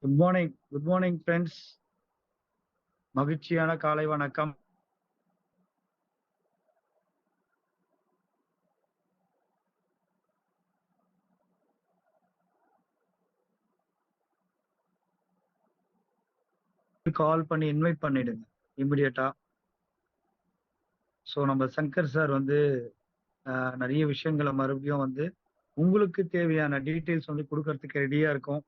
Good morning friends. மகிழ்ச்சியான காலை வணக்கம். கால் பண்ணி இன்வைட் பண்ணிடுங்க இமிடியேட்டா. ஸோ நம்ம சங்கர் சார் வந்து நிறைய விஷயங்களை மறுபடியும் வந்து உங்களுக்கு தேவையான டீட்டெயில்ஸ் வந்து கொடுக்கறதுக்கு ரெடியா இருக்கும்.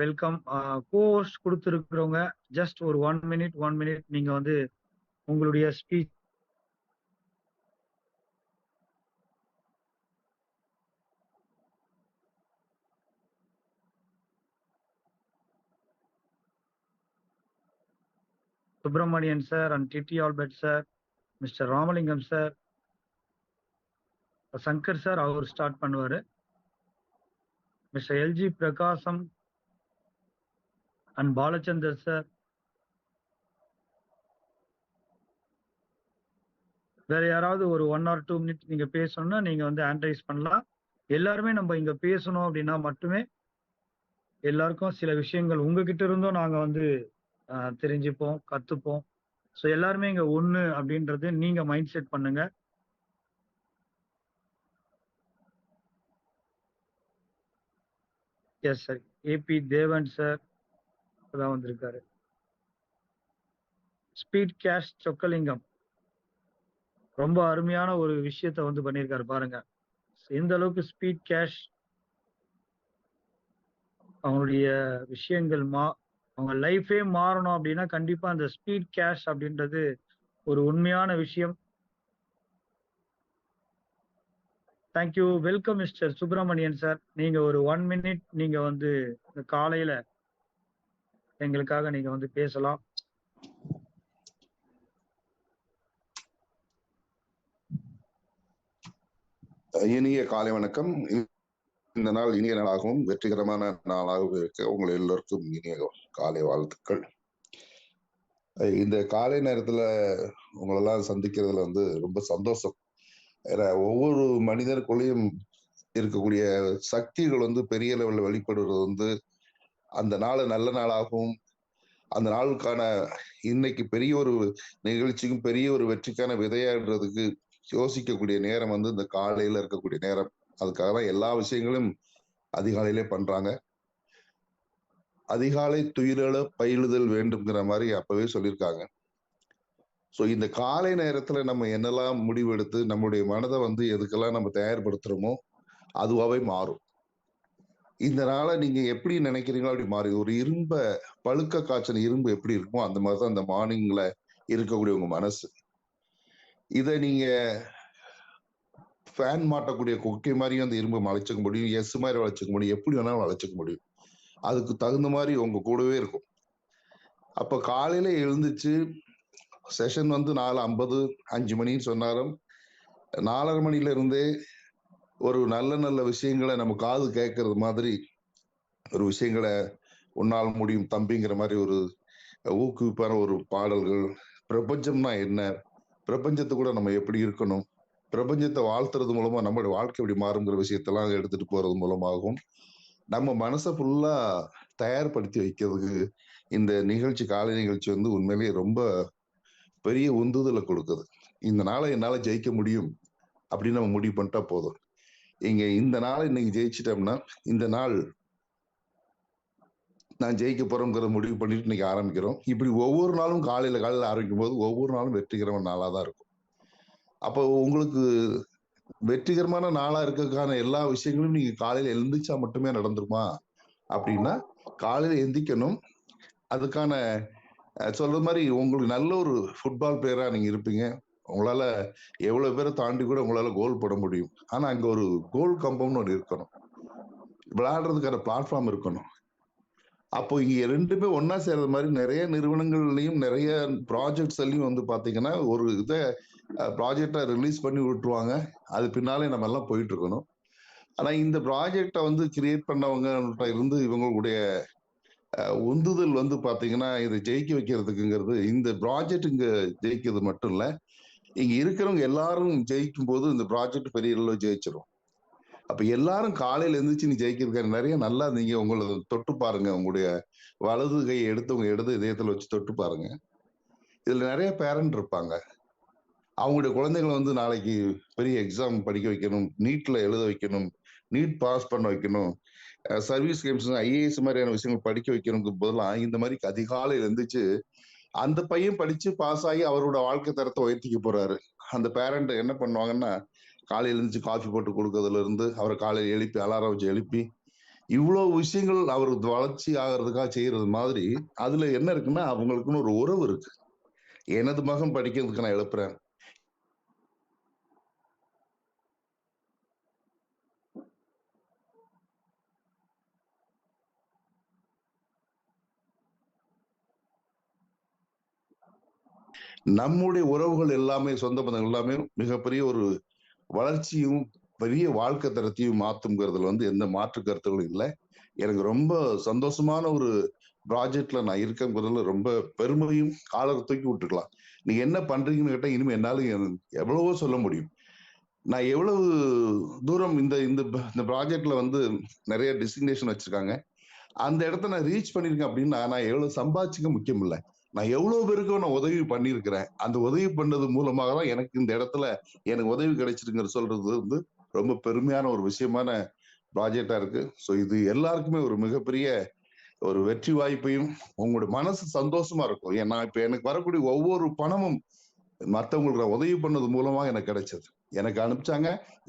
வெல்கம். கோர்ஸ் கொடுத்துருக்கிறவங்க ஜஸ்ட் ஒரு 1 மினிட் நீங்க வந்து உங்களுடைய speech Subramanian sir and DD Albert sir, mister Ramalingam sir, Shankar sir அவர் ஸ்டார்ட் பண்ணுவாரு. Mister LG Prakasam and Balachander sir, வேற யாராவது ஒரு 1 or 2 மினிட் நீங்க பேசணும்னா நீங்க வந்து ஹேண்ட் ரைஸ் பண்ணலாம். எல்லாருமே நம்ம இங்க பேசணும் அப்படின்னா மட்டுமே எல்லாருக்கும் சில விஷயங்கள் உங்ககிட்ட இருந்தும் நாங்க வந்து தெரிஞ்சுப்போம், கத்துப்போம். ஸோ எல்லாருமே இங்க ஒண்ணு அப்படின்றது நீங்க மைண்ட் செட் பண்ணுங்க. Yes sir, AB Devan sir தான் வந்திருக்காரு. ஸ்பீட் கேஷ் சொக்கலிங்கம் ரொம்ப அருமையான ஒரு விஷயத்த வந்து பண்ணியிருக்காரு பாருங்க. எந்த அளவுக்கு ஸ்பீட் கேஷ் அவங்களுடைய விஷயங்கள் அவங்க லைஃபே மாறணும் அப்படின்னா கண்டிப்பா அந்த ஸ்பீட் கேஷ் அப்படின்றது ஒரு உண்மையான விஷயம். Thank you. Welcome mister Subramanian sir. நீங்க ஒரு 1 மினிட் நீங்க வந்து இந்த காலையில எங்களுக்காக நீங்க வந்து பேசலாம். இனிய காலை வணக்கம். இந்த நாள் இனிய நாளாகவும் வெற்றிகரமான நாளாகவும் இருக்க உங்கள் எல்லோருக்கும் இனிய காலை வாழ்த்துக்கள். இந்த காலை நேரத்துல உங்களெல்லாம் சந்திக்கிறதுல வந்து ரொம்ப சந்தோஷம். ஒவ்வொரு மனிதருக்குள்ளேயும் இருக்கக்கூடிய சக்திகள் வந்து பெரிய லெவலில் வெளிப்படுவது வந்து அந்த நாள் நல்ல நாளாகவும் அந்த நாளுக்கான இன்னைக்கு பெரிய ஒரு நிகழ்ச்சிக்கும் பெரிய ஒரு வெற்றிக்கான விதையாடுறதுக்கு யோசிக்கக்கூடிய நேரம் வந்து இந்த காலையில இருக்கக்கூடிய நேரம். அதுக்காக தான் எல்லா விஷயங்களும் அதிகாலையிலே பண்றாங்க. அதிகாலை துயிலெழ பயிலுதல் வேண்டும்ங்கிற மாதிரி அப்பவே சொல்லியிருக்காங்க. ஸோ இந்த காலை நேரத்துல நம்ம என்னெல்லாம் முடிவெடுத்து நம்மளுடைய மனதை வந்து எதுக்கெல்லாம் நம்ம தயார்படுத்துறோமோ அதுவாவே மாறும். இந்த நாளை நீங்க எப்படி நினைக்கிறீங்களோ அப்படி மாறி ஒரு பழுக்க காய்ச்சல் இரும்பு எப்படி இருக்குமோ அந்த மாதிரிதான் இந்த மார்னிங்ல இருக்கக்கூடிய உங்க மனசு. இதை நீங்க ஃபேன் மாட்டக்கூடிய கொக்கை மாதிரியும் அந்த இரும்பை வளைச்சுக்க முடியும், எஸ் மாதிரி வளைச்சுக்க முடியும், எப்படி வேணாலும் வளைச்சுக்க முடியும். அதுக்கு தகுந்த மாதிரி உங்க கூடவே இருக்கும். அப்ப காலையில எழுந்துச்சு செஷன் வந்து 4:50 5 மணின்னு சொன்னாலும் 4:30 மணில இருந்தே ஒரு நல்ல நல்ல விஷயங்களை நம்ம காது கேட்கறது மாதிரி ஒரு விஷயங்களை உன்னால் முடியும் தம்பிங்கிற மாதிரி ஒரு ஊக்குவிப்பான ஒரு பாடல்கள், பிரபஞ்சம்னா என்ன, பிரபஞ்சத்தை கூட நம்ம எப்படி இருக்கணும், பிரபஞ்சத்தை வாழ்த்துறது மூலமா நம்மளுடைய வாழ்க்கை எப்படி மாறுங்கிற விஷயத்தெல்லாம் எடுத்துட்டு போறது மூலமாகவும் நம்ம மனசை ஃபுல்லா தயார்படுத்தி வைக்கிறதுக்கு இந்த நிகழ்ச்சி, காலை நிகழ்ச்சி வந்து உண்மையிலேயே ரொம்ப பெரிய உந்துதலை கொடுக்குது. இந்த நாளை என்னால ஜெயிக்க முடியும் அப்படின்னு நம்ம முடிவு பண்ணிட்டா போதும். இந்த நாளை இன்னைக்கு ஜெயிச்சிட்டோம்னா இந்த நாள் நான் ஜெயிக்க போறோங்கிற முடிவு பண்ணிட்டு இன்னைக்கு ஆரம்பிக்கிறோம். இப்படி ஒவ்வொரு நாளும் காலையில ஆரம்பிக்கும் போது ஒவ்வொரு நாளும் வெற்றிகரமான நாளா தான் இருக்கும். அப்போ உங்களுக்கு வெற்றிகரமான நாளா இருக்கிறதுக்கான எல்லா விஷயங்களும் நீங்க காலையில எழுந்திரிச்சா மட்டுமே நடந்துருமா அப்படின்னா, காலையில எந்திக்கணும். அதுக்கான சொல்ற மாதிரி உங்களுக்கு நல்ல ஒரு ஃபுட்பால் பிளேயரா நீங்க இருப்பீங்க. உங்களால எவ்வளவு பேரை தாண்டி கூட உங்களால கோல் போட முடியும். ஆனா அங்க ஒரு கோல் கம்பவுண்ட் ஒன்று இருக்கணும், விளையாடுறதுக்கான பிளாட்ஃபார்ம் இருக்கணும். அப்போ இங்க ரெண்டுமே ஒன்னா சேர்ற மாதிரி நிறைய நிறுவனங்கள்லயும் நிறைய ப்ராஜெக்ட்ஸ்லயும் வந்து பாத்தீங்கன்னா ஒரு இதை ப்ராஜெக்டை ரிலீஸ் பண்ணி விட்டுருவாங்க. அது பின்னாலே நம்ம எல்லாம் போயிட்டு இருக்கணும். ஆனா இந்த ப்ராஜெக்டை வந்து கிரியேட் பண்ணவங்க இருந்து இவங்களுடைய உந்துதல் வந்து பாத்தீங்கன்னா இதை ஜெயிக்க வைக்கிறதுக்குங்கிறது, இந்த ப்ராஜெக்ட் இங்க ஜெயிக்கிறது மட்டும் இல்ல, இங்க இருக்கிறவங்க எல்லாரும் ஜெயிக்கும் போது இந்த ப்ராஜெக்ட் பெரிய அளவில் ஜெயிச்சிடும். அப்ப எல்லாரும் காலையில எந்திரிச்சு நீ ஜெயிக்கிறதுக்கு நிறைய நல்லா நீங்க உங்களை தொட்டு பாருங்க. உங்களுடைய வலது கையை எடுத்து உங்க இடது இதயத்துல வச்சு தொட்டு பாருங்க. இதுல நிறைய பேரண்ட் இருப்பாங்க. அவங்களுடைய குழந்தைகளை வந்து நாளைக்கு பெரிய எக்ஸாம் படிக்க வைக்கணும், நீட்ல எழுத வைக்கணும், நீட் பாஸ் பண்ண வைக்கணும், சர்வீஸ் கேம்ஸ் ஐஏஎஸ் மாதிரியான விஷயங்கள் படிக்க வைக்கணுங்கும் போதெல்லாம் இந்த மாதிரி அதிகாலையில் எழுந்திரிச்சு அந்த பையன் படிச்சு பாஸ் ஆகி அவரோட வாழ்க்கை தரத்தை உயர்த்திக்க போறாரு. அந்த பேரண்ட் என்ன பண்ணுவாங்கன்னா, காலையில எழுந்திரிச்சு காஃபி போட்டு கொடுக்கறதுல இருந்து அவரை காலையில் எழுப்பி அலாரம் வச்சு எழுப்பி இவ்வளவு விஷயங்கள் அவர் வளர்ச்சி ஆகிறதுக்காக செய்யறது மாதிரி அதுல என்ன இருக்குன்னா அவங்களுக்குன்னு ஒரு உறவு இருக்கு. எனது மகன் படிக்கிறதுக்கு நான் எழுப்புறேன். நம்முடைய உறவுகள் எல்லாமே சொந்த பந்தங்கள் எல்லாமே மிகப்பெரிய ஒரு வளர்ச்சியும் பெரிய வாழ்க்கை தரத்தையும் மாத்துங்கிறதுல வந்து எந்த மாற்று கருத்துகளும் இல்லை. எனக்கு ரொம்ப சந்தோஷமான ஒரு ப்ராஜெக்ட்ல நான் இருக்கேங்கிறதுல ரொம்ப பெருமையும் காலரை தூக்கி விட்டுருக்கலாம். நீங்க என்ன பண்றீங்கன்னு கேட்டா இனிமே என்னால எவ்வளவோ சொல்ல முடியும். நான் எவ்வளவு தூரம் இந்த இந்த இந்த ப்ராஜெக்ட்ல வந்து நிறைய டெஸ்டினேஷன் வச்சிருக்காங்க. அந்த இடத்த நான் ரீச் பண்ணிருக்கேன் அப்படின்னா நான் எவ்வளவு சம்பாதிச்சுக்க முக்கியம் இல்லை. நான் எவ்வளவு பேருக்கு நான் உதவி பண்ணியிருக்கிறேன். அந்த உதவி பண்ணது மூலமாக தான் எனக்கு இந்த இடத்துல எனக்கு உதவி கிடைச்சிருங்கிற சொல்றது வந்து ரொம்ப பெருமையான ஒரு விஷயமான ப்ராஜெக்டா இருக்கு. ஸோ இது எல்லாருக்குமே ஒரு மிகப்பெரிய ஒரு வெற்றி வாய்ப்பையும் உங்களோட மனசு சந்தோஷமா இருக்கும். ஏன்னா இப்ப எனக்கு வரக்கூடிய ஒவ்வொரு பணமும் மத்தவங்களுக்கு நான் உதவி பண்ணது மூலமா எனக்கு கிடைச்சது. எனக்கு அனுப்பிச்சாங்க,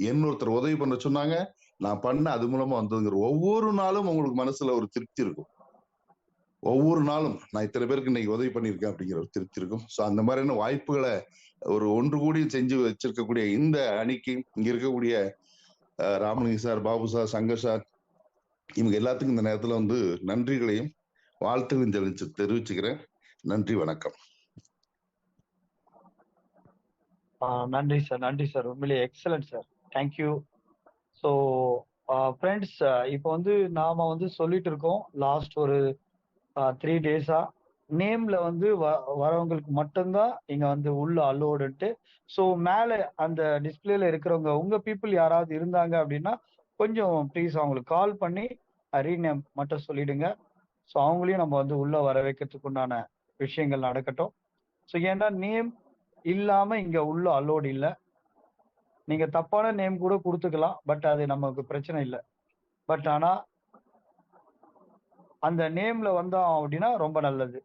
இன்னொருத்தர் உதவி பண்ண சொன்னாங்க, நான் பண்ண அது மூலமா வந்ததுங்கிற ஒவ்வொரு நாளும் உங்களுக்கு மனசுல ஒரு திருப்தி இருக்கும். ஒவ்வொரு நாளும் நான் இத்தனை பேருக்கு இன்னைக்கு உதவி பண்ணியிருக்கேன் அப்படிங்கிற ஒரு திருப்தி இருக்கும். ஸோ அந்த மாதிரியான வாய்ப்புகளை ஒரு ஒன்று கூடி செஞ்சு வச்சிருக்கக்கூடிய இந்த அணிக்கு இங்க இருக்கக்கூடிய Ramalinga sir, Babu sir, Shankar sir இவங்க எல்லாத்துக்கும் இந்த நேரத்துல வந்து நன்றிகளையும் வாழ்த்துகளையும் தெரிவிச்சுக்கிறேன். நன்றி, வணக்கம். நன்றி சார், நன்றி சார். உண்மையிலேயே excellent sir. Thank you. So friends, இப்போ வந்து நாம வந்து சொல்லிட்டு இருக்கோம் லாஸ்ட் ஒரு 3 டேஸா நேம்ல வந்து வரவங்களுக்கு மட்டும்தான் இங்க வந்து உள்ள அலோடுன்ட்டு. ஸோ மேல அந்த டிஸ்பிளேல இருக்கிறவங்க உங்க பீப்புள் யாராவது இருந்தாங்க அப்படின்னா கொஞ்சம் ப்ளீஸ் அவங்களுக்கு கால் பண்ணி ரீநேம் மட்டும் சொல்லிடுங்க. ஸோ அவங்களையும் நம்ம வந்து உள்ள வர வைக்கிறதுக்கு உண்டான விஷயங்கள் நடக்கட்டும். ஸோ ஏன்னா நேம் இல்லாம இங்க உள்ள அலோடு இல்லை. நீங்க தப்பான நேம் கூட கொடுத்துக்கலாம், பட் அது நமக்கு பிரச்சனை இல்லை. பட் ஆனா அந்த நேம்ல வந்தோம் அப்படின்னா ரொம்ப நல்லது.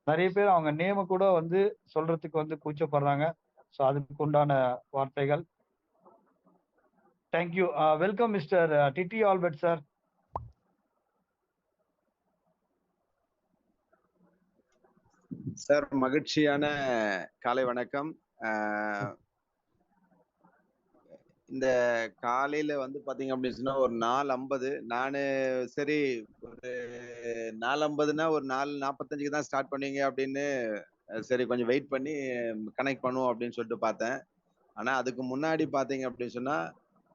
நிறைய பேர் அவங்க நேம கூட வந்து சொல்றதுக்கு வந்து கூச்சப்படுறாங்க. ஸோ அதுக்கு உண்டான வார்த்தைகள். Thank you. Welcome mister DD Albert sir. Sir, மகிழ்ச்சியான காலை வணக்கம். இந்த காலையில வந்து பாத்தீங்க அப்படின்னு சொன்னா ஒரு 4:50 நானு சரி ஒரு 4:50ன்னா ஒரு 4:45க்கு தான் ஸ்டார்ட் பண்ணுவீங்க அப்படின்னு சரி கொஞ்சம் வெயிட் பண்ணி கனெக்ட் பண்ணுவோம் அப்படின்னு சொல்லிட்டு பார்த்தேன். ஆனா அதுக்கு முன்னாடி பாத்தீங்க அப்படின்னு சொன்னா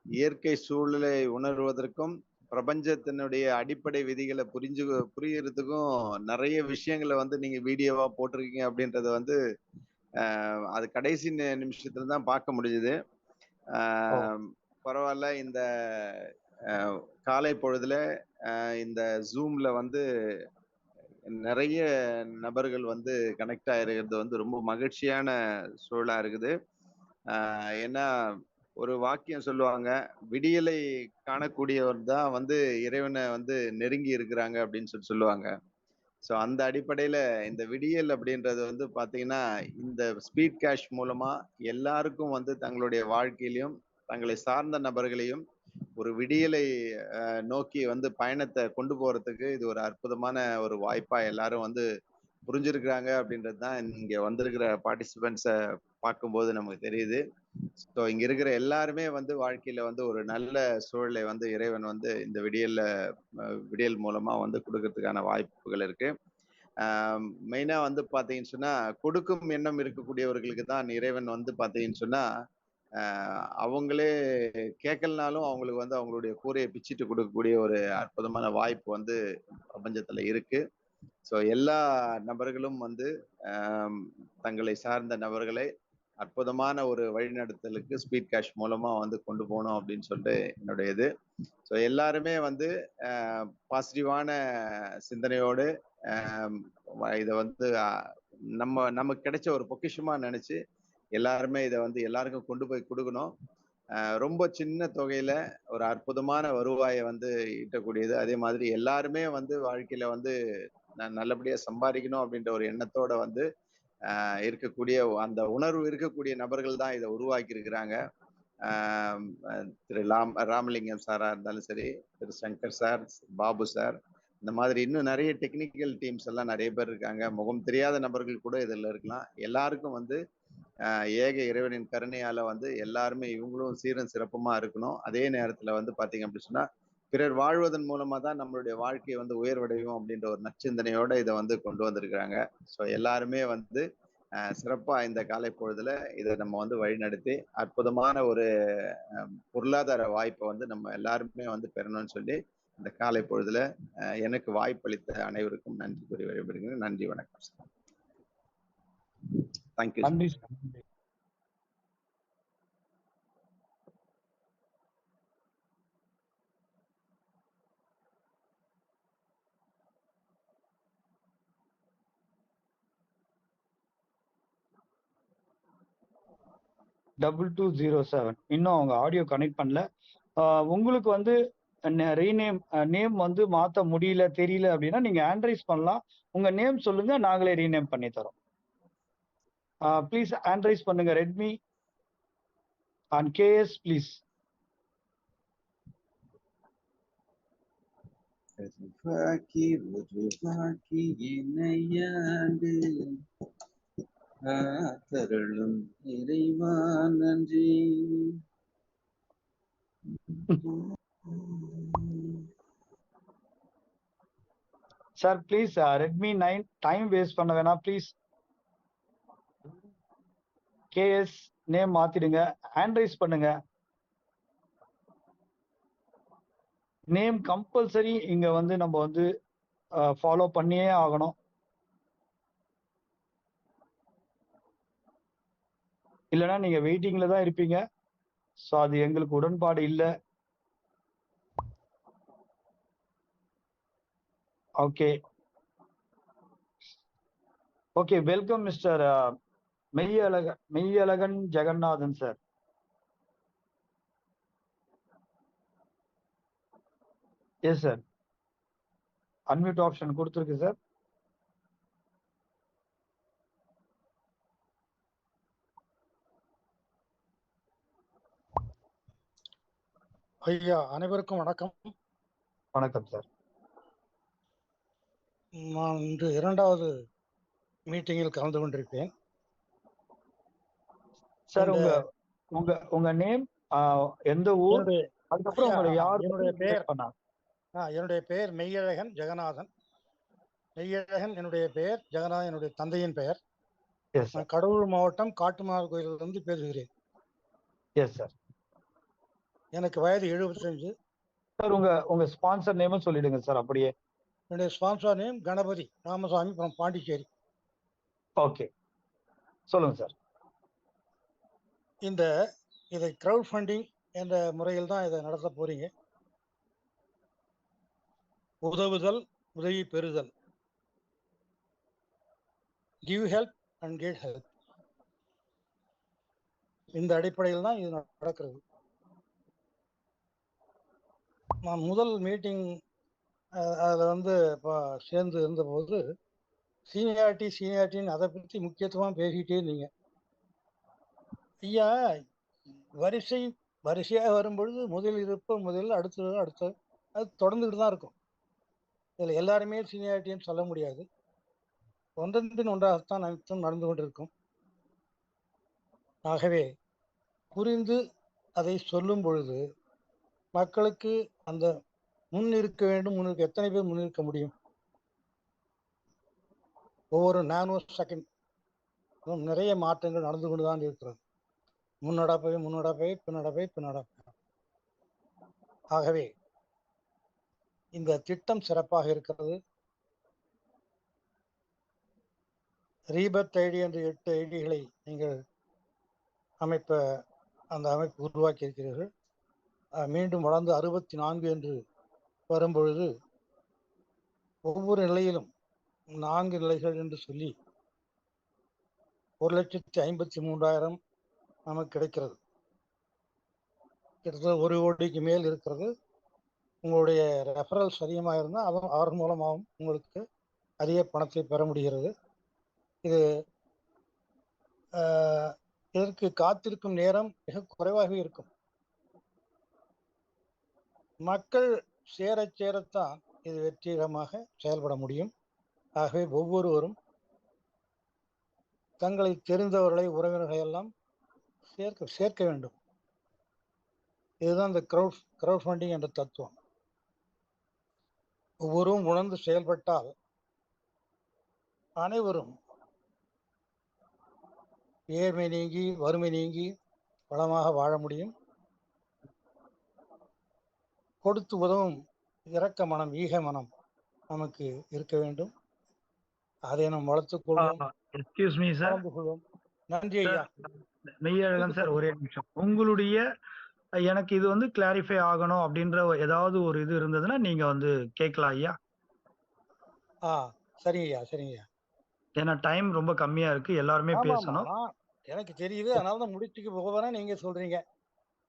இயற்கை சூழலை உணர்வதற்கும் பிரபஞ்சத்தினுடைய அடிப்படை விதிகளை புரியறதுக்கும் நிறைய விஷயங்களை வந்து நீங்க வீடியோவா போட்டிருக்கீங்க அப்படின்றத வந்து அது கடைசி நிமிஷத்துல தான் பார்க்க முடிஞ்சது. பரவாயில்ல. இந்த காலை பொழுதுல இந்த ஜூம்ல வந்து நிறைய நபர்கள் வந்து கனெக்ட் ஆயிருக்கிறது வந்து ரொம்ப மகிழ்ச்சியான சூழலா இருக்குது. ஏன்னா ஒரு வாக்கியம் சொல்லுவாங்க, விடியலை காணக்கூடியவர் தான் வந்து இறைவனை வந்து நெருங்கி இருக்கிறாங்க அப்படின்னு சொல்லுவாங்க. ஸோ அந்த அடிப்படையில இந்த விடியல் அப்படின்றது வந்து பாத்தீங்கன்னா இந்த ஸ்பீட் கேஷ் மூலமா எல்லாருக்கும் வந்து தங்களுடைய வாழ்க்கையிலையும் தங்களை சார்ந்த நபர்களையும் ஒரு விடியலை நோக்கி வந்து பயணத்தை கொண்டு போறதுக்கு இது ஒரு அற்புதமான ஒரு வாய்ப்பா எல்லாரும் வந்து புரிஞ்சிருக்கிறாங்க அப்படின்றது தான் இங்க வந்திருக்கிற பார்ட்டிசிபென்ட்ஸை பார்க்கும்போது நமக்கு தெரியுது. ஸோ இங்க இருக்கிற எல்லாருமே வந்து வாழ்க்கையில வந்து ஒரு நல்ல சூழலை வந்து இறைவன் வந்து இந்த விடியல் மூலமா வந்து கொடுக்கறதுக்கான வாய்ப்புகள் இருக்கு. மெயினா வந்து பாத்தீங்கன்னு சொன்னா கொடுக்கும் எண்ணம் இருக்கக்கூடியவர்களுக்கு தான் இறைவன் வந்து பாத்தீங்கன்னு சொன்னா அவங்களே கேட்கலனாலும் அவங்களுக்கு வந்து அவங்களுடைய கூரையை பிச்சுட்டு கொடுக்கக்கூடிய ஒரு அற்புதமான வாய்ப்பு வந்து பிரபஞ்சத்துல இருக்கு. ஸோ எல்லா நபர்களும் வந்து தங்களை சார்ந்த நபர்களை அற்புதமான ஒரு வழிநடத்தலுக்கு ஸ்பீட் கேஷ் மூலமா வந்து கொண்டு போகணும் அப்படின்னு சொல்லிட்டு என்னுடைய இது. ஸோ எல்லாருமே வந்து பாசிட்டிவான சிந்தனையோடு இதை வந்து நமக்கு கிடைச்ச ஒரு பொக்கிஷமா நினைச்சு எல்லாருமே இதை வந்து எல்லாருக்கும் கொண்டு போய் கொடுக்கணும். ரொம்ப சின்ன தொகையில ஒரு அற்புதமான வருவாயை வந்து ஈட்டக்கூடியது. அதே மாதிரி எல்லாருமே வந்து வாழ்க்கையில வந்து நல்லபடியா சம்பாதிக்கணும் அப்படின்ற ஒரு எண்ணத்தோட வந்து இருக்கக்கூடிய அந்த உணர்வு இருக்கக்கூடிய நபர்கள் தான் இதை உருவாக்கி இருக்கிறாங்க. திரு ராமலிங்கம் சாரா இருந்தாலும் சரி, திரு சங்கர் சார், பாபு சார், இந்த மாதிரி இன்னும் நிறைய டெக்னிக்கல் டீம்ஸ் எல்லாம் நிறைய பேர் இருக்காங்க. முகம் தெரியாத நபர்கள் கூட இதில் இருக்கலாம். எல்லாருக்கும் வந்து ஏக இறைவனின் கருணையால வந்து எல்லாருமே இவங்களும் சீரும் சிறப்புமா இருக்கணும். அதே நேரத்துல வந்து பாத்தீங்க அப்படின்னு சொன்னா பிறர் வாழ்வதன் மூலமா தான் நம்மளுடைய வாழ்க்கையை வந்து உயர்வடையும் அப்படின்ற ஒரு நற்சிந்தனையோட இதை வந்து கொண்டு வந்திருக்கிறாங்க. ஸோ எல்லாருமே வந்து சிறப்பா இந்த காலை பொழுதுல இதை நம்ம வந்து வழிநடத்தி அற்புதமான ஒரு பொருளாதார வாய்ப்பை வந்து நம்ம எல்லாருமே வந்து பெறணும்னு சொல்லி இந்த காலை பொழுதுல எனக்கு வாய்ப்பளித்த அனைவருக்கும் நன்றி கூறி விடைபெறுகிறேன். நன்றி, வணக்கம் சார். தேங்க்யூ. நன்றி. டபுள் 207 இன்னும் அவங்க ஆடியோ கனெக்ட் பண்ணல. உங்களுக்கு வந்து நேம் வந்து மாத்த முடியல தெரியல அப்படின்னா நீங்க ஆண்ட்ரைஸ் பண்ணலாம். உங்க நேம் சொல்லுங்க, நாங்களே ரீநேம் பண்ணி தரோம். ப்ளீஸ் ஆண்ட்ரைஸ் பண்ணுங்க. Redmi and KS please. தருளும் இறைவா நன்றி. Sir please Redmi 9 time waste பண்ண வேணாம் ப்ளீஸ். கேஎஸ் நேம் மாத்திடுங்க, ஆண்ட்ரைஸ் பண்ணுங்க. நேம் கம்பல்சரி இங்க வந்து நம்ம வந்து ஃபாலோ பண்ணியே ஆகணும். இல்லைன்னா நீங்க வெயிட்டிங்ல தான் இருப்பீங்க. ஸோ அது எங்களுக்கு உடன்பாடு இல்லை. Okay okay, welcome mister Meyyazhagan Jeganathan sir. Yes sir, unmute option கொடுத்துருக்கு சார். ஐயா, அனைவருக்கும் வணக்கம். வணக்கம் சார். நான் இன்று 2வது மீட்டிங்கில் கலந்து கொண்டிருக்கேன் சார். உங்க நேம், எந்த ஊர், அதுக்கப்புறம் உங்களை யார் என்னுடைய பெயர் மெய்யழகன் ஜெகநாதன். மெய்யழகன் என்னுடைய பெயர், ஜெகநாதன் என்னுடைய தந்தையின் பெயர். நான் கடலூர் மாவட்டம் காட்டுமன்னார் கோயிலிலிருந்து பேசுகிறேன். Yes sir. எனக்கு வயது 75 சார். உங்க ஸ்பான்சர் நேமும் சொல்லிடுங்க சார் அப்படியே. என்னுடைய sponsor name Ganapathi Ramasamy from Pondicherry. Okay, சொல்லுங்க சார். இதை கிரவுட் ஃபண்டிங் என்ற முறையில் தான் இதை நடத்த போறீங்க. உதவுதல், உதவி பெறுதல், give help and get help, இந்த அடிப்படையில் தான் இது நடக்கிறது. நான் முதல் மீட்டிங் அதில் வந்து இப்போ சேர்ந்து இருந்தபோது சீனியாரிட்டின்னு அதை பற்றி முக்கியத்துவமாக பேசிக்கிட்டே இருந்தீங்க. ஐயா, வரிசையாக வரும்பொழுது முதலில் அடுத்தது அது தொடர்ந்துகிட்டு தான் இருக்கும். இதில் எல்லாருமே சீனியாரிட்டின்னு சொல்ல முடியாது. ஒன்றன்பின் ஒன்றாகத்தான் அனைத்தும் நடந்து கொண்டிருக்கும். ஆகவே புரிந்து அதை சொல்லும் பொழுது மக்களுக்கு அந்த முன்னிருக்க வேண்டும். எத்தனை பேர் முன்னிருக்க முடியும்? ஒவ்வொரு நானோ செகண்ட் நிறைய மாற்றங்கள் நடந்து கொண்டுதான் இருக்கிறது. முன்னடப்பை பின்னடப்பை. ஆகவே இந்த திட்டம் சிறப்பாக இருக்கிறது. ரீபத் ஐடி என்ற 8 ஐடிகளை நீங்கள் அந்த அமைப்பு உருவாக்கி இருக்கிறீர்கள். மீண்டும் வளர்ந்து 64 என்று வரும்பொழுது ஒவ்வொரு நிலையிலும் 4 நிலைகள் என்று சொல்லி 1,53,000 நமக்கு கிடைக்கிறது. கிட்டத்தட்ட 1 கோடிக்கு மேல் இருக்கிறது. உங்களுடைய ரெஃபரல்ஸ் அதிகமாக இருந்தால் அவர் மூலமாகவும் உங்களுக்கு அதிக பணத்தை பெற முடிகிறது. இது இதற்கு காத்திருக்கும் நேரம் மிக குறைவாக இருக்கும். மக்கள் சேரத்தான் இது வெற்றிகரமாக செயல்பட முடியும். ஆகவே ஒவ்வொருவரும் தங்களை தெரிந்தவர்களை, உறவினர்களை எல்லாம் சேர்க்க வேண்டும். இதுதான் இந்த கிரவுட் ஃபண்டிங் என்ற தத்துவம். ஒவ்வொருவரும் உணர்ந்து செயல்பட்டால் அனைவரும் ஏழ்மை நீங்கி வறுமை நீங்கி வளமாக வாழ முடியும். கொடுத்து உதவும் இரக்க மனம், ஈக மனம் நமக்கு இருக்க வேண்டும். அதை நாம் வளர்த்துக் கொள்வோம். Excuse me sir. நன்றி ஐயா. மெய்யழகன் சார், ஒரே நிமிஷம். உங்களுடைய எனக்கு இது வந்து கிளாரிஃபை ஆகணும் அப்படின்ற ஏதாவது ஒரு இது இருந்ததுன்னா நீங்க வந்து கேட்கலாம் ஐயா. சரிங்க ஐயா, சரிங்க ஐயா. ஏன்னா டைம் ரொம்ப கம்மியா இருக்கு, எல்லாருமே பேசணும். எனக்கு தெரியுது, அதனாலதான் முடிச்சுக்கு போகிறேன் நீங்க சொல்றீங்க.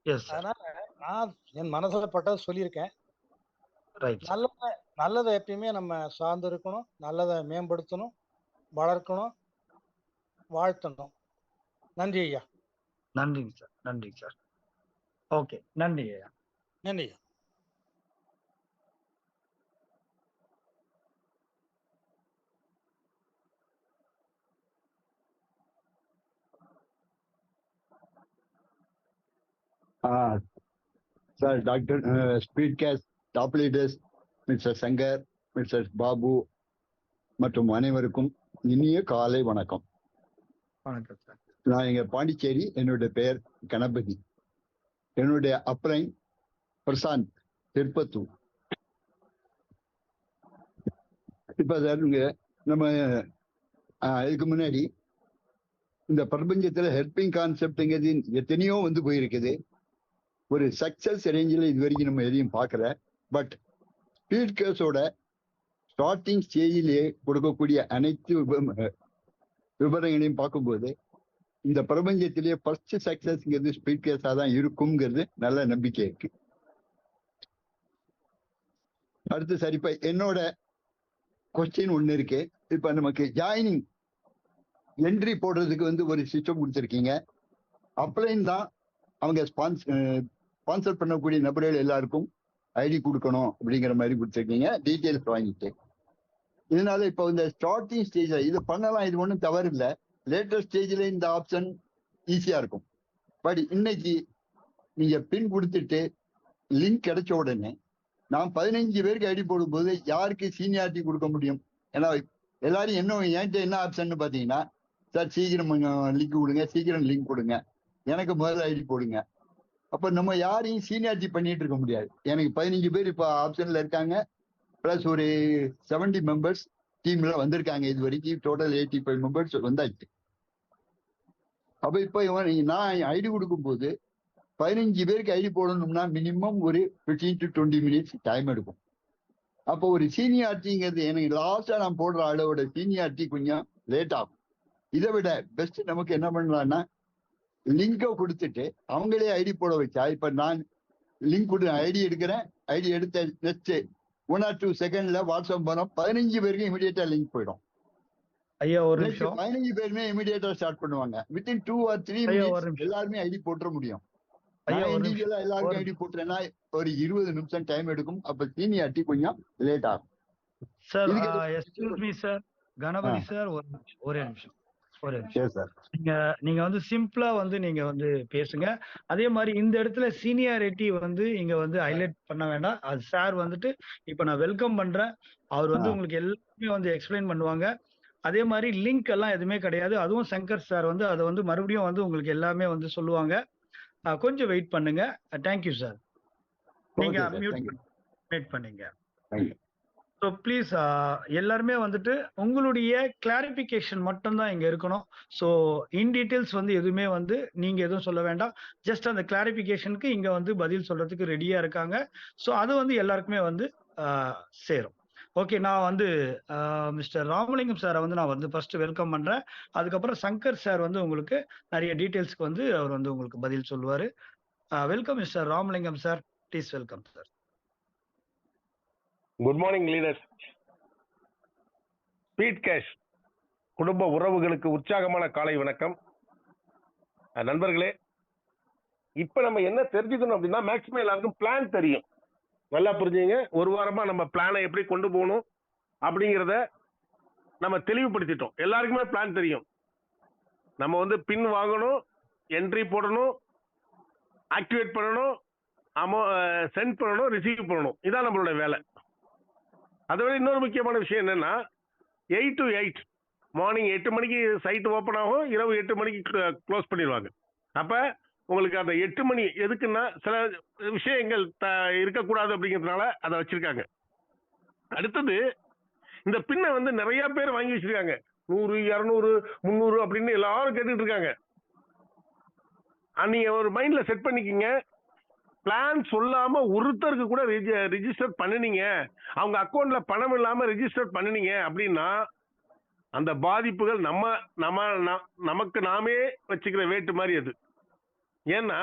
அதனால நான் என் மனசுல பட்டதை சொல்லியிருக்கேன். நல்லதை எப்பயுமே நம்ம சார்ந்து இருக்கணும், நல்லதை மேம்படுத்தணும், வளர்க்கணும், வாழ்த்தணும். நன்றி ஐயா. நன்றிங்க சார், நன்றிங்க சார். ஓகே, நன்றி ஐயா. நன்றி ஐயா. Sir, doctor speedcast top leaders mister Shankar, mister Babu மற்றும் அனைவருக்கும் இனிய காலை வணக்கம். வணக்கம் சார். நான் இங்க பாண்டிச்சேரி. என்னுடைய பெயர் கணபதி. என்னுடைய அப்ளைன் பிரசாந்த், திருப்பத்தூர். இப்ப சார் நம்ம இதுக்கு முன்னாடி இந்த பிரபஞ்சத்துல ஹெல்பிங் கான்செப்ட்ங்கிறது எத்தனையோ வந்து போயிருக்குது. ஒரு சக்சஸ் ரேஞ்சில் இது வரைக்கும் நம்ம எதையும் பார்க்கல. பட் ஸ்பீட் கேஸோட ஸ்டார்டிங் ஸ்டேஜிலேயே கொடுக்கக்கூடிய அனைத்து விவரங்களையும் பார்க்கும்போது இந்த பிரபஞ்சத்திலேயே ஃபர்ஸ்ட் சக்சஸ்ங்கிறது ஸ்பீட் கேஸா தான் இருக்குங்கிறது நல்ல நம்பிக்கை இருக்கு. அடுத்து சார், இப்ப என்னோட கொஸ்டின் ஒண்ணு இருக்கு. இப்ப நமக்கு ஜாயினிங் என்ட்ரி போடுறதுக்கு வந்து ஒரு சிஸ்டம் கொடுத்துருக்கீங்க. அப்ளைன் தான் அவங்க ஸ்பான்சர் பண்ணக்கூடிய நபர்கள் எல்லாருக்கும் ஐடி கொடுக்கணும் அப்படிங்கிற மாதிரி கொடுத்துருக்கீங்க. டீட்டெயில்ஸ் வாங்கிட்டு இதனால இப்போ இந்த ஸ்டார்டிங் ஸ்டேஜ்ல இது பண்ணலாம், இது ஒன்றும் தவறு இல்லை. லேட்டர் ஸ்டேஜ்ல இந்த ஆப்ஷன் ஈஸியா இருக்கும். பட் இன்னைக்கு நீங்க பின் கொடுத்துட்டு லிங்க் கிடைச்ச உடனே நான் 15 பேருக்கு ஐடி போடும்போது யாருக்கு சீனியாரிட்டி கொடுக்க முடியும்? ஏன்னா எல்லாரும் என்கிட்ட என்ன ஆப்ஷன் பாத்தீங்கன்னா, சார் சீக்கிரம் லிங்க் கொடுங்க, சீக்கிரம் லிங்க் கொடுங்க, எனக்கு முதல்ல ஐடி போடுங்க. அப்ப நம்ம யாரையும் சீனியாரிட்டி பண்ணிட்டு இருக்க முடியாது. எனக்கு 15 பேர் இப்ப ஆப்ஷன்ல இருக்காங்க, பிளஸ் ஒரு 70 மெம்பர்ஸ் டீம்ல வந்திருக்காங்க. இது வரைக்கும் டோட்டல் 85 மெம்பர்ஸ் வந்தாச்சு. அப்ப இப்ப நான் ஐடி கொடுக்கும் போது 15 பேருக்கு ஐடி போடணும்னா மினிமம் ஒரு 15 to 20 மினிட்ஸ் டைம் எடுக்கும். அப்போ ஒரு சீனியாரிட்டிங்கிறது எனக்கு லாஸ்டா நான் போடுற ஆளோட சீனியாரிட்டி கொஞ்சம் லேட் ஆகும். இதை விட பெஸ்ட் நமக்கு என்ன பண்ணலாம்னா, லிங்கை கொடுத்துட்டு அவங்களே ஐடி போட வச்சா, இப்ப நான் லிங்க் கொடு ஐடி எடுக்கிறேன், ஐடி எடுத்த நெக்ஸ்ட் 1 or 2 செகண்ட்ல வாட்ஸ்அப் பண்ணோம், 15 பேருக்கு இமிடியேட்டா லிங்க் போயிடும். ஐயா ஒரு நிமிஷம். 15 பேருமே இமிடியேட்டா ஸ்டார்ட் பண்ணுவாங்க. வித்தின் 2 or 3 மினிட்ஸ் எல்லாருமே ஐடி போட்டுற முடியும். இண்டிவிஜுவலா எல்லாருக்கும் ஐடி போட்டுறேன்னா ஒரு 20 நிமிஷம் டைம் எடுக்கும். அப்ப சீனியாரிட்டி கொஞ்சம் லேட் ஆகும். Sir, excuse me sir, Ganapathi sir, ஒரே நிமிஷம். நீங்க வந்து சிம்பிளா வந்து நீங்க வந்து பேசுங்க. அதே மாதிரி இந்த இடத்துல சீனியாரிட்டி வந்து இங்க வந்து ஹைலைட் பண்ண வேண்டாம். அது சார் வந்துட்டு இப்ப நான் வெல்கம் பண்றேன். அவர் வந்து உங்களுக்கு எல்லாமே வந்து எக்ஸ்பிளைன் பண்ணுவாங்க. அதே மாதிரி லிங்க் எல்லாம் எதுவுமே கிடையாது. அதுவும் சங்கர் சார் வந்து அதை வந்து மறுபடியும் வந்து உங்களுக்கு எல்லாமே வந்து சொல்லுவாங்க. கொஞ்சம் வெயிட் பண்ணுங்க. Thank you sir. நீங்க மியூட் பண்ணுங்க. ஸோ ப்ளீஸ் எல்லாருமே வந்துட்டு உங்களுடைய கிளாரிஃபிகேஷன் மட்டும்தான் இங்க இருக்கணும். ஸோ இன் டீட்டெயில்ஸ் வந்து எதுவுமே வந்து நீங்க எதுவும் சொல்ல வேண்டாம். ஜஸ்ட் அந்த கிளாரிஃபிகேஷனுக்கு இங்க வந்து பதில் சொல்றதுக்கு ரெடியா இருக்காங்க. ஸோ அது வந்து எல்லாருக்குமே வந்து சேரும். ஓகே, நான் வந்து மிஸ்டர் ராமலிங்கம் சாரை வந்து நான் வந்து ஃபர்ஸ்ட் வெல்கம் பண்றேன். அதுக்கப்புறம் சங்கர் சார் வந்து உங்களுக்கு நிறைய டீட்டெயில்ஸ்க்கு வந்து அவர் வந்து உங்களுக்கு பதில் சொல்லுவாரு. Welcome mister Ramalingam sir, please welcome sir. Good morning leaders. Speed cash குடும்ப உறவுகளுக்கு உற்சாகமான காலை வணக்கம். நண்பர்களே, இப்ப நம்ம என்ன தெரிஞ்சுக்கணும் அப்படின்னா, மேக்சிமம் எல்லாருக்கும் பிளான் தெரியும். நல்லா புரிஞ்சுங்க. ஒரு வாரமா நம்ம பிளானை எப்படி கொண்டு போகணும் அப்படிங்கிறத நம்ம தெளிவுபடுத்திட்டோம். எல்லாருக்குமே பிளான் தெரியும். நம்ம வந்து பின் வாங்கணும், என்ட்ரி போடணும், ஆக்டிவேட் பண்ணணும், சென்ட் பண்ணணும், ரிசீவ் பண்ணணும். இதான் நம்மளோட வேலை. அதை விட இன்னொரு முக்கியமான விஷயம் என்னன்னா, 8 to 8 மார்னிங் 8 மணிக்கு சைட் ஓப்பன் ஆகும், இரவு 8 மணிக்கு க்ளோஸ் பண்ணிடுவாங்க. அப்ப உங்களுக்கு அந்த 8 மணி எதுக்குன்னா, சில விஷயங்கள் இருக்கக்கூடாது அப்படிங்கிறதுனால அதை வச்சிருக்காங்க. அடுத்தது, இந்த பின்னை வந்து நிறைய பேர் வாங்கி வச்சிருக்காங்க. 100, 200, 300 அப்படின்னு எல்லாரும் கேட்டுட்டு இருக்காங்க. நீங்க ஒரு மைண்ட்ல செட் பண்ணிக்கிங்க. பிளான் சொல்லாம ஒருத்தருக்கு கூட ரிஜிஸ்டர் பண்ணினீங்க, அவங்க அக்கௌண்ட்ல பணம் இல்லாம ரிஜிஸ்டர் பண்ணினீங்க அப்படின்னா, அந்த பாதிப்புகள் நமக்கு நாமே வச்சுக்கிற வேட்டு மாதிரி அது. ஏன்னா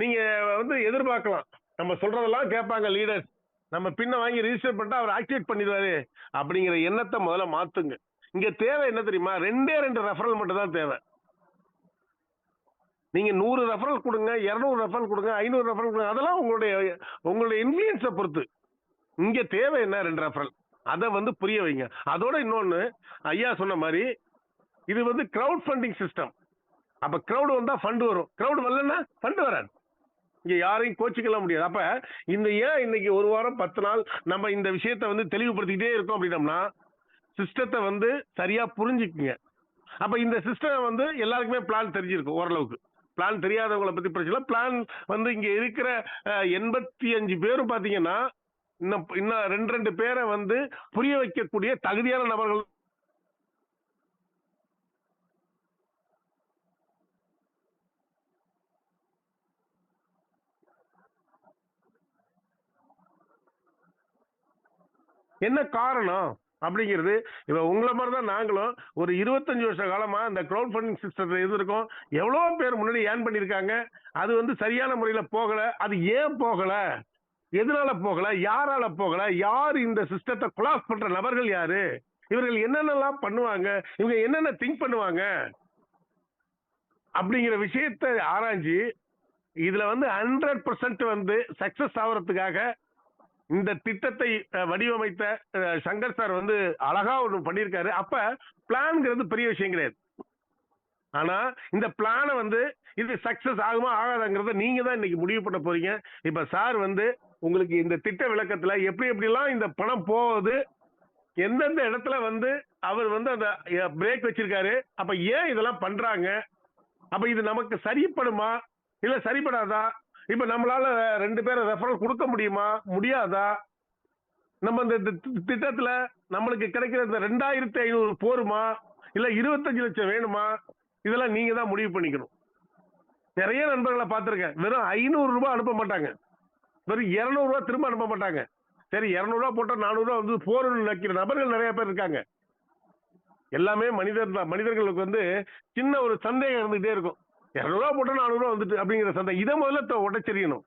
நீங்க வந்து எதிர்பார்க்கலாம், நம்ம சொல்றதெல்லாம் கேட்பாங்க லீடர்ஸ், நம்ம பின்ன வாங்கி ரிஜிஸ்டர் பண்ணிட்டா அவர் ஆக்டிவேட் பண்ணிடுவாரு அப்படிங்கிற எண்ணத்தை முதல்ல மாத்துங்க. இங்க தேவை என்ன தெரியுமா? 2 ரெஃபரல் மட்டும் தான் தேவை. நீங்க 100 ரெஃபரல் கொடுங்க, 200 ரெஃபரல் கொடுங்க, 500 ரெஃபரல் கொடுங்க, அதெல்லாம் உங்களுடைய இன்ஃப்ளூயன்ஸை பொறுத்து. இங்க தேவை என்ன? 2 ரெஃபரல். அதை வந்து புரிய வைங்க. அதோட இன்னொன்னு, ஐயா சொன்ன மாதிரி இது வந்து கிரவுட் ஃபண்டிங் சிஸ்டம். அப்ப கிரவுட் வந்தா ஃபண்ட் வரும், கிரவுட் வரலன்னா ஃபண்ட் வராது. இங்க யாரையும் கோச்சிக்கலாம் முடியாது. அப்ப ஏன் இன்னைக்கு ஒரு வாரம் 10 நாள் நம்ம இந்த விஷயத்தை வந்து தெளிவுபடுத்திக்கிட்டே இருக்கோம் அப்படின்னம்னா, சிஸ்டத்தை வந்து சரியா புரிஞ்சுக்குங்க. அப்ப இந்த சிஸ்டம் வந்து எல்லாருக்குமே பிளான் தெரிஞ்சிருக்கும் ஓரளவுக்கு. பிளான் தெரியாதவங்களை பத்தி பிரச்சனை. பிளான் வந்து இங்க இருக்கிற 85 பேரும் பாத்தீங்கன்னா, இன்னும் 2 பேரை வந்து புரிய வைக்கக்கூடிய தகுதியான நபர்கள். என்ன காரணம் அப்படிங்கிறது, இப்ப உங்களை மாதிரிதான் நாங்களும் ஒரு 25 வருஷ காலமா இந்த கிரவுட் ஃபண்டிங் சிஸ்டத்துல இருந்திருக்கோம். எவ்வளவு பேர் முன்னாடி ஏர்ன் பண்ணிருக்காங்க. அது வந்து சரியான முறையில போகல. அது ஏன் போகல, எதனால போகல, யாரால போகல, யார் இந்த சிஸ்டத்தை கொலாப்ஸ் பண்ற நபர்கள் யாரு, இவர்கள் என்னென்னலாம் பண்ணுவாங்க, இவங்க என்னென்ன திங்க் பண்ணுவாங்க அப்படிங்கிற விஷயத்தை ஆராய்ச்சி இதுல வந்து 100% வந்து சக்சஸ் ஆகிறதுக்காக இந்த திட்டத்தை வடிவமைத்த சங்கர் சார் வந்து அழகா ஒன்று பண்ணியிருக்காரு. அப்ப பிளான்ங்கிறது பெரிய விஷயம் கிடையாது. ஆனா இந்த பிளானை வந்து இது சக்சஸ் ஆகுமா ஆகாதாங்கிறத நீங்க தான் இன்னைக்கு முடிவு பண்ண போறீங்க. இப்ப சார் வந்து உங்களுக்கு இந்த திட்ட விளக்கத்துல எப்படிலாம் இந்த பணம் போகுது, எந்தெந்த இடத்துல வந்து அவர் வந்து அந்த பிரேக் வச்சிருக்காரு, அப்ப ஏன் இதெல்லாம் பண்றாங்க, அப்ப இது நமக்கு சரிப்படுமா இல்ல சரிப்படாதா, இப்ப நம்மளால 2 பேரை ரெஃபரல் கொடுக்க முடியுமா முடியாதா, நம்ம இந்த திட்டத்துல நம்மளுக்கு கிடைக்கிற இந்த 2500 போருமா இல்ல 25 லட்சம் வேணுமா, இதெல்லாம் நீங்க தான் முடிவு பண்ணிக்கணும். நிறைய நண்பர்களை பார்த்திருக்கேன், வெறும் 500 ரூபாய் அனுப்ப மாட்டாங்க, வெறும் 200 ரூபாய் திரும்ப அனுப்ப மாட்டாங்க. சரி 200 ரூபாய் போட்டா 400 ரூபாய் வந்து போர்னு நினைக்கிற நபர்கள் நிறைய பேர் இருக்காங்க. எல்லாமே மனிதர்களுக்கு வந்து சின்ன ஒரு சந்தேகம் இருந்துகிட்டே இருக்கும். 200 ரூபாய் போட்டா 400 ரூபாய் வந்துட்டு அப்படிங்கிற சந்தேகம். இதை முதல்ல உடைச்செறியணும்.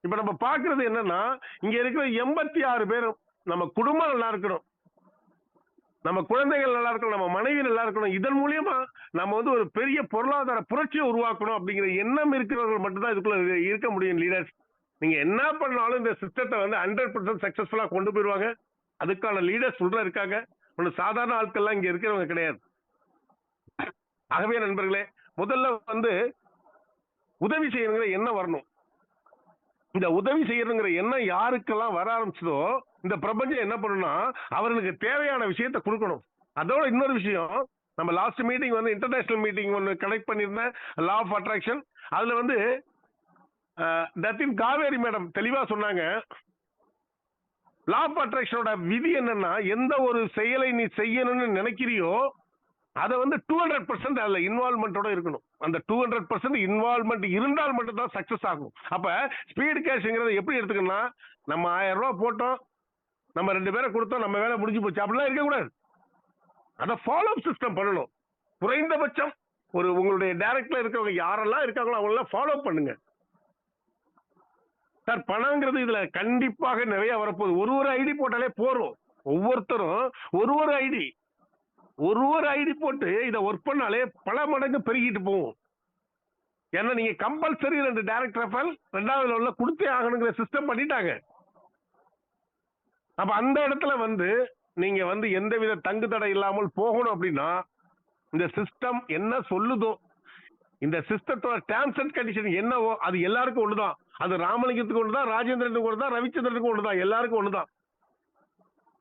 இப்ப நம்ம பாக்குறது என்னன்னா, இங்க இருக்கிற 86 பேரும் நம்ம குடும்பம் நல்லா இருக்கணும், நம்ம குழந்தைகள் நல்லா இருக்கணும், நம்ம மனைவி நல்லா இருக்கணும். இதன் மூலியமா நம்ம வந்து ஒரு பெரிய பொருளாதார புரட்சியை உருவாக்கணும் அப்படிங்கிற எண்ணம் இருக்கிறவர்கள் மட்டும்தான் இதுக்குள்ள இருக்க முடியும் லீடர்ஸ். நீங்க என்ன பண்ணாலும் இந்த சிஸ்டத்தை வந்து 100% சக்சஸ்ஃபுல்லா கொண்டு போயிருவாங்க. அதுக்கான லீடர்ஸ் இருக்காங்க. ஒன்று சாதாரண ஆட்கள்லாம் இங்க இருக்கிறவங்க கிடையாது. ஆகவே நண்பர்களே, முதல்ல வந்து உதவி செய்யணுங்கிற எண்ணம் வரணும். இந்த உதவி செய்யணுங்கிற எண்ணம் யாருக்கெல்லாம் வர ஆரம்பிச்சதோ இந்த பிரபஞ்சம் என்ன பண்ணணும்னா அவர்களுக்கு தேவையான விஷயத்தை கொடுக்கணும். அதோட இன்னொரு விஷயம், நம்ம லாஸ்ட் மீட்டிங் வந்து இன்டர்நேஷனல் மீட்டிங் ஒன்று கனெக்ட் பண்ணியிருந்தேன், லா ஆஃப் அட்ராக்ஷன். அதுல வந்து காவேரி மேடம் தெளிவா சொன்னாங்க, லா ஆஃப் அட்ராக்ஷனோட விதி என்னன்னா, எந்த ஒரு செயலை நீ செய்யணும்னு நினைக்கிறியோ அதை வந்து 200% அதுல இன்வால்மெண்டோட இருக்கணும். அந்த 200% இன்வால்மெண்ட் இருந்தால் மட்டும் தான் சக்சஸ் ஆகும். அப்ப ஸ்பீட் கேஷ்ங்கிறத எப்படி எடுத்துக்கணும்னா, நம்ம 1000 ரூபாய் போட்டோம், நம்ம 2 பேரை கொடுத்தோம், நம்ம வேலை முடிஞ்சு போச்சு அப்படிலாம் இருக்கக்கூடாது. அதை ஃபாலோ அப் சிஸ்டம் பண்ணணும். குறைந்தபட்சம் ஒரு உங்களுடைய டைரக்ட்ல இருக்கிறவங்க யாரெல்லாம் இருக்காங்களோ அவங்களெல்லாம் ஃபாலோ பண்ணுங்க. சார் பணங்கிறது இதுல கண்டிப்பாக நிறைய வரப்போகுது. ஒரு ஐடி போட்டாலே போறோம். ஒவ்வொருத்தரும் ஒரு ஐடி போட்டு இதை ஒர்க் பண்ணாலே பல மடங்கு பெருகிட்டு போகும். ஏன்னா நீங்க கம்பல்சரி 2 டைரக்ட் ரெஃபரல் 2வது லெவல்ல கொடுத்தே ஆகணுங்கிற சிஸ்டம் பண்ணிட்டாங்க. அப்ப அந்த இடத்துல வந்து நீங்க வந்து எந்தவித தங்கு தடை இல்லாமல் போகணும் அப்படின்னா இந்த சிஸ்டம் என்ன சொல்லுதோ, இந்த சிஸ்டத்தோட டேர்ம்ஸ் அண்ட் கண்டிஷன் என்னவோ அது எல்லாருக்கும் ஒண்ணுதான். அது ராமலிங்கத்துக்கு ஒண்ணுதான், ராஜேந்திரனுக்கு ஒண்ணுதான், ரவிச்சந்திரனுக்கு ஒண்ணுதான், எல்லாருக்கும் ஒண்ணுதான்.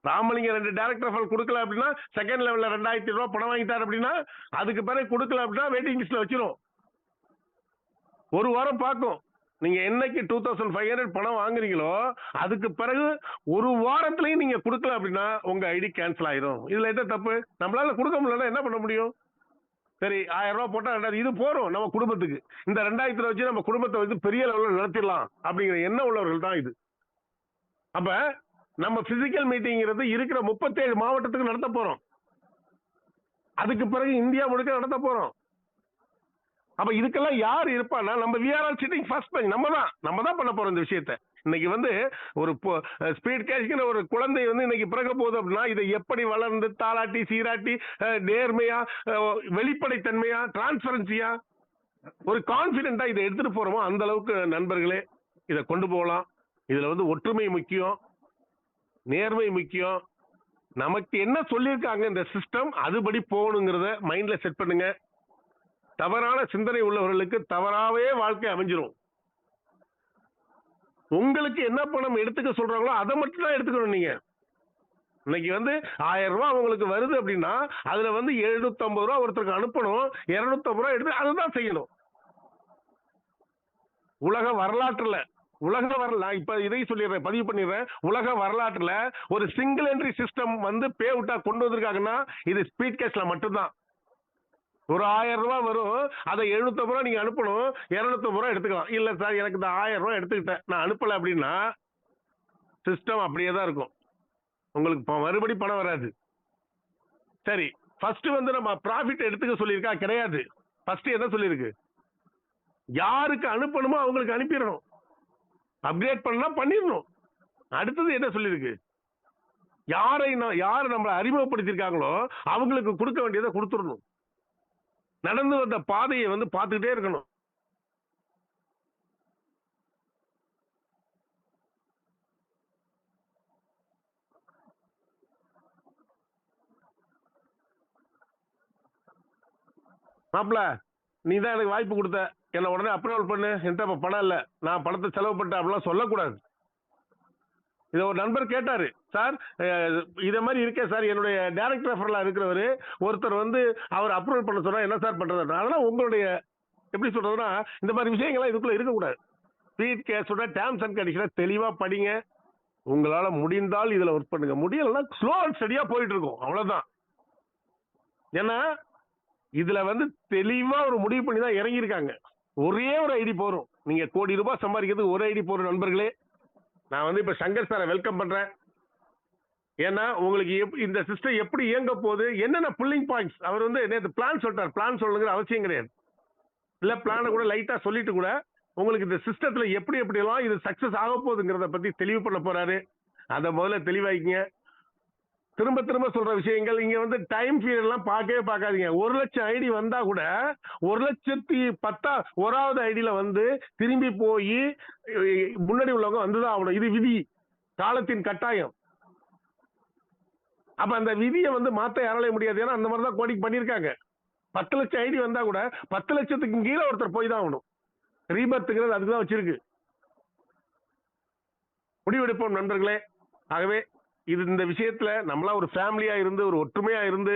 ராமலிங்கம் 2 டைரக்ட் ரெஃபரல் கொடுக்கல அப்படின்னா செகண்ட் லெவல்ல 2000 ரூபாய் பணம் வாங்கிட்டாரு அப்படின்னா அதுக்கு பிறகு கொடுக்கல அப்படின்னா வெயிட்டிங் லிஸ்ட்ல வச்சிரும். ஒரு வாரம் பார்க்கும். நீங்க என்னைக்கு 2500 பணம் வாங்குறீங்களோ அதுக்கு பிறகு ஒரு வாரத்திலையும் நீங்க கொடுக்கல அப்படின்னா உங்க ஐடி கேன்சல் ஆயிரும். இதுல என்ன தப்பு? நம்மளால கொடுக்க முடியலன்னா என்ன பண்ண முடியும்? சரி 1000 ரூபாய் போட்டா 2000 இது போறோம் நம்ம குடும்பத்துக்கு. இந்த 2000 வச்சு நம்ம குடும்பத்தை வந்து பெரிய லெவலில் நடத்திடலாம் அப்படிங்கிற எண்ணம் உள்ளவர்கள் தான் இது. அப்ப நம்ம பிசிக்கல் மீட்டிங்கிறது இருக்கிற 37 மாவட்டத்துக்கு நடத்த போறோம். அதுக்கு பிறகு இந்தியா முழுக்க நடத்த போறோம். அப்ப இதுக்கெல்லாம் யார் இருப்பான்னா நம்ம we are all sitting first bench. நம்ம தான் பண்ண போறோம் இந்த விஷயத்தை. இன்னைக்கு வந்து ஒரு ஸ்பீட் கேஷ்ங்கிற ஒரு குழந்தை வந்து இன்னைக்கு பிறக்க போகுது அப்படின்னா இதை எப்படி வளர்ந்து தாளாட்டி சீராட்டி நேர்மையா வெளிப்படைத்தன்மையா டிரான்ஸ்பரன்சியா ஒரு கான்பிடென்டா இதை எடுத்துட்டு போறோமோ அந்த அளவுக்கு நண்பர்களே இதை கொண்டு போகலாம். இதுல வந்து ஒற்றுமை முக்கியம், நேர்மை முக்கியம். நமக்கு என்ன சொல்லியிருக்காங்க இந்த சிஸ்டம் அதுபடி போகணுங்கிறத மைண்ட்ல செட் பண்ணுங்க. தவறான சிந்தனை உள்ளவர்களுக்கு தவறாவே வாழ்க்கை அமைஞ்சிரும். உங்களுக்கு என்ன பணம் எடுத்துக்க சொல்றாங்களோ அதை மட்டும் தான் எடுத்துக்கணும். நீங்க இன்னைக்கு வந்து 1000 ரூபாய் உங்களுக்கு வருது அப்படின்னா அதுல வந்து 750 ரூபாய் ஒருத்தருக்கு அனுப்பணும், 250 ரூபாய் எடுத்து அதுதான் செய்யணும். உலக வரலாற்றுல இப்ப இதை சொல்லிடுறேன், பதிவு பண்ணிடுறேன். உலக வரலாற்றுல ஒரு சிங்கிள் என்ட்ரி சிஸ்டம் வந்து பே அவுட்டா கொண்டு வந்திருக்காங்கன்னா இது ஸ்பீட் கேஷ்ல மட்டும்தான். ஒரு 1000 ரூபாய் வரும், அதை 750 ரூபாய் நீங்க அனுப்பணும், 250 ரூபாய் எடுத்துக்கலாம். இல்ல சார் எனக்கு இந்த 1000 ரூபாய் எடுத்துக்கிட்டேன் நான் அனுப்பல அப்படின்னா சிஸ்டம் அப்படியே தான் இருக்கும். உங்களுக்கு மறுபடி பணம் வராது. சரி, ஃபர்ஸ்ட் வந்து நம்ம ப்ராஃபிட் எடுத்துக்க சொல்லியிருக்கா? கிடையாது. ஃபர்ஸ்ட் என்ன சொல்லியிருக்கு? யாருக்கு அனுப்பணுமோ அவங்களுக்கு அனுப்பிடணும், அப்கிரேட் பண்ணா பண்ணிடணும். அடுத்தது என்ன சொல்லியிருக்கு? யார் நம்மளை அறிமுகப்படுத்திருக்காங்களோ அவங்களுக்கு கொடுக்க வேண்டியதை கொடுத்துடணும். நடந்து வந்த பாதையை வந்து பார்த்துக்கிட்டே இருக்கணும். மாப்பிள்ள நீ தான் எனக்கு வாய்ப்பு கொடுத்த, என்ன உடனே அப்ரூவல் பண்ணு, என்கிட்ட பணம் இல்லை, நான் பணத்தை செலவு பண்ணிட்டேன் அப்படிலாம் சொல்லக்கூடாது. இதை ஒரு நண்பர் கேட்டாரு, சார் இதை மாதிரி இருக்கே சார், என்னுடைய டைரக்ட் ரெஃபரலா இருக்கிறவர் ஒருத்தர் வந்து அவர் அப்ரூவல் பண்ண சொன்னா என்ன சார் பண்றது? அதெல்லாம் உங்களுடைய எப்படி சொல்றதுன்னா இந்த மாதிரி விஷயங்கள்லாம் இதுக்குள்ள இருக்கக்கூடாது. ஸ்பீட் கேஸோட டேர்ம்ஸ் அண்ட் கண்டிஷனை தெளிவா படிங்க. உங்களால முடிந்தால் இதுல ஒர்க் பண்ணுங்க, முடியலன்னா ஸ்லோ அண்ட் ஸ்டடியா போயிட்டு இருக்கும், அவ்வளவுதான். ஏன்னா இதுல வந்து தெளிவா ஒரு முடிவு பண்ணி தான் இறங்கியிருக்காங்க. ஒரே ஒரு ஐடி போறோம். நீங்க கோடி ரூபாய் சம்பாதிக்கிறது ஒரு ஐடி போறோம் நண்பர்களே. நான் வந்து இப்ப சங்கர் சாரை வெல்கம் பண்றேன். ஏன்னா உங்களுக்கு இந்த சிஸ்டம் எப்படி இயங்க போகுது, என்னென்ன புல்லிங் பாயிண்ட்ஸ் அவர் வந்து நேற்று பிளான் சொல்லிட்டார். பிளான் சொல்லுங்கிற அவசியம் கிடையாது. இல்ல பிளானை கூட லைட்டா சொல்லிட்டு கூட உங்களுக்கு இந்த சிஸ்டத்துல எப்படி எப்படிலாம் இது சக்சஸ் ஆக போகுதுங்கிறத பத்தி தெளிவு பண்ண போறாரு. அதை முதல்ல தெளிவாக்கிங்க. திரும்ப திரும்ப சொல்ற விஷயங்கள் இங்க வந்து டைம் பீரியட் எல்லாம் பார்க்கவே பார்க்காதீங்க. 1 லட்சம் ஐடி வந்தா கூட 1,10,000வது ஐடியில வந்து திரும்பி போய் முன்னாடி உள்ளவங்க வந்துதான் ஆகணும். இது விதி, காலத்தின் கட்டாயம். அப்ப அந்த விதியை வந்து மாத்த யாராலையும் முடியாது. ஏன்னா அந்த மாதிரிதான் கோடிங் பண்ணிருக்காங்க. 10 லட்சம் ஐடி வந்தா கூட 10 லட்சத்துக்கு கீழே ஒருத்தர் போய் தான் ஆகணும். ரீபர்த்துங்கிறது அதுக்குதான் வச்சிருக்கு. முடிவெடுப்போம் நண்பர்களே. ஆகவே இது இந்த விஷயத்துல நம்மளா ஒரு ஃபேமிலியா இருந்து ஒரு ஒற்றுமையா இருந்து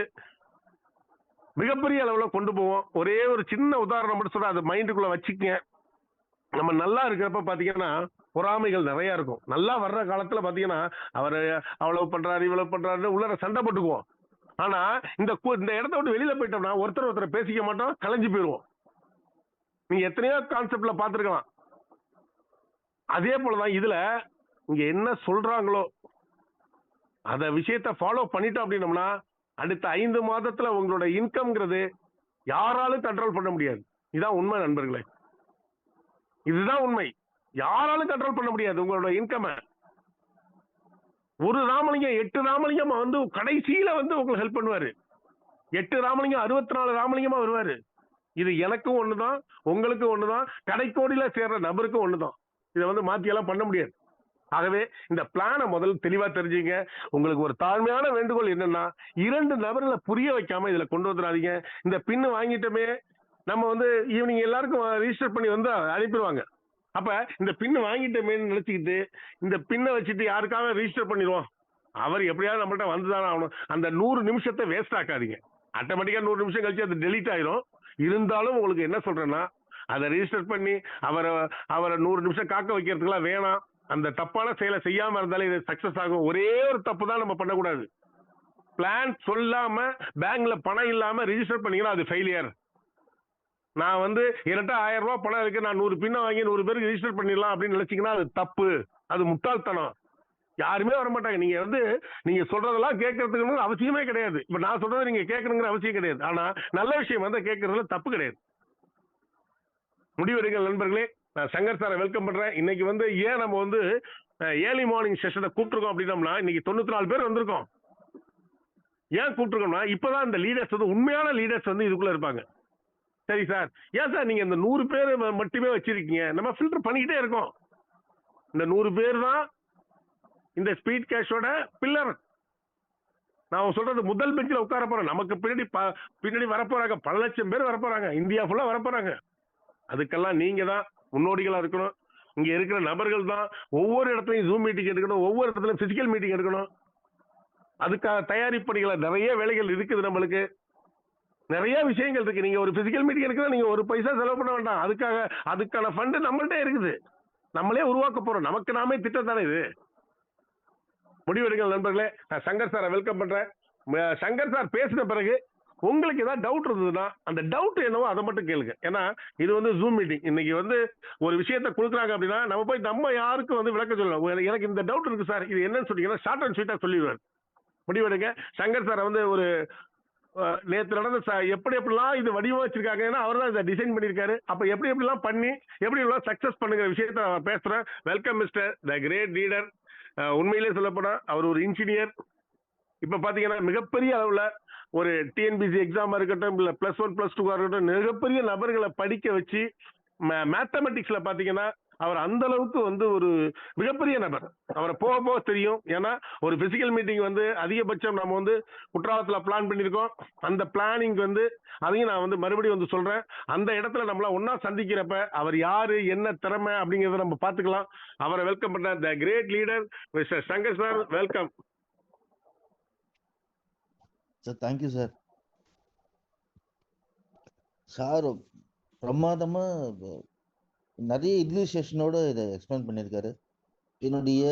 மிகப்பெரிய அளவுல கொண்டு போவோம். ஒரே ஒரு சின்ன உதாரணம் மட்டும் சொல்ற, அதை மைண்டுக்குள்ள வச்சுக்கங்க. நம்ம நல்லா இருக்கிறப்ப பாத்தீங்கன்னா பொறாமைகள் நிறைய இருக்கும். நல்லா வர்ற காலத்துல பாத்தீங்கன்னா அவர் அவ்வளவு பண்றாரு இவ்வளவு பண்றாரு உள்ளர சண்டை போட்டுக்குவோம். ஆனா இந்த இடத்த விட்டு வெளியில போயிட்டோம்னா ஒருத்தர் பேசிக்க மாட்டோம், கலைஞ்சு போயிருவோம். நீங்க எத்தனையோ கான்செப்ட்ல பாத்துருக்கலாம். அதே போலதான் இதுல இங்க என்ன சொல்றாங்களோ அத விஷயத்த ஃபாலோ பண்ணிட்டோம் அப்படின்னோம்னா அடுத்த 5 மாதத்துல உங்களோட இன்கம்ங்கிறது யாராலும் கண்ட்ரோல் பண்ண முடியாது. இதுதான் உண்மை நண்பர்களே, இதுதான் உண்மை. யாராலும் கண்ட்ரோல் பண்ண முடியாது உங்களோட இன்கம். ஒரு ராமலிங்கம் 8 ராமலிங்கம் வந்து கடைசியில வந்து உங்களுக்கு ஹெல்ப் பண்ணுவாரு. 8 ராமலிங்கம் 64 ராமலிங்கமா வருவாரு. இது எனக்கும் ஒண்ணுதான், உங்களுக்கும் ஒண்ணுதான், கடைக்கோடியில சேர்ற நபருக்கும் ஒண்ணுதான். இதை வந்து மாத்தி எல்லாம் பண்ண முடியாது. ஆகவே இந்த பிளானை முதல்ல தெளிவா தெரிஞ்சுங்க. உங்களுக்கு ஒரு தாழ்மையான வேண்டுகோள் என்னன்னா 2 நபர்களை புரிய வைக்காம இதுல கொண்டு வந்துடாதீங்க. இந்த பின்னு வாங்கிட்டோமே நம்ம வந்து ஈவினிங் எல்லாருக்கும் ரிஜிஸ்டர் பண்ணி வந்து அனுப்பிடுவாங்க. அப்ப இந்த பின்னு வாங்கிட்டோமேன்னு நினைச்சுக்கிட்டு இந்த பின்னை வச்சுட்டு யாருக்காக ரிஜிஸ்டர் பண்ணிடுவோம். அவர் எப்படியாவது நம்மள்ட்ட வந்துதானே ஆகணும். அந்த 100 நிமிஷத்தை வேஸ்ட் ஆக்காதீங்க. ஆட்டோமேட்டிக்கா 100 நிமிஷம் கழிச்சு அது டெலீட் ஆயிரும். இருந்தாலும் உங்களுக்கு என்ன சொல்றேன்னா அதை ரிஜிஸ்டர் பண்ணி அவரை 100 நிமிஷம் காக்க வைக்கிறதுக்குலாம் வேணாம். அந்த தப்பான செயலை செய்யாம இருந்தாலே இது சக்சஸ் ஆகும். ஒரே ஒரு தப்பு தான் நம்ம பண்ணக்கூடாது. பிளான் சொல்லாம பேங்க்ல பணம் இல்லாம ரிஜிஸ்டர் பண்ணீங்கன்னா அது ஃபெயிலியர். நான் வந்து என்கிட்ட 1000 ரூபாய் பணம் இருக்கு, நான் 100 பின்ன வாங்கி 100 பேருக்கு ரிஜிஸ்டர் பண்ணிடலாம் அப்படின்னு நினைச்சீங்கன்னா அது தப்பு, அது முட்டாள்தனம். யாருமே வர மாட்டாங்க. நீங்க வந்து நீங்க சொல்றதெல்லாம் கேட்கறதுக்கு அவசியமே கிடையாது. இப்ப நான் சொல்றது நீங்க கேட்கணுங்கிற அவசியம் கிடையாது. ஆனா நல்ல விஷயம் வந்து கேட்கறதுல தப்பு கிடையாது. முடிவெடுங்கள் நண்பர்களே. நான் சங்கர் சாரை வெல்கம் பண்றேன். இன்னைக்கு வந்து ஏன் நம்ம வந்து ஏர்லி மார்னிங் செஷனை கூப்பிட்டுருக்கோம் அப்படின்னோம்னா இன்னைக்கு 94 பேர் வந்திருக்கோம். ஏன் கூப்பிட்டுருக்கோம்னா இப்பதான் இந்த லீடர்ஸ் வந்து உண்மையான லீடர்ஸ் வந்து இதுக்குள்ள இருப்பாங்க. சரி சார், ஏன் சார் நீங்க இந்த 100 பேர் மட்டுமே வச்சிருக்கீங்க? நம்ம ஃபில்டர் பண்ணிக்கிட்டே இருக்கோம். இந்த 100 பேர் தான் இந்த ஸ்பீட் கேஷோட பில்லர். நான் சொல்றது முதல் பெஞ்சில் உட்கார போறோம். நமக்கு பின்னாடி வரப்போறாங்க, பல லட்சம் பேர் வரப்போறாங்க, இந்தியா ஃபுல்லா வரப்போறாங்க. அதுக்கெல்லாம் நீங்க தான் முன்னோடிகளா இருக்கணும். இங்க இருக்கிற நபர்கள் தான் ஒவ்வொரு இடத்துலையும் ஜூம் மீட்டிங் எடுக்கணும், ஒவ்வொரு இடத்துலையும் பிசிக்கல் மீட்டிங் எடுக்கணும். அதுக்காக தயாரிப்பு பணிகளை நிறைய வேலைகள் இருக்குது. நம்மளுக்கு நிறைய விஷயங்கள் இருக்கு. நீங்க ஒரு பிசிக்கல் மீட்டிங் எடுக்கணும், நீங்க ஒரு பைசா செலவு பண்ண வேண்டாம். அதுக்கான ஃபண்ட் நம்மள்ட்ட இருக்குது. நம்மளே உருவாக்க போறோம். நமக்கு நாமே திட்டம் தானே இது. முடிவெடுங்கள் நண்பர்களே. நான் சங்கர் சாரை வெல்கம் பண்றேன். சங்கர் சார் பேசின பிறகு உங்களுக்கு ஏதாவது டவுட் இருந்ததுன்னா அந்த டவுட் என்னவோ அதை மட்டும் கேளுங்க. ஏன்னா இது வந்து ஜூம் மீட்டிங். இன்னைக்கு வந்து ஒரு விஷயத்த கொடுக்குறாங்க அப்படின்னா நம்ம போய் நம்ம யாருக்கும் வந்து விளக்க சொல்லலாம். எனக்கு இந்த டவுட் இருக்கு சார், இது என்னன்னு சொன்னீங்கன்னா ஷார்ட் அண்ட் ஸ்வீட்டா சொல்லிடுவார். முடிவெடுங்க. சங்கர் சாரை வந்து ஒரு நேற்று நடந்த எப்படிலாம் இது வடிவமைச்சிருக்காங்க, ஏன்னா அவர் தான் இதை டிசைன் பண்ணியிருக்காரு. அப்ப எப்படிலாம் பண்ணி எப்படிலாம் சக்சஸ் பண்ணுங்கிற விஷயத்த நான் பேசுறேன். Welcome mister the great leader. உண்மையிலே சொல்லப்போனா அவர் ஒரு இன்ஜினியர். இப்ப பாத்தீங்கன்னா மிகப்பெரிய அளவுல ஒரு டிஎன்பிசி எக்ஸாமா இருக்கட்டும், இல்ல +1 +2 இருக்கட்டும், மிகப்பெரிய நபர்களை படிக்க வச்சு மேத்தமெட்டிக்ஸ்ல பாத்தீங்கன்னா அவர் அந்த அளவுக்கு வந்து ஒரு மிகப்பெரிய நபர். அவரை போக போக தெரியும். ஏன்னா ஒரு பிசிக்கல் மீட்டிங் வந்து அதிகபட்சம் நம்ம வந்து குற்றாலத்துல பிளான் பண்ணியிருக்கோம். அந்த பிளானிங் வந்து அதையும் நான் வந்து மறுபடியும் வந்து சொல்றேன். அந்த இடத்துல நம்மள ஒன்னா சந்திக்கிறப்ப அவர் யாரு, என்ன திறமை அப்படிங்கறத நம்ம பாத்துக்கலாம். அவரை வெல்கம் பண்ண the great leader mister Shankar sir, welcome sir. Thank you sir. Sir பிரமாதமா நிறைய இல்லுஸ்ட்ரேஷனோட இதை எக்ஸ்பிளைன் பண்ணியிருக்காரு. என்னுடைய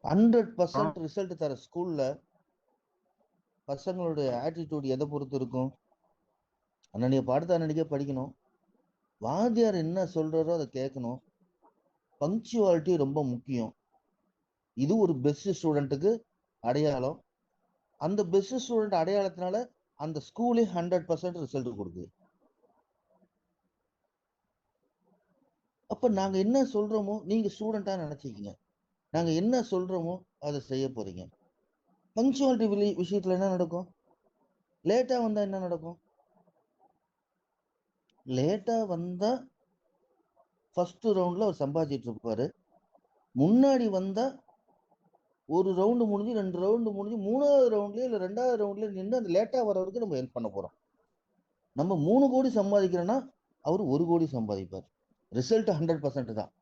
%100% ரிசல்ட் தர ஸ்கூல்ல பசங்களுடைய ஆட்டிடியூட் எதை பொறுத்து இருக்கும்? அன்னன்னைய பாடத்தை அன்னன்னைக்கே படிக்கணும். வாத்தியார் என்ன சொல்றாரோ அதை கேட்கணும். பங்க்சுவாலிட்டி ரொம்ப முக்கியம். இது ஒரு பெஸ்ட் ஸ்டூடெண்ட்டுக்கு அடையாளம். அந்த பெஸ்ட் ஸ்டூடெண்ட் அடையாளத்தினால அந்த ஸ்கூலே 100% ரிசல்ட் கொடுக்குது. அப்ப நாங்க என்ன சொல்றோமோ நீங்க ஸ்டூடெண்டா நினைச்சிக்கீங்க. நாங்க என்ன சொல்றோமோ அதை செய்ய போறீங்க. பங்க்சுவாலிட்டி விஷயத்துல என்ன நடக்கும்? லேட்டா வந்தா என்ன நடக்கும்? லேட்டா வந்தா ஃபர்ஸ்ட் ரவுண்ட்ல அவர் சம்பாதிச்சிட்டு இருப்பாரு. முன்னாடி வந்தா ஒரு ரவுண்டு முடிஞ்சு 2 ரவுண்டு முடிஞ்சு 3வது ரவுண்ட்லயோ இல்ல 2வது ரவுண்ட்லயோ நின்று அந்த லேட்டா வர்றவருக்கு நம்ம ஹெல்ப் பண்ண போறோம். நம்ம 3 கோடி சம்பாதிக்கிறோம்னா அவர் 1 கோடி சம்பாதிப்பார். ரிசல்ட் 100% தான்.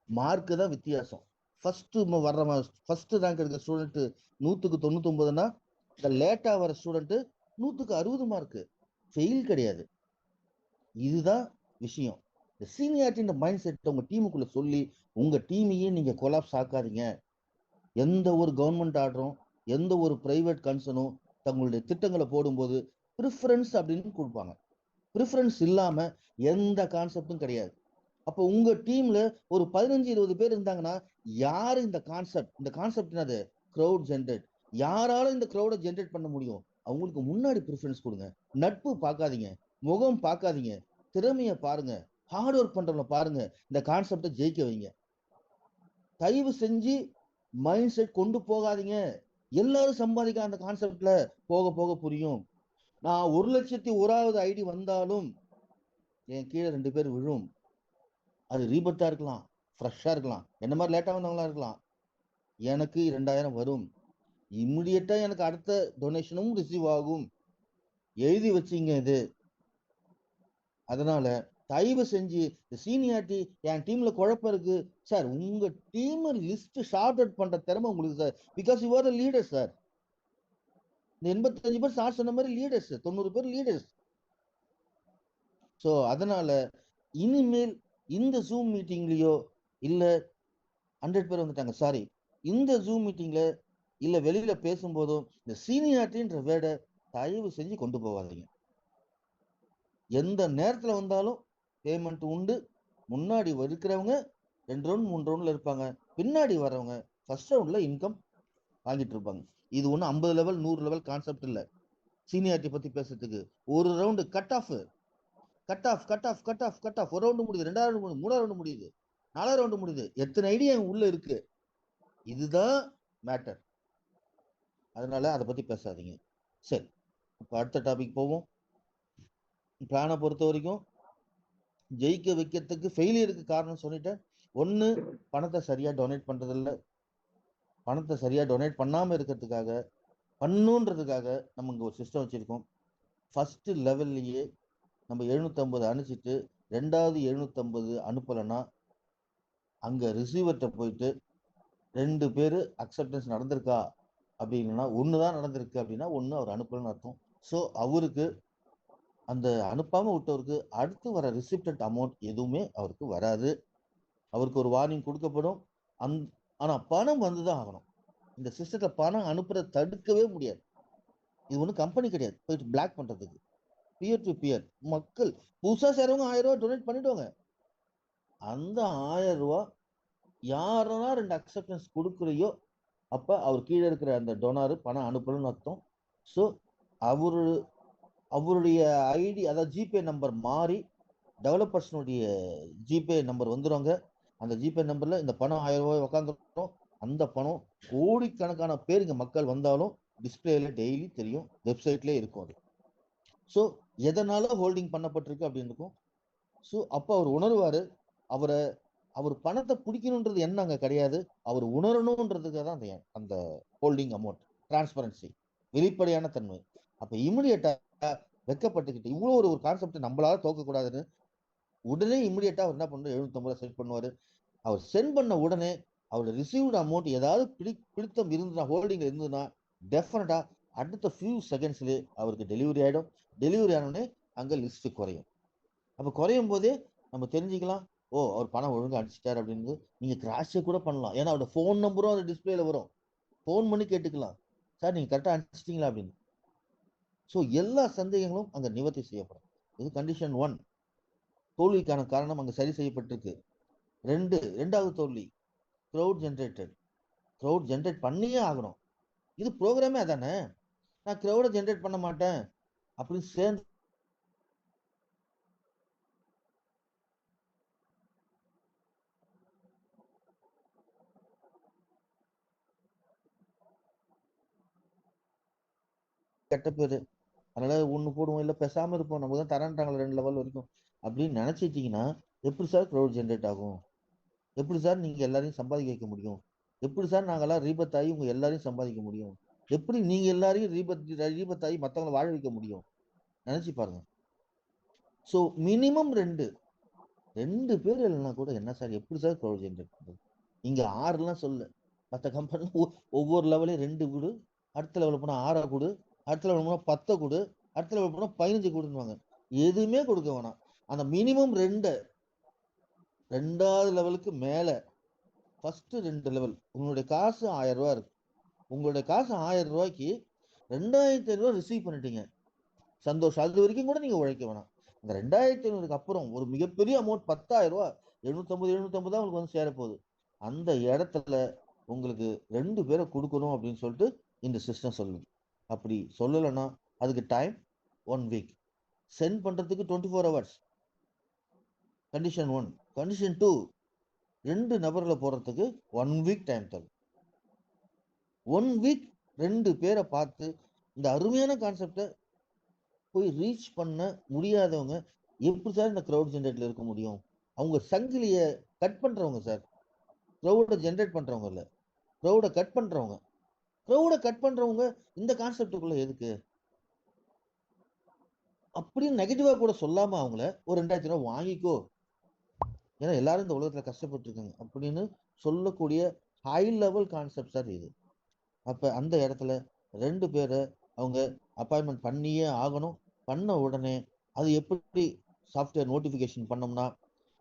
மார்க்கு தான் வித்தியாசம். ஃபர்ஸ்ட் வர்ற ஃபர்ஸ்ட் ரேங்க் எடுக்கிற ஸ்டூடெண்ட் 100க்கு 99னா இந்த லேட்டா வர ஸ்டூடெண்ட் 100க்கு 60 மார்க், ஃபெயில் கிடையாது. இதுதான் விஷயம். இந்த சீனியாரிட்டி மைண்ட் செட் உங்க டீமுக்குள்ள சொல்லி உங்க டீமையே நீங்க கொலாப்ஸ் ஆக்காதீங்க. எந்த ஒரு கவர்மெண்ட் ஆர்டரும் எந்த ஒரு பிரைவேட் கன்சர்னும் தங்களுடைய திட்டங்களை போடும்போது ப்ரிஃபரன்ஸ் அப்படின்னு கொடுப்பாங்க. ப்ரிஃபரன்ஸ் இல்லாம எந்த கான்செப்டும் கிடையாது. அப்போ உங்க டீம்ல ஒரு 15-20 பேர் இருந்தாங்கன்னா யாரு இந்த கான்செப்ட் என்னது? Crowd generate. யாரால இந்த க்ரௌடை ஜென்ரேட் பண்ண முடியும்? அவங்களுக்கு முன்னாடி ப்ரிஃபரன்ஸ் கொடுங்க. நட்பு பார்க்காதீங்க, முகம் பார்க்காதீங்க, திறமைய பாருங்க, ஹார்ட் ஒர்க் பண்றவங்க பாருங்க. இந்த கான்செப்டை ஜெயிக்க வைங்க. தயவு செஞ்சு மைண்ட் செட் கொண்டு போகாதீங்க. எல்லாரும் சம்பாதிக்க அந்த கான்செப்ட்ல போக போக புரியும். நான் 1,01,000வது ஐடி வந்தாலும் என் கீழே 2 பேர் விழும். அது ரீபர்த்தா இருக்கலாம், ஃப்ரெஷ்ஷா இருக்கலாம், என்ன மாதிரி லேட்டா வந்தவங்களா இருக்கலாம். எனக்கு 2000 வரும். இம்மிடியட்டா எனக்கு அடுத்த டொனேஷனும் ரிசீவ் ஆகும். எழுதி வச்சிங்க இது. அதனால தயவு செஞ்சு சீனியாரிட்டி என் டீம்ல குழப்பம் இருக்கு சார். உங்க டீம் லிஸ்ட் ஷார்ட் அவுட் பண்ற திறமை உங்களுக்கு sir. Because you are the leader sir. இந்த 85 பேர் சார் சொன்ன மாதிரி லீடர்ஸ், 90 பேர் லீடர்ஸ். ஸோ அதனால இனிமேல் இந்த ஜூம் மீட்டிங்லயோ இல்ல 100 பேர் வந்துட்டாங்க சாரி, இந்த ஜூம் மீட்டிங்ல இல்ல வெளியில பேசும்போதும் இந்த சீனியாரிட்டின்ற வேர்டை தயவு செஞ்சு கொண்டு போகாதீங்க. எந்த நேரத்துல வந்தாலும் பேமெண்ட் உண்டு. முன்னாடி இருக்கிறவங்க 2 ரவுண்ட் 3 ரவுண்ட்ல இருப்பாங்க. பின்னாடி வரவங்க ஃபர்ஸ்ட் ரவுண்ட்ல இன்கம் வாங்கிட்டு இருப்பாங்க. இது ஒண்ணு 50 லெவல் 100 லெவல் கான்செப்ட் இல்ல. சீனியாரிட்டி பத்தி பேசுறதுக்கு ஒரு ரவுண்டு கட் ஆஃப் ஒரு ரவுண்டு முடியுது, 2வது ரவுண்டு முடியுது, 3வது ரவுண்டு முடியுது, 4வது ரவுண்டு முடியுது. எத்தனை ஐடியா உள்ள இருக்கு? இதுதான் மேட்டர். அதனால அதை பத்தி பேசாதீங்க. சரி, இப்ப அடுத்த டாபிக் போவோம். பிளானை பொறுத்த வரைக்கும் ஜெயிக்க வைக்கிறதுக்கு ஃபெயிலியருக்கு காரணம் சொல்லிட்டேன். ஒண்ணு, பணத்தை சரியா டொனேட் பண்றது இல்ல. பணத்தை சரியா டொனேட் பண்ணாம இருக்கிறதுக்காக பண்ணுன்றதுக்காக நம்ம இங்க ஒரு சிஸ்டம் வச்சிருக்கோம். ஃபர்ஸ்ட் லெவல்லையே நம்ம 750 அனுப்பிச்சிட்டு 2வது 750 அனுப்பலைன்னா அங்க ரிசீவர்கிட்ட போயிட்டு 2 பேரு அக்செப்டன்ஸ் நடந்திருக்கா அப்படின்னா, ஒண்ணுதான் நடந்திருக்கு அப்படின்னா ஒண்ணு அவர் அனுப்பலன்னு அர்த்தம். ஸோ அவருக்கு அந்த அனுப்பாம விட்டவருக்கு அடுத்து வர ரிசிப்டட் அமௌண்ட் எதுவுமே அவருக்கு வராது. அவருக்கு ஒரு வார்னிங் கொடுக்கப்படும். ஆனா பணம் வந்துதான் ஆகணும். இந்த சிஸ்டத்துல பணம் அனுப்புறத தடுக்கவே முடியாது. இது ஒன்றும் கம்பெனி கிடையாது போயிட்டு பிளாக் பண்றதுக்கு. பியர் டு பியர் மக்கள் புதுசா சேரவங்க 1000 ரூபாய் டொனேட் பண்ணிடுவாங்க. அந்த 1000 ரூபாய் யாரெல்லாம் 2 அக்செப்டன்ஸ் கொடுக்குறையோ அப்ப அவர் கீழே இருக்கிற அந்த டொனாரு பணம் அனுப்பணும்னு அர்த்தம். ஸோ அவருடைய ஐடி அதாவது ஜிபே நம்பர் மாறி டெவலப்பர்ஸ்னுடைய ஜிபே நம்பர் வந்துடுவாங்க. அந்த ஜிபே நம்பர்ல இந்த பணம் 1000 ரூபாய் உட்காந்துரும். அந்த பணம் கோடிக்கணக்கான பேர் இங்க மக்கள் வந்தாலும் டிஸ்பிளேல டெய்லி தெரியும், வெப்சைட்ல இருக்கும் அது. ஸோ எதனால ஹோல்டிங் பண்ணப்பட்டிருக்கு அப்படின்னு இருக்கும். ஸோ அப்போ அவர் உணர்வாரு. அவர் பணத்தை பிடிக்கணுன்றது என்ன அங்க கிடையாது, அவர் உணரணுன்றதுக்காக தான் அந்த ஹோல்டிங் அமௌண்ட். டிரான்ஸ்பரன்சி, வெளிப்படையான தன்மை. அப்ப இமிடியேட்டா வெக்கப்பட்டுக்கிட்டு இவ்வளவு ஒரு கான்செப்ட் நம்மளால தோக்கக்கூடாதுன்னு உடனே இமிடியேட்டா அவர் என்ன பண்ணுவாரு, 750 சென்ட் பண்ணுவாரு. அவர் சென்ட் பண்ண உடனே அவரோட ரிசீவ்டு அமௌண்ட் ஏதாவது பிடித்தம் இருந்ததுன்னா, ஹோல்டிங் இருந்ததுன்னா டெஃபினட்டா அடுத்த ஃபியூ செகண்ட்ஸ்ல அவருக்கு டெலிவரி ஆயிடும். டெலிவரி ஆனோடனே அங்க லிஸ்ட் குறையும். அப்ப குறையும் போதே நம்ம தெரிஞ்சுக்கலாம், ஓ அவர் பணம் ஒழுங்கா அடிச்சிட்டாரு அப்படின்னு. நீங்க கிராஷ் கூட பண்ணலாம். ஏன்னா அவரோட ஃபோன் நம்பரும் அந்த டிஸ்பிளேல வரும். ஃபோன் பண்ணி கேட்டுக்கலாம், சார் நீங்க கரெக்டா அடிச்சிட்டீங்களா அப்படின்னு. ஸோ எல்லா சந்தேகங்களும் அங்க நிவர்த்தி செய்யப்படும். இது கண்டிஷன் 1. தோல்விக்கான காரணம் அங்க சரி செய்யப்பட்டிருக்கு. 2வது தோல்வி க்ரௌட் ஜென்ரேட் பண்ணியே ஆகணும். இது ப்ரோக்ராமே அதானே. நான் க்ரௌட ஜென்ரேட் பண்ண மாட்டேன் அப்படின்னு சேர்ந்து கெட்ட பேரு. அதனால ஒண்ணு போடுவோம், இல்ல பேசாம இருப்போம், நமக்கு தான் தரேன்ட்டாங்களா 2 லெவல் வரைக்கும் அப்படின்னு நினைச்சிட்டீங்கன்னா எப்படி சார் க்ரௌட் ஜென்ரேட் ஆகும்? எப்படி சார் நீங்க எல்லாரையும் சம்பாதிக்க வைக்க முடியும்? எப்படி சார் நாங்கெல்லாம் ரீபத் ஆகி உங்க எல்லாரையும் சம்பாதிக்க முடியும்? எப்படி நீங்க எல்லாரையும் ரீபத் ஆகி மத்தவங்களை வாழ வைக்க முடியும்? நினைச்சு பாருங்க. ஸோ மினிமம் 2 பேர் இல்லைன்னா கூட என்ன சார் எப்படி சார் க்ரௌட் ஜென்ரேட் பண்றது? இங்க 6லாம் சொல்லு. மற்ற கம்பெனி ஒவ்வொரு லெவலையும் 2 கொடு, அடுத்த லெவல் போனா 6 கொடு, அடுத்த லெவல் போனா 10 கொடு, அடுத்த லெவல் போனா 15 கொடுன்னுவாங்க. எதுவுமே கொடுக்க வேணாம். அந்த மினிமம் 2வது லெவலுக்கு மேல ஃபர்ஸ்ட் 2 லெவல் உங்களுடைய காசு 1000 ரூபாய் இருக்கு. உங்களுடைய காசு 1000 ரூபாய்க்கு 2500 ரிசீவ் பண்ணிட்டீங்க, சந்தோஷம். அது வரைக்கும் கூட நீங்க உழைக்க வேணாம். அந்த 2500க்கு அப்புறம் ஒரு மிகப்பெரிய அமௌண்ட் 10,000 ரூபாய் 750 தான் உங்களுக்கு வந்து சேரப்போகுது. அந்த இடத்துல உங்களுக்கு 2 பேரை கொடுக்கணும் அப்படின்னு சொல்லிட்டு இந்த சிஸ்டம் சொல்லுது. அப்படி சொல்லலைன்னா அதுக்கு டைம் 1 வீக். சென்ட் பண்றதுக்கு 24 ஹவர்ஸ். கண்டிஷன் 1. கண்டிஷன் 2, 2 நபர்களை போடுறதுக்கு 1 வீக் டைம் தரும். 1 வீக் 2 பேரை பார்த்து இந்த அருமையான கான்செப்டை போய் ரீச் பண்ண முடியாதவங்க எப்படி சார் இந்த க்ரௌட் ஜென்ரேட்ல இருக்க முடியும்? அவங்க சங்கிலிய கட் பண்றவங்க சார், க்ரௌட ஜென்ரேட் பண்றவங்க இல்ல, க்ரௌட கட் பண்றவங்க. க்ரௌட கட் பண்றவங்க இந்த கான்செப்டுக்குள்ள எதுக்கு அப்படின்னு நெகட்டிவா கூட சொல்லாம அவங்கள ஒரு 2000 ரூபாய் வாங்கிக்கோ, ஏன்னா எல்லாரும் இந்த உலகத்துல கஷ்டப்பட்டு இருக்காங்க அப்படின்னு சொல்லக்கூடிய ஹை லெவல் கான்செப்ட் சார் இது. அப்ப அந்த இடத்துல 2 பேரை அவங்க அப்பாயின்மெண்ட் பண்ணியே ஆகணும். பண்ண உடனே அது எப்படி சாஃப்ட்வேர் நோட்டிபிகேஷன் பண்ணோம்னா,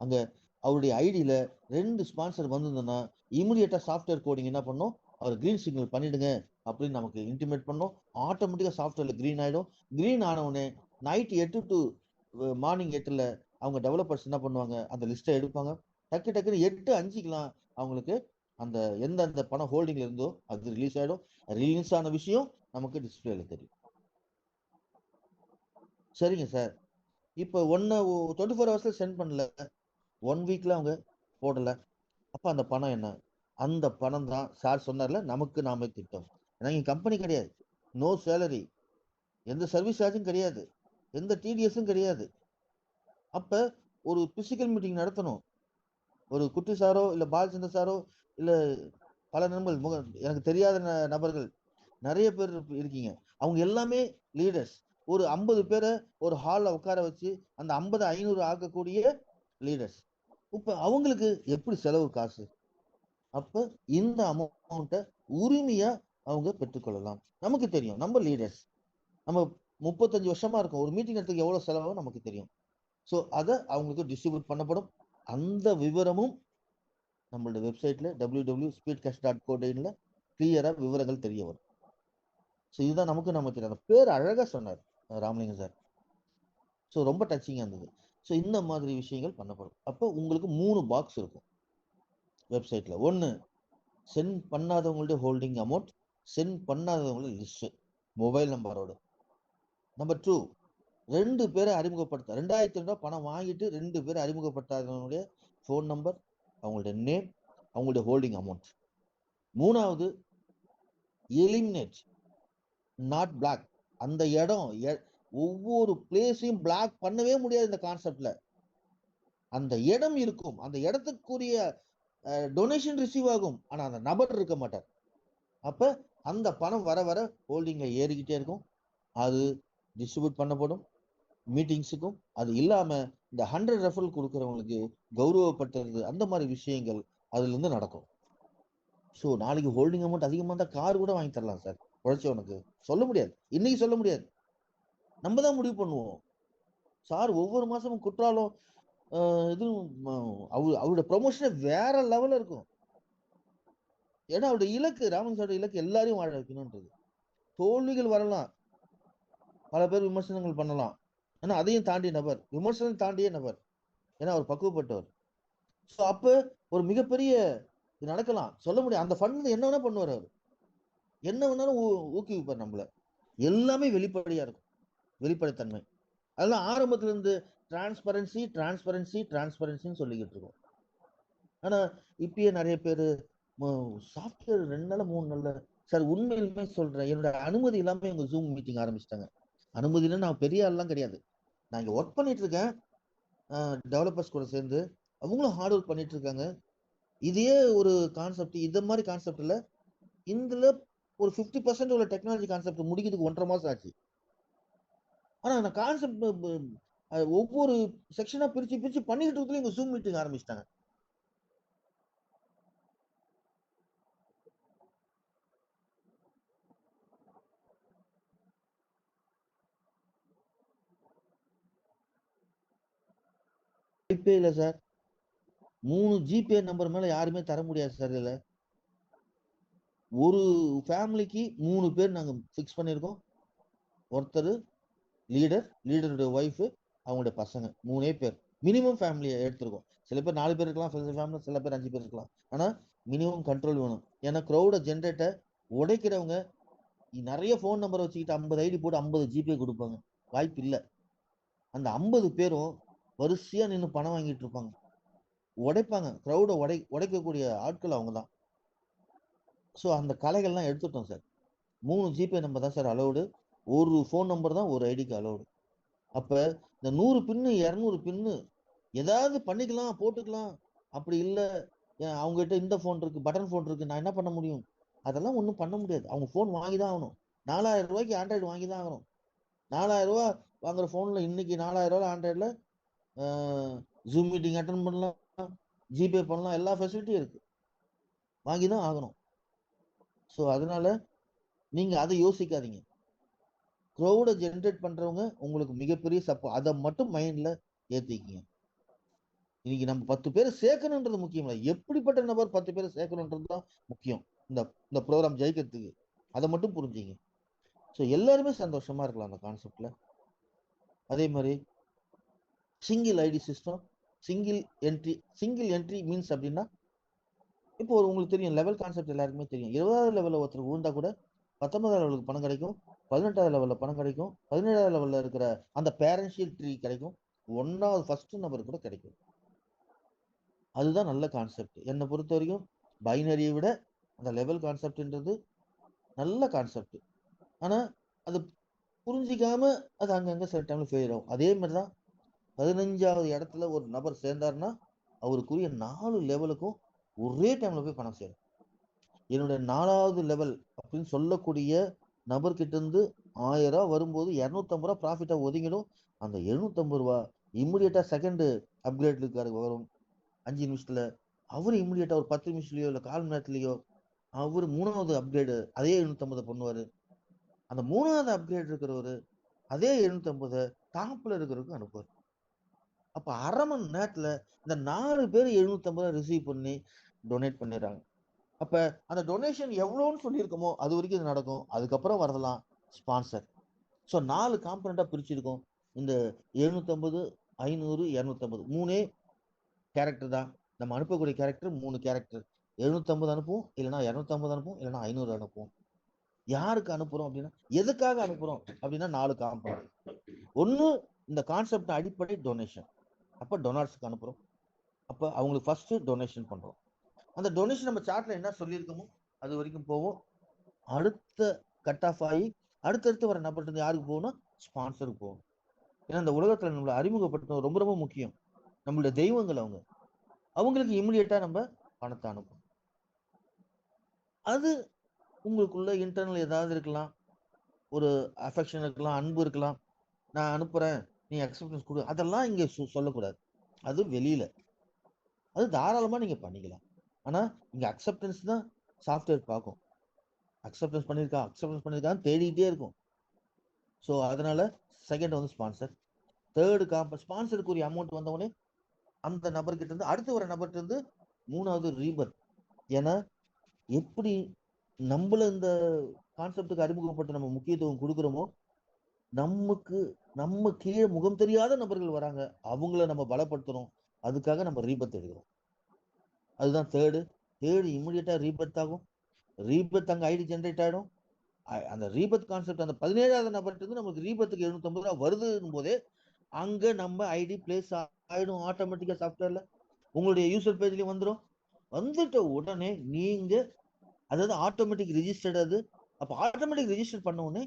அங்க அவருடைய ஐடியில 2 ஸ்பான்சர் வந்திருந்ததுன்னா இமிடியேட்டா சாஃப்ட்வேர் கோடிங் என்ன பண்ணும், அவர் கிரீன் சிக்னல் பண்ணிடுங்க அப்படின்னு நமக்கு இன்டிமேட் பண்ணும். ஆட்டோமேட்டிக்கா சாஃப்ட்வேர்ல கிரீன் ஆயிடும். கிரீன் ஆன உடனே நைட் 8 டு மார்னிங் 8ல அவங்க டெவலப்பர்ஸ் என்ன பண்ணுவாங்க, அந்த லிஸ்ட்டை எடுப்பாங்க. டக்குன்னு 8:05க்குலாம் அவங்களுக்கு அந்த எந்தெந்த பணம் ஹோல்டிங்ல இருந்தோ அது ரிலீஸ் ஆயிடும். ரிலீஸ் ஆன விஷயம் நமக்கு டிஸ்பிளேல தெரியும். சரிங்க சார். இப்போ 24 ஹவர்ஸ்ல சென்ட் பண்ணல, 1 வீக்ல அவங்க போடல, அப்ப அந்த பணம் என்ன? அந்த பணம் தான் சார் சொன்னார்ல, நமக்கு நாமே திட்டம். ஏன்னா இங்க கம்பெனி கிடையாது, நோ சேலரி, எந்த சர்வீஸ் சார்ஜும் கிடையாது, எந்த டிடிஎஸும் கிடையாது. அப்ப ஒரு பிசிக்கல் மீட்டிங் நடத்தணும். ஒரு குட்டி சாரோ இல்ல பாலச்சந்திர சாரோ இல்ல பல நண்பர்கள் எனக்கு தெரியாத நபர்கள் நிறைய பேர் இருக்கீங்க. அவங்க எல்லாமே லீடர்ஸ். ஒரு 50 பேரை ஒரு ஹால்ல உட்கார வச்சு அந்த 50 500 ஆக்கக்கூடிய லீடர்ஸ். இப்ப அவங்களுக்கு எப்படி செலவு காசு? அப்ப இந்த அமௌண்ட்டை உரிமையா அவங்க பெற்றுக்கொள்ளலாம். நமக்கு தெரியும், நம்ம லீடர்ஸ், நம்ம 35 வருஷமா இருக்கோம். ஒரு மீட்டிங் எடுத்துக்கு எவ்வளவு செலவாகும் நமக்கு தெரியும். ஸோ அதை அவங்களுக்கு டிஸ்ட்ரிபியூட் பண்ணப்படும். அந்த விவரமும் நம்மளோட வெப்சைட்ல www.speedcash.co.in கிளியரா விவரங்கள் தெரிய வரும். ஸோ இதுதான் நமக்கு தெரியும். அந்த பேர் அழகா சொன்னார் ராமலிங்கம் சார். ஸோ ரொம்ப டச்சிங்கா இருந்தது. ஸோ இந்த மாதிரி விஷயங்கள் பண்ணப்படும். அப்போ உங்களுக்கு 3 பாக்ஸ் இருக்கும் வெப்சைட்ல. 1 சென்ட் பண்ணாதவங்களுடைய ஹோல்டிங் அமௌண்ட், சென்ட் பண்ணாதவங்களுடைய லிஸ்ட் மொபைல் நம்பரோட. நம்பர் 2, 2 பேரை அறிமுகப்படுத்த 2000 ரூபாய் பணம் வாங்கிட்டு 2 பேரை அறிமுகப்படுத்தாதவங்களுடைய ஃபோன் நம்பர், அவங்களுடைய நேம், அவங்களுடைய ஹோல்டிங் அமௌண்ட். 3வது எலிமினேட் நாட் பிளாக். அந்த இடம் ஒவ்வொரு பிளேஸையும் பிளாக் பண்ணவே முடியாது இந்த கான்செப்ட்ல. அந்த இடம் இருக்கும், அந்த இடத்துக்குரிய டொனேஷன் ரிசீவ் ஆகும், ஆனா அந்த நபர் இருக்க மாட்டார். அப்ப அந்த பணம் வர வர ஹோல்டிங்ல ஏறிக்கிட்டே இருக்கும். அது டிஸ்ட்ரிபியூட் பண்ணப்படும் மீட்டிங்ஸுக்கும். அது இல்லாம இந்த 100 ரெஃபரல் கொடுக்கறவங்களுக்கு கௌரவப்படுத்துறது, அந்த மாதிரி விஷயங்கள் அதுல இருந்து நடக்கும். ஸோ நாளைக்கு ஹோல்டிங் அமௌண்ட் அதிகமா இருந்தா கார் கூட வாங்கி தரலாம் சார் உழைச்சவனுக்கு. சொல்ல முடியாது, இன்னைக்கு சொல்ல முடியாது, நம்ம தான் முடிவு பண்ணுவோம். சார் ஒவ்வொரு மாசமும் குற்றாலம் இதுவும் அவருடைய ப்ரொமோஷனே வேற லெவல்ல இருக்கும். ஏன்னா அவருடைய இலக்கு, ராமலிங்க சாரோட இலக்கு எல்லாரையும் வாழ வைக்கணும்ன்றது. தோல்விகள் வரலாம், பல பேர் விமர்சனங்கள் பண்ணலாம், ஆனா அதையும் தாண்டிய நபர், விமர்சனம் தாண்டிய நபர். ஏன்னா அவர் பக்குவப்பட்டவர். ஸோ அப்ப ஒரு மிகப்பெரிய இது நடக்கலாம், சொல்ல முடியும். அந்த ஃபண்ட் என்ன வேணா பண்ணுவார் அவர், என்ன வேணாலும் ஊக்குவிப்பார் நம்மள. எல்லாமே வெளிப்படையா இருக்கும், வெளிப்படைத்தன்மை. அதெல்லாம் ஆரம்பத்துல இருந்து டிரான்ஸ்பரன்சி டிரான்ஸ்பரன்சி டிரான்ஸ்பரன்சின்னு சொல்லிக்கிட்டு இருக்கோம். ஆனா இப்பயே நிறைய பேரு சாஃப்ட்வேர் 2 நாள் 3 நாள்ல சார், உண்மையிலுமே சொல்றேன், என்னோட அனுமதி இல்லாம எங்க ஜூம் மீட்டிங் ஆரம்பிச்சிட்டாங்க. அனுமதினா நான் பெரிய ஆள்லாம் கிடையாது, நான் இங்க ஒர்க் பண்ணிட்டு இருக்கேன், டெவலப்பர்ஸ் கூட சேர்ந்து அவங்களும் ஹார்ட் ஒர்க் பண்ணிட்டு இருக்காங்க. இதே ஒரு கான்செப்ட், இந்த மாதிரி கான்செப்ட் இல்ல, இதுல ஒரு 50% உள்ள டெக்னாலஜி கான்செப்ட் முடிக்கிறதுக்கு 1.5 மாசம் ஆச்சு. ஆனா அந்த கான்செப்ட் ஒவ்வொரு செக்ஷனா பிரிச்சு பிரிச்சு பண்ணிக்கிட்டு இருக்கல எங்க ஜூம் மீட்டிங் ஆரம்பிச்சிட்டாங்க. வாய்ப்பே இல்லை சார். 3 ஜிபே நம்பர் மேல யாருமே தர முடியாது சார். இதுல ஒரு ஃபேமிலிக்கு 3 பேர் நாங்க ஃபிக்ஸ் பண்ணியிருக்கோம். ஒருத்தர் லீடருடைய ஒய்ஃப், அவங்களுடைய பசங்க 3 பேர் மினிமம் ஃபேமிலியை எடுத்திருக்கோம். சில பேர் 4 பேர் இருக்கலாம், சில பேர் 5 பேர் இருக்கலாம். ஆனா மினிமம் கண்ட்ரோல் வேணும். ஏன்னா க்ரௌட ஜென்ரேட்டர் உடைக்கிறவங்க நிறைய ஃபோன் நம்பரை வச்சுக்கிட்டு 50 ஐடி போட்டு 50 ஜிபே கொடுப்பாங்க. வாய்ப்பு இல்லை. அந்த 50 பேரும் வரிசையா நின்று பணம் வாங்கிட்டு இருப்பாங்க, உடைப்பாங்க. க்ரௌட உடைக்கக்கூடிய ஆட்கள் அவங்க தான். ஸோ அந்த கலைகள்லாம் எடுத்துட்டோம் சார். 3 ஜிபே நம்பர் தான் சார் அலௌடு. ஒரு ஃபோன் நம்பர் தான் ஒரு ஐடிக்கு அலௌடு. அப்ப இந்த 100 பின்னு 200 பின்னு ஏதாவது பண்ணிக்கலாம், போட்டுக்கலாம். அப்படி இல்லை, அவங்ககிட்ட இந்த ஃபோன் இருக்கு, பட்டன் ஃபோன் இருக்கு, நான் என்ன பண்ண முடியும்? அதெல்லாம் ஒன்றும் பண்ண முடியாது. அவங்க ஃபோன் வாங்கி தான் ஆகணும். 4000 ரூபாய்க்கு ஆண்ட்ராய்டு வாங்கி தான் ஆகணும். 4000 ரூபா வாங்குற ஃபோனில் இன்னைக்கு 4000 ரூபா ஆண்ட்ராய்டில் ஜூம் மீட்டிங் அட்டன் பண்ணலாம், ஜிபே பண்ணலாம், எல்லா ஃபெசிலிட்டியும் இருக்கு. வாங்கி தான் ஆகணும். ஸோ அதனால நீங்க அதை யோசிக்காதீங்க. க்ரௌட ஜென்ரேட் பண்றவங்க உங்களுக்கு மிகப்பெரிய சப்போர்ட். அதை மட்டும் மைண்ட்ல ஏத்திக்கிங்க. இன்னைக்கு நம்ம 10 பேரை சேர்க்கணுன்றது முக்கியம் இல்லை, எப்படிப்பட்ட நபர் 10 பேரை சேர்க்கணுன்றது தான் முக்கியம். இந்த ப்ரோக்ராம் ஜெயிக்கிறதுக்கு அதை மட்டும் புரிஞ்சுங்க. ஸோ எல்லாருமே சந்தோஷமா இருக்கலாம் அந்த கான்செப்ட்ல. அதே மாதிரி single ID system, single entry means அப்படின்னா, இப்போ உங்களுக்கு தெரியும் லெவல் கான்செப்ட் எல்லாருக்குமே தெரியும். 20வது லெவலில் ஒருத்தர் விழுந்தா கூட 19வது லெவலுக்கு பணம் கிடைக்கும், 18வது லெவலில் பணம் கிடைக்கும், 17வது லெவலில் இருக்கிற அந்த பேரன்ஷியல் ட்ரீ கிடைக்கும், 1வது ஃபர்ஸ்ட் நம்பர் கூட கிடைக்கும். அதுதான் நல்ல கான்செப்ட். என்னை பொறுத்த வரைக்கும் பைனரியை விட அந்த லெவல் கான்செப்ட்ன்றது நல்ல கான்செப்ட். ஆனால் அது புரிஞ்சிக்காம அது அங்கங்கே சில டைம்ல ஃபெயில் ஆகும். அதே மாதிரி தான் 15வது இடத்துல ஒரு நபர் சேர்ந்தாருன்னா அவருக்குரிய 4 லெவலுக்கும் ஒரே டைம்ல போய் பணம் சேரும். என்னுடைய 4வது லெவல் அப்படின்னு சொல்லக்கூடிய நபர்கிட்ட இருந்து 1000 ரூபா வரும்போது 250 ரூபா ப்ராஃபிட்டா ஒதுங்கிடும். அந்த 750 ரூபா இம்மிடியட்டா செகண்ட் அப்கிரேட்லுக்கு வரும் 5 நிமிஷத்துல. அவரு இம்மிடியட்டா ஒரு 10 நிமிஷத்துலயோ இல்லை 1/4 மணி நேரத்துலயோ அவரு 3வது அப்கிரேடு அதே 750 பண்ணுவாரு. அந்த 3வது அப்கிரேட் இருக்கிறவரு அதே 750 டாப்ல இருக்கிறவருக்கு அனுப்புவார். அப்ப 1/2 மணி நேரத்துல இந்த 4 பேர் 750 ரிசீவ் பண்ணி டொனேட் பண்ணிடுறாங்க. அப்ப அந்த டொனேஷன் எவ்வளோன்னு சொல்லியிருக்கோமோ அது வரைக்கும் இது நடக்கும். அதுக்கப்புறம் வரதெல்லாம் ஸ்பான்சர். ஸோ 4 காம்பனண்டா பிரிச்சிருக்கோம். இந்த 750, 500, 250 3 கேரக்டர் தான். நம்ம அனுப்பக்கூடிய கேரக்டர் 3 கேரக்டர். 750 அனுப்புவோம், இல்லைன்னா 250 அனுப்புவோம், இல்லைன்னா 500 அனுப்புவோம். யாருக்கு அனுப்புறோம் அப்படின்னா, எதுக்காக அனுப்புறோம் அப்படின்னா 4 காம்பனண்ட். ஒண்ணு இந்த கான்செப்ட் அடிப்படை டொனேஷன். அப்ப டொனார்ஸ்க்கு அனுப்புறோம். அப்ப அவங்களுக்கு ஃபர்ஸ்ட் டொனேஷன் பண்றோம். அந்த டொனேஷன் நம்ம சார்ட்ல என்ன சொல்லியிருக்கோமோ அது வரைக்கும் போவோம். அடுத்த கட் ஆஃப் ஆகி அடுத்தடுத்து வர நபர்கிட்ட யாருக்கு போகணும்? ஸ்பான்சருக்கு போகும். ஏன்னா இந்த உலகத்துல நம்மளை அறிமுகப்படுத்தணும் ரொம்ப ரொம்ப முக்கியம். நம்மளுடைய தெய்வங்கள் அவங்களுக்கு இமிடியேட்டா நம்ம பணத்தை அனுப்பணும். அது உங்களுக்குள்ள இன்டர்னல் ஏதாவது இருக்கலாம், ஒரு அஃபெக்ஷன் இருக்கலாம், அன்பு இருக்கலாம். நான் அனுப்புறேன், நீ அக்செப்டன்ஸ் கொடு, அதெல்லாம் இங்க சொல்லக்கூடாது. அது வெளியில, அது தாராளமா நீங்க பண்ணிக்கலாம். ஆனா இங்க அக்செப்டன்ஸ் தான் சாஃப்ட்வேர் பார்க்கும். அக்செப்டன்ஸ் பண்ணியிருக்கான்னு தேடிக்கிட்டே இருக்கும். ஸோ அதனால செகண்ட் வந்து ஸ்பான்சர். தேர்டு ஸ்பான்சருக்குரிய அமௌண்ட் வந்தவொடனே அந்த நபர்கிட்ட இருந்து அடுத்து வர நபர்கிட்ட இருந்து 3வது ரீபர்த். ஏன்னா எப்படி நம்மள இந்த கான்செப்டுக்கு அறிமுகப்பட்டு நம்ம முக்கியத்துவம் கொடுக்குறோமோ, நம்ம கீழே முகம் தெரியாத நபர்கள் வராங்க, அவங்கள நம்ம பலப்படுத்தணும். அதுக்காக நம்ம ரீபர்த் எடுக்கிறோம். அதுதான் தேர்டு இமிடியேட்டா ரீபர்த் ஆகும். ரீபர்த் அங்க ஐடி ஜென்ரேட் ஆயிடும். அந்த ரீபர்த் கான்செப்ட் அந்த 17வது நபர்கிட்ட இருந்து நமக்கு ரீபர்த்துக்கு 750 ரூபா வருதுன்னு போதே அங்க நம்ம ஐடி பிளேஸ் ஆயிடும் ஆட்டோமேட்டிக்கா சாஃப்ட்வேர்ல. உங்களுடைய யூசர் பேஜ்லயும் வந்துட்ட உடனே நீங்க அதாவது ஆட்டோமேட்டிக் ரிஜிஸ்டர்ட். அது அப்ப ஆட்டோமேட்டிக் ரிஜிஸ்டர் பண்ண உடனே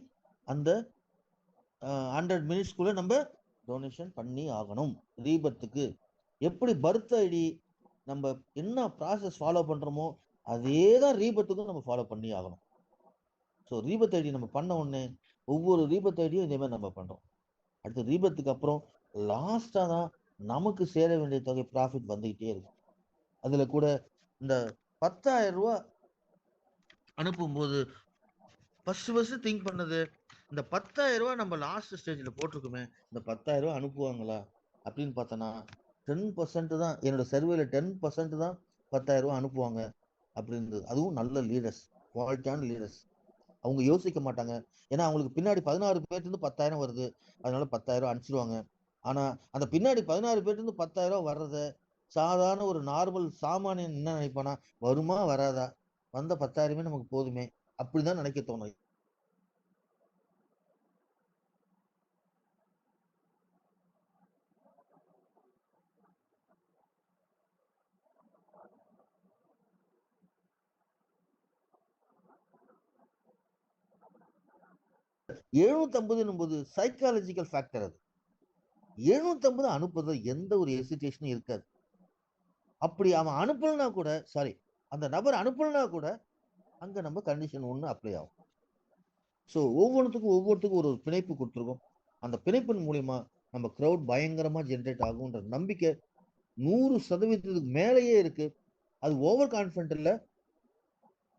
அந்த 100 மினிட்ஸ்க்குள்ள நம்ம டொனேஷன் பண்ணி ஆகணும். ரீபர்த்துக்கு எப்படி பர்த் ஐடி நம்ம என்ன ப்ராசஸ் ஃபாலோ பண்றோமோ அதே தான் ரீபர்த்துக்கும் நம்ம ஃபாலோ பண்ணி ஆகணும். ஸோ ரீபர்த் ஐடி நம்ம பண்ண உடனே ஒவ்வொரு ரீபர்த் ஐடியும் இதே மாதிரி நம்ம பண்றோம். அடுத்து ரீபர்த்துக்கு அப்புறம் லாஸ்டா தான் நமக்கு சேர வேண்டிய தொகை ப்ராஃபிட் வந்துகிட்டே இருக்கும். அதுல கூட இந்த 10,000 ரூபா அனுப்பும்போது ஃபர்ஸ்ட் திங்க் பண்ணது, இந்த 10,000 ரூபா நம்ம லாஸ்ட் ஸ்டேஜ்ல போட்டிருக்குமே, இந்த 10,000 ரூபா அனுப்புவாங்களா அப்படின்னு பார்த்தோன்னா 10% தான் என்னோட சர்வேல 10% தான் 10,000 ரூபாய் அனுப்புவாங்க அப்படின்றது. அதுவும் நல்ல லீடர்ஸ், குவாலிட்டியான லீடர்ஸ். அவங்க யோசிக்க மாட்டாங்க. ஏன்னா அவங்களுக்கு பின்னாடி 16 பேர்ல இருந்து 10,000 வருது, அதனால 10,000 அனுப்பிச்சிடுவாங்க. ஆனா அந்த பின்னாடி 16 பேர்ல இருந்து 10,000 வர்றத சாதாரண ஒரு நார்மல் சாமானியன் என்ன நினைப்பானா, வருமா வராதா, வந்த 10,000 நமக்கு போதுமே அப்படிதான் நினைக்க தோணும். எழுநூத்தி சைக்காலஜிக்கல் ஃபேக்டர். அது 750 அனுப்புறது எந்த ஒரு ஹெசிடேஷனும் இருக்காது. அப்படி அவன் அனுப்பலனா கூட, சாரி, அந்த நபர் அனுப்பலனா கூட அங்க நம்ம கண்டிஷன் ஒண்ணு அப்ளை ஆகும். ஸோ ஒவ்வொருத்துக்கும் ஒரு பிணைப்பு கொடுத்துருக்கோம். அந்த பிணைப்பின் மூலியமா நம்ம கிரௌட் பயங்கரமா ஜென்ரேட் ஆகும்ன்ற நம்பிக்கை 100% மேலேயே இருக்கு. அது ஓவர் கான்பிடன்ட் இல்ல,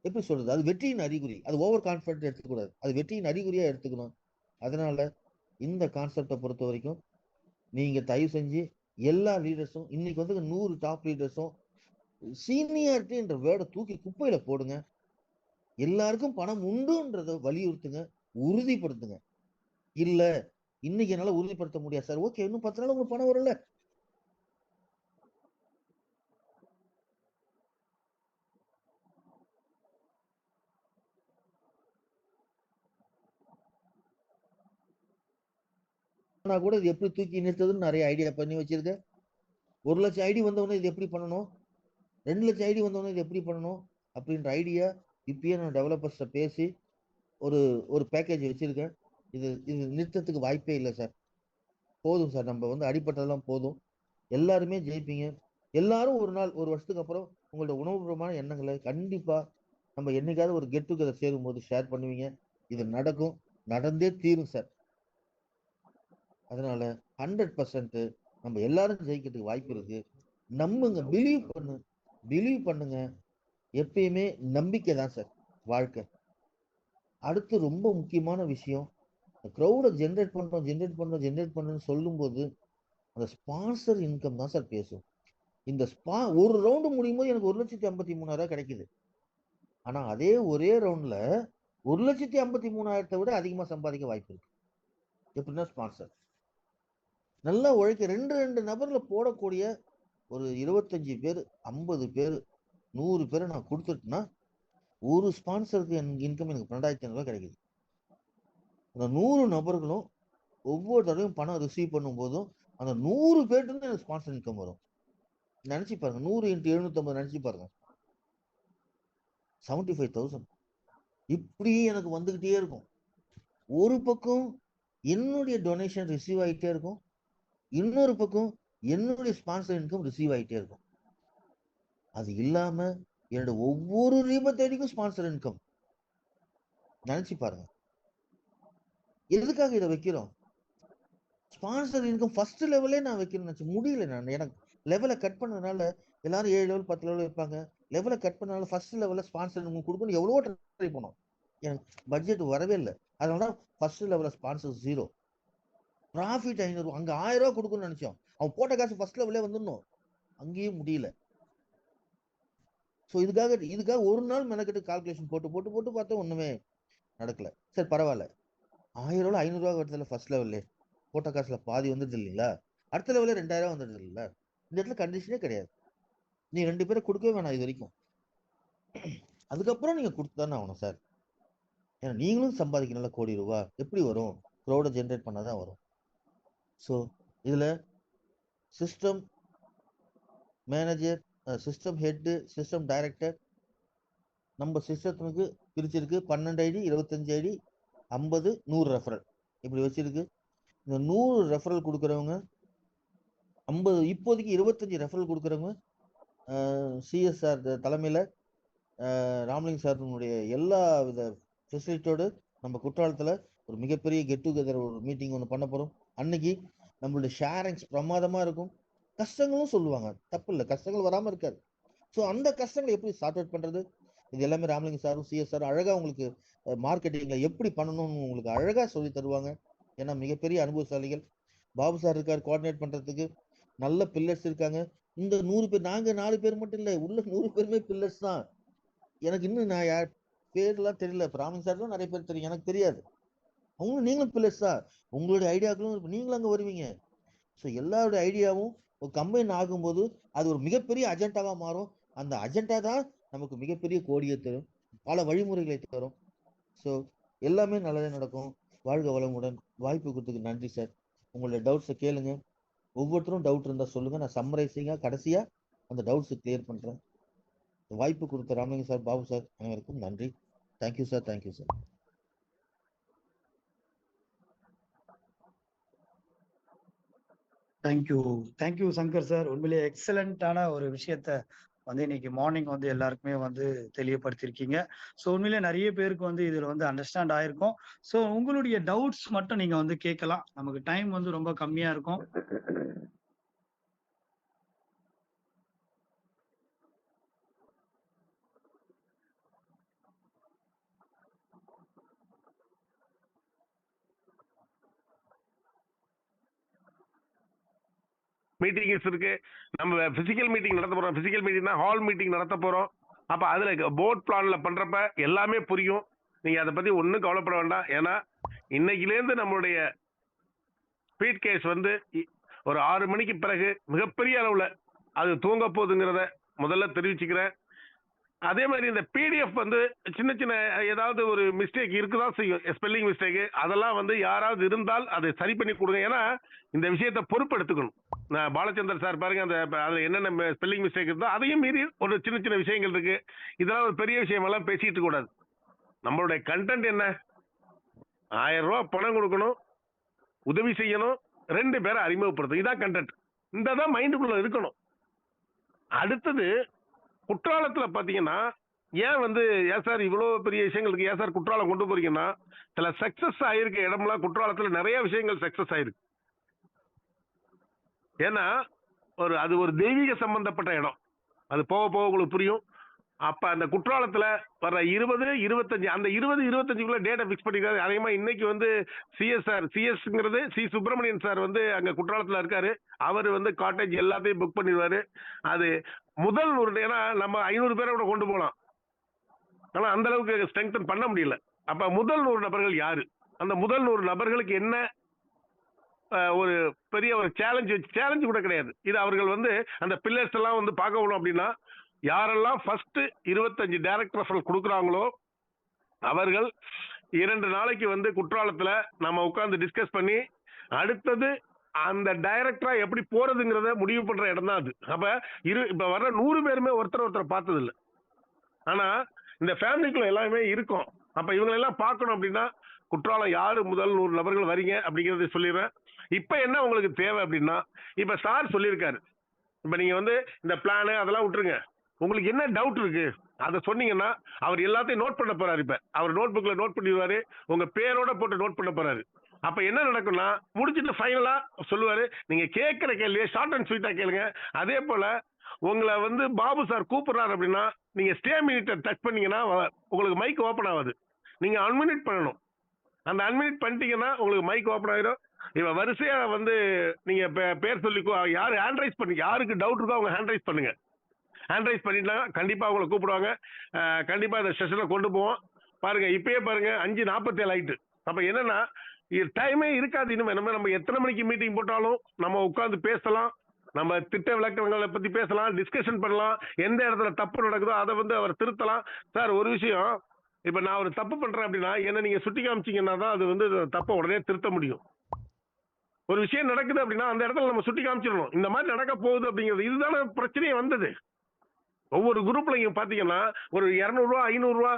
எப்படி சொல்றது, அது வெற்றியின் அறிகுறி. அது ஓவர் கான்பிடன்ட் எடுத்துக்கூடாது, அது வெற்றியின் அறிகுறியா எடுத்துக்கணும். அதனால இந்த கான்செப்டை பொறுத்த வரைக்கும் நீங்க தயவு செஞ்சு எல்லா லீடர்ஸும் இன்னைக்கு வந்து 100 டாப் லீடர்ஸும் சீனியாரிட்டி என்ற வேர்டை தூக்கி குப்பையில போடுங்க. எல்லாருக்கும் பணம் உண்டுன்றத வலியுறுத்துங்க, உறுதிப்படுத்துங்க. இல்ல இன்னைக்கு என்னால உறுதிப்படுத்த முடியாது சார், ஓகே, இன்னும் 10 நாள் உங்களுக்கு பணம் வரல, நான் கூட இது எப்படி தூக்கி நிறுத்ததுன்னு நிறைய ஐடியா பண்ணி வச்சிருக்கேன். 1 லட்சம் ஐடி வந்தவொடனே இது எப்படி பண்ணணும், 2 லட்சம் ஐடி வந்தவொடனே இது எப்படி பண்ணணும் அப்படின்ற ஐடியா இப்பயே நான் டெவலப்பர்ஸ்ட பேசி ஒரு ஒரு பேக்கேஜ் வச்சிருக்கேன். இது நிறுத்தத்துக்கு வாய்ப்பே இல்லை சார். போதும் சார், நம்ம வந்து அடிப்பட்டதெல்லாம் போதும், எல்லாருமே ஜெயிப்பீங்க. எல்லாரும் ஒரு நாள், ஒரு வருஷத்துக்கு அப்புறம் உங்களோட உணவுபூர்வமான எண்ணங்களை கண்டிப்பா நம்ம என்னைக்காவது ஒரு கெட் டுகெதர் சேரும் போது ஷேர் பண்ணுவீங்க. இது நடக்கும், நடந்தே தீரும் சார். அதனால 100% நம்ம எல்லாரும் ஜெயிக்கிறதுக்கு வாய்ப்பு இருக்கு. நம்புங்க, பிலீவ் பண்ணுங்க. எப்பயுமே நம்பிக்கை தான் சார் வாழ்க்கை. அடுத்து ரொம்ப முக்கியமான விஷயம், க்ரௌட ஜென்ரேட் பண்றோம்னு சொல்லும் போது அந்த ஸ்பான்சர் இன்கம் தான் சார் பேசும். இந்த ஒரு ரவுண்டு முடியும் போது எனக்கு 1,53,000 கிடைக்குது. ஆனா அதே ஒரே ரவுண்ட்ல 1,53,000 விட அதிகமா சம்பாதிக்க வாய்ப்பு இருக்கு. எப்படின்னா ஸ்பான்சர் நல்லா உழைக்க 2 நபர்ல போடக்கூடிய ஒரு 25 பேர், 50 பேர், 100 பேரை நான் கொடுத்துட்டேன்னா ஒரு ஸ்பான்சருக்கு இன்கம் எனக்கு 12,500 கிடைக்குது. அந்த 100 நபர்களும் ஒவ்வொரு தடவையும் பணம் ரிசீவ் பண்ணும் போதும் அந்த 100 பேர்ட்டு எனக்கு ஸ்பான்சர் இன்கம் வரும். நினைச்சு பாருங்க, 100 × 750 நினைச்சு பாருங்க, 75,000 இப்படி எனக்கு வந்துகிட்டே இருக்கும். ஒரு பக்கம் என்னுடைய டொனேஷன் ரிசீவ் ஆகிட்டே இருக்கும், இன்னொரு பக்கம் என்னுடைய ஸ்பான்சர் இன்கம் ரிசீவ் ஆகிட்டே இருக்கும். அது இல்லாம என்னோட ஒவ்வொரு ரீபத்தேடிக்கும் ஸ்பான்சர் இன்கம். நினைச்சு பாருங்க, எதுக்காக இதை வைக்கிறோம்? ஸ்பான்சர் இன்கம் ஃபர்ஸ்ட் லெவலே நான் வைக்கணும்னு நினைச்சு முடியல. நான் எனக்கு லெவலை கட் பண்ணதுனால எல்லாரும் 7 லெவல் 10 லெவல் வைப்பாங்க. லெவலை கட் பண்ணனால ஃபர்ஸ்ட் லெவலில் ஸ்பான்சர் உங்களுக்கு கொடுக்கணும் எவ்வளவோ ட்ரை பண்ணோம், எனக்கு பட்ஜெட் வரவே இல்லை. அதனால தான் ஃபர்ஸ்ட் லெவலில் ஸ்பான்சர் 0, ப்ராஃபிட் 500. அங்கே 1000 ரூபா கொடுக்கணும்னு நினைச்சோம், அவன் போட்ட காசு ஃபர்ஸ்ட் லெவலே வந்துடணும், அங்கேயும் முடியல. ஸோ இதுக்காக ஒரு நாள் மெனக்கெட்டு கால்குலேஷன் போட்டு பார்த்தா ஒண்ணுமே நடக்கல. சரி பரவாயில்ல, 1000 ரூபா 500 ரூபா வருதுல ஃபர்ஸ்ட் லெவல்ல, போட்ட காசுல பாதி வந்துடுது இல்லைங்களா, அடுத்த லெவலில் 2000 வந்துடுது இல்லைங்களா. இந்த இடத்துல கண்டிஷனே கிடையாது, நீ 2 பேரை கொடுக்கவே வேணாம் இது வரைக்கும், அதுக்கப்புறம் நீங்க கொடுத்துதானே ஆகணும் சார். ஏன்னா நீங்களும் சம்பாதிக்கணும்ல கோடி ரூபா, எப்படி வரும்? க்ரௌட ஜென்ரேட் பண்ணாதான் வரும். ஸோ இதுல system manager, system head, system director நம்ம சிஸ்டத்துக்கு பிரிச்சிருக்கு. 12 ஐடி, 25 ஐடி, 50, 100 ரெஃபரல் இப்படி வச்சிருக்கு. இந்த 100 ரெஃபரல் கொடுக்குறவங்க 50, இப்போதைக்கு 25 ரெஃபரல் கொடுக்குறவங்க சிஎஸ்ஆர் தலைமையில ராமலிங்க சார்னுடைய எல்லா வித ஃபெசிலிட்டியோடு நம்ம குற்றாலத்தில் ஒரு மிகப்பெரிய கெட் டுகெதர் ஒரு மீட்டிங் ஒன்று பண்ண போகிறோம். அன்னைக்கு நம்மளுடைய ஷேரிங்ஸ் பிரமாதமாக இருக்கும். கஷ்டங்களும் சொல்லுவாங்க, தப்பு இல்லை, கஷ்டங்கள் வராமல் இருக்காது. ஸோ அந்த கஷ்டங்களை எப்படி சார்ட் அவுட் பண்ணுறது, இது எல்லாமே ராமலிங்க சாரும் சிஎஸ்ஆரும் அழகாக உங்களுக்கு மார்க்கெட்டிங்கில் எப்படி பண்ணணும்னு உங்களுக்கு அழகாக சொல்லி தருவாங்க. ஏன்னா மிகப்பெரிய அனுபவசாலிகள். பாபு சார் இருக்கார் கோஆர்டினேட் பண்ணுறதுக்கு, நல்ல பில்லர்ஸ் இருக்காங்க. இந்த 100 பேர், நாங்க 4 பேர் மட்டும் இல்ல, உள்ள 100 பேருமே பில்லர்ஸ் தான். எனக்கு இன்னும் நான் யார் பேர்லாம் தெரியல. ராமன் சார் தான் நிறைய பேர் தெரியும், எனக்கு தெரியாது. அவங்களும் நீங்களும் பில்லர்ஸ் தான். உங்களுடைய ஐடியாக்களும் நீங்களும் அங்க வருவீங்க. ஸோ எல்லாருடைய ஐடியாவும் ஒரு கம்பைன் ஆகும்போது அது ஒரு மிகப்பெரிய அஜெண்டாவா மாறும். அந்த அஜெண்டா தான் நமக்கு மிகப்பெரிய கோடியை தரும், பல வழிமுறைகளை தரும். ஸோ எல்லாமே நல்லதே நடக்கும். வாழ்க வளமுடன். வாய்ப்பு கொடுத்ததுக்கு நன்றி சார். உங்களுடைய டவுட்ஸை கேளுங்க. ஒவ்வொருத்தரும் டவுட் இருந்தா சொல்லுங்க, நான் சம்மரைசிங்கா கடைசியா அந்த டவுட்ஸ் கிளியர் பண்றேன். வாய்ப்பு கொடுத்த ராமலிங்க சார், பாபு சார் அனைவருக்கும் நன்றி. Thank you sir. Thank you sir. Thank you Shankar sir. உண்மையிலேயே எக்ஸலண்டான ஒரு விஷயத்த வந்து இன்னைக்கு மார்னிங் வந்து எல்லாருக்குமே வந்து தெளிவுபடுத்திருக்கீங்க. ஸோ உண்மையிலேயே நிறைய பேருக்கு வந்து இதுல வந்து அண்டர்ஸ்டாண்ட் ஆயிருக்கும். ஸோ உங்களுடைய டவுட்ஸ் மட்டும் நீங்க வந்து கேட்கலாம். நமக்கு டைம் வந்து ரொம்ப கம்மியா இருக்கும். மீட்டிங்ஸ் இருக்கு. நம்ம பிசிக்கல் மீட்டிங் நடத்த போறோம். பிசிக்கல் மீட்டிங்னா ஹால் மீட்டிங் நடத்த போறோம். அப்ப அதுல போர்ட் பிளான்ல பண்றப்ப எல்லாமே புரியும். நீங்க அதை பத்தி ஒன்றும் கவலைப்பட வேண்டாம். ஏன்னா இன்னைக்குலேருந்து நம்மளுடைய ஸ்பீட் கேஸ் வந்து ஒரு 6 மணிக்கு பிறகு மிகப்பெரிய அளவுல அது தூங்க போகுதுங்கிறத முதல்ல தெரிவிச்சுக்கிறேன். அதே மாதிரி இந்த பிடிஎஃப் வந்து சின்ன சின்ன ஏதாவது ஒரு மிஸ்டேக் இருக்குதான் செய்யும், ஸ்பெல்லிங் மிஸ்டேக், அதெல்லாம் வந்து யாராவது இருந்தால் அதை சரி பண்ணி கொடுங்க. ஏன்னா இந்த விஷயத்தை பொறுப்பெடுத்துக்கணும். நான் பாலச்சந்தர் சார் பாருங்க, அந்த அதுல என்னென்ன ஸ்பெல்லிங் மிஸ்டேக் இருந்தா அதையும் மீறி ஒரு சின்ன சின்ன விஷயங்கள் இருக்கு. இதெல்லாம் ஒரு பெரிய விஷயம் எல்லாம் பேசிட்டு கூடாது. நம்மளுடைய கண்டென்ட் என்ன? 1000 ரூபாய் பணம் கொடுக்கணும், உதவி செய்யணும், 2 பேரை அறிமுகப்படுத்தும். இதான் கண்டென்ட். இந்த தான் மைண்டுக்குள்ள இருக்கணும். அடுத்தது குற்றாலத்துல பாத்தீங்கன்னா ஏன் வந்து ஏன் சார் இவ்வளவு பெரிய விஷயங்களுக்கு ஏன் சார் குற்றாலம் கொண்டு போறீங்கன்னா, சில சக்சஸ் ஆயிருக்க இடம்லாம் குற்றாலத்துல நிறைய விஷயங்கள் சக்சஸ் ஆயிருக்கு. ஏன்னா அது ஒரு தெய்வீக சம்பந்தப்பட்ட இடம். அது போக போக உங்களுக்கு புரியும். அப்ப அந்த குற்றாலத்துல வர 20, 25 அந்த 20, 25 டேட்டா பிக்ஸ் பண்ணிருக்காரு. அதேமா இன்னைக்கு வந்து சிஎஸ்ங்கிறது சி சுப்பிரமணியன் சார் வந்து அங்க குற்றாலத்துல இருக்காரு. அவர் வந்து காட்டேஜ் எல்லாத்தையும் புக் பண்ணிடுவாரு. அது முதல் ஒரு, ஏன்னா நம்ம 500 பேரை கூட கொண்டு போகலாம், ஆனா அந்த அளவுக்கு ஸ்ட்ரெங்தன் பண்ண முடியல. அப்ப முதல் 100 நபர்கள் யாரு? அந்த முதல் 100 நபர்களுக்கு என்ன ஒரு பெரிய ஒரு சேலஞ்சு கூட கிடையாது. இது அவர்கள் வந்து அந்த பில்லர்ஸ் எல்லாம் வந்து பார்க்கணும் அப்படின்னா, யாரெல்லாம் ஃபர்ஸ்ட் 25 டைரக்ட் ரெஃபரல் கொடுக்குறாங்களோ அவர்கள் 2 நாளைக்கு வந்து குற்றாலத்துல நம்ம உட்கார்ந்து டிஸ்கஸ் பண்ணி அடுத்தது அந்த டைரக்டரா எப்படி போறதுங்கிறத முடிவு பண்ற இடம் தான் அது. அப்ப இப்ப வர்ற 100 பேருமே ஒருத்தர் பார்த்தது இல்லை. ஆனா இந்த ஃபேமிலிக்குள்ள எல்லாமே இருக்கும். அப்ப இவங்க எல்லாம் பார்க்கணும் அப்படின்னா குற்றாலம் யாரு முதல் 100 நபர்கள் வரீங்க அப்படிங்கறத சொல்லிடுறேன். இப்ப என்ன உங்களுக்கு தேவை அப்படின்னா, இப்ப சார் சொல்லியிருக்காரு, இப்ப நீங்க வந்து இந்த பிளானு அதெல்லாம் விட்டுருங்க. உங்களுக்கு என்ன டவுட் இருக்கு அதை சொன்னீங்கன்னா அவர் எல்லாத்தையும் நோட் பண்ண போறாரு. இப்ப அவர் நோட் புக்ல நோட் பண்ணிடுவாரு, உங்க பேரோட போட்டு நோட் பண்ண போறாரு. அப்ப என்ன நடக்கும்னா முடிச்சுட்டு ஃபைனலா சொல்லுவாரு, நீங்க கேட்கிற கேள்வியை ஷார்ட் அண்ட் ஸ்வீட்டா கேளுங்க. அதே போல உங்களை வந்து பாபு சார் கூப்பிடுறாரு அப்படின்னா நீங்க ஸ்டே மினிட்டை டச் பண்ணீங்கன்னா உங்களுக்கு மைக் ஓப்பன் ஆகாது. நீங்க அன்மினிட் பண்ணணும். அந்த அன்மினிட் பண்ணிட்டீங்கன்னா உங்களுக்கு மைக் ஓப்பன் ஆயிடும். இவ வரிசையா வந்து நீங்க பேர் சொல்லி யாரு ஹேண்ட் ரைஸ் பண்ணி, யாருக்கு டவுட் இருக்கோ அவங்க ஹேண்ட் ரைஸ் பண்ணுங்க. ஹேண்ட் ரைஸ் பண்ணிட்டா கண்டிப்பா அவங்களை கூப்பிடுவாங்க. கண்டிப்பா இந்த செஷனை கொண்டு போவோம். பாருங்க இப்பயே பாருங்க 5:47 ஆயிட்டு. அப்ப என்னன்னா டைமே இருக்காது. இனிமே நம்ம எத்தனை மணிக்கு மீட்டிங் போட்டாலும் நம்ம உட்கார்ந்து பேசலாம், நம்ம திட்ட விளக்கங்களை பத்தி பேசலாம், டிஸ்கஷன் பண்ணலாம். எந்த இடத்துல தப்பு நடக்குதோ அதை வந்து அவர் திருத்தலாம். சார் ஒரு விஷயம், இப்ப நான் ஒரு தப்பு பண்றேன் அப்படின்னா என்ன நீங்க சுட்டி காமிச்சீங்கன்னா தான் அது வந்து தப்பை உடனே திருத்த முடியும். ஒரு விஷயம் நடக்குது அப்படின்னா அந்த இடத்துல நம்ம சுட்டி காமிச்சிடணும், இந்த மாதிரி நடக்க போகுது அப்படிங்கிறது. இதுதானே பிரச்சனையே வந்தது. ஒவ்வொரு குரூப்ல இங்க பாத்தீங்கன்னா ஒரு 200 ரூபா 500 ரூபா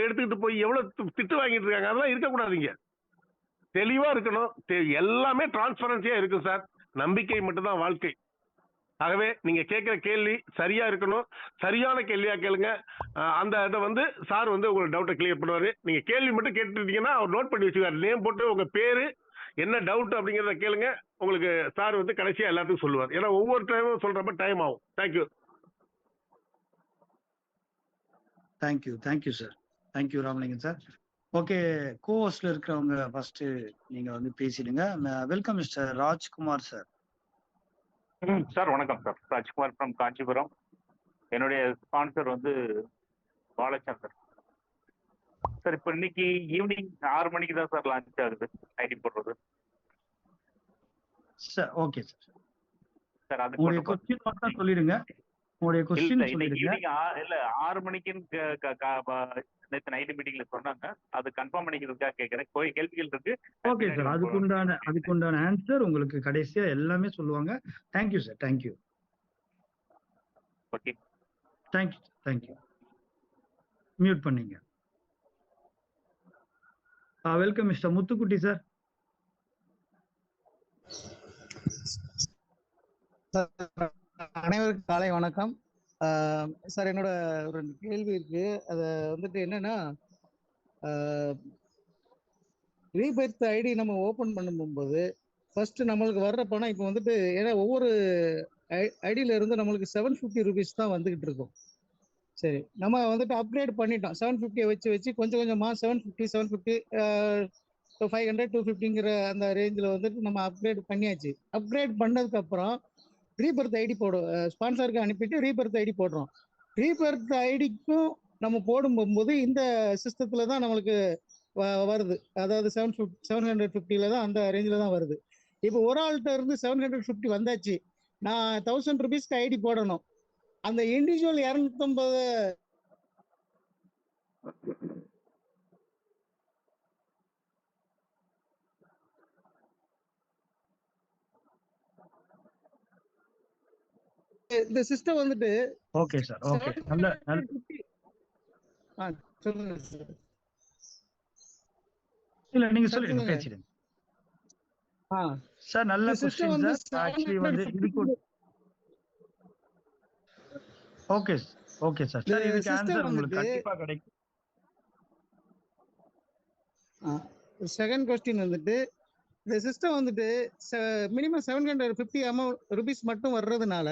எடுத்துக்கிட்டு போய் எவ்வளவு திட்டு வாங்கிட்டு இருக்காங்க. அதெல்லாம் இருக்கக்கூடாதுங்க. தெளிவா இருக்கணும். எல்லாமே டிரான்ஸ்பரன்சியா இருக்கும் சார். நம்பிக்கை மட்டும்தான் வாழ்க்கை. ஆகவே நீங்க கேட்கிற கேள்வி சரியா இருக்கணும். சரியான கேள்வியா கேளுங்க. அந்த இதை வந்து சார் வந்து உங்களோட டவுட்டை கிளியர் பண்ணுவாரு. நீங்க கேள்வி மட்டும் கேட்டுட்டீங்கன்னா அவர் நோட் பண்ணி வச்சுக்காரு. நேம் போட்டு உங்க பேரு என்ன டவுட் அப்படிங்கிறத கேளுங்க. உங்களுக்கு சார் வந்து கடைசியா எல்லாத்துக்கும் சொல்லுவார். ஏன்னா ஒவ்வொரு டைமும் சொல்றப்ப டைம் ஆகும். Thank you. Thank you sir. Thank you Ramalingam sir. Okay, கோஹோஸ்ட்ல இருக்கிறவங்க ஃபர்ஸ்ட் நீங்க வந்து பேசிடுங்க. Welcome mister Rajkumar sir. Sir வணக்கம் சார். ராஜ்குமார் ஃப்ரம் காஞ்சிபுரம். என்னுடைய ஸ்பான்சர் வந்து பாலச்சந்தர் சார். இப்போ இன்னைக்கு ஈவினிங் 6 மணிக்கு தான் சார் லான்ச் ஆகுது ஐடி போடுறது சார். Okay sir. சார். அது உங்களுடைய கொஸ்டின் மட்டும் சொல்லிடுங்க. உங்களுடைய கொஸ்டின் சொல்லிடுங்க. ஈவினிங் இல்ல 6 மணிக்குன்னு நேற்று நைட் மீட்டிங்ல சொன்னாங்க. அது கன்ஃபார்ம் பண்ணிக்கிறதுக்காக கேட்கறேன். கேள்விகள் இருக்கு. Okay sir. அதுக்குண்டான ஆன்சர் உங்களுக்கு கடைசியா எல்லாமே சொல்லுவாங்க. Thank you sir. Thank you. Okay. Thank you. Thank you. Mute பண்ணீங்க. Welcome mister Muthukutti sir. அனைவருக்கும் காலை வணக்கம். சார், என்னோட ஒரு கேள்வி இருக்கு. அது வந்துட்டு என்னன்னா, ரீபர்த் ஐடி நம்ம ஓபன் பண்ணும்போது ஃபர்ஸ்ட் நம்மளுக்கு வர்ற பணம் இப்போ வந்துட்டு, ஏன்னா ஒவ்வொரு ஐடியில இருந்து நம்மளுக்கு 750 ருபீஸ் தான் வந்துகிட்டு இருக்கும். சரி, நம்ம வந்துட்டு அப்கிரேட் பண்ணிட்டோம். 750 வச்சு கொஞ்சம் கொஞ்சமா 750 500 250ங்கிற அந்த ரேஞ்சில் வந்துட்டு நம்ம அப்கிரேட் பண்ணியாச்சு. அப்கிரேட் பண்ணதுக்கு அப்புறம் ரீபர்த் ஐடி ஸ்பான்சருக்கு அனுப்பிட்டு ரீபர்த் ஐடி போடுறோம். ரீபர்த் ஐடிக்கும் நம்ம போடும்போது இந்த சிஸ்டத்துல தான் நம்மளுக்கு வருது. அதாவது 750 தான் அந்த ரேஞ்சில் தான் வருது. இப்போ ஒரு ஆள்கிட்ட இருந்து 750 வந்தாச்சு. நான் 1000 ருபீஸ்க்கு ஐடி போடணும். அந்த இண்டிவிஜுவல் 250 இந்த சிஸ்டம் வந்துட்டு ஓகே சார். ஓகே. நல்ல சொல்லுங்க சார். இல்ல நீங்க சொல்லுங்க, பேசிடுங்க சார். நல்ல क्वेश्चन சார். ஆக்சுவலி வந்து இதுக்கு ஓகே ஓகே சார். சார் இதுக்கு ஆன்சர் உங்களுக்கு கண்டிப்பா கிடைக்கும். செகண்ட் क्वेश्चन வந்துட்டு, இந்த சிஸ்டம் வந்துட்டு மினிமம் 750 ருபீஸ் மட்டும் வர்றதுனால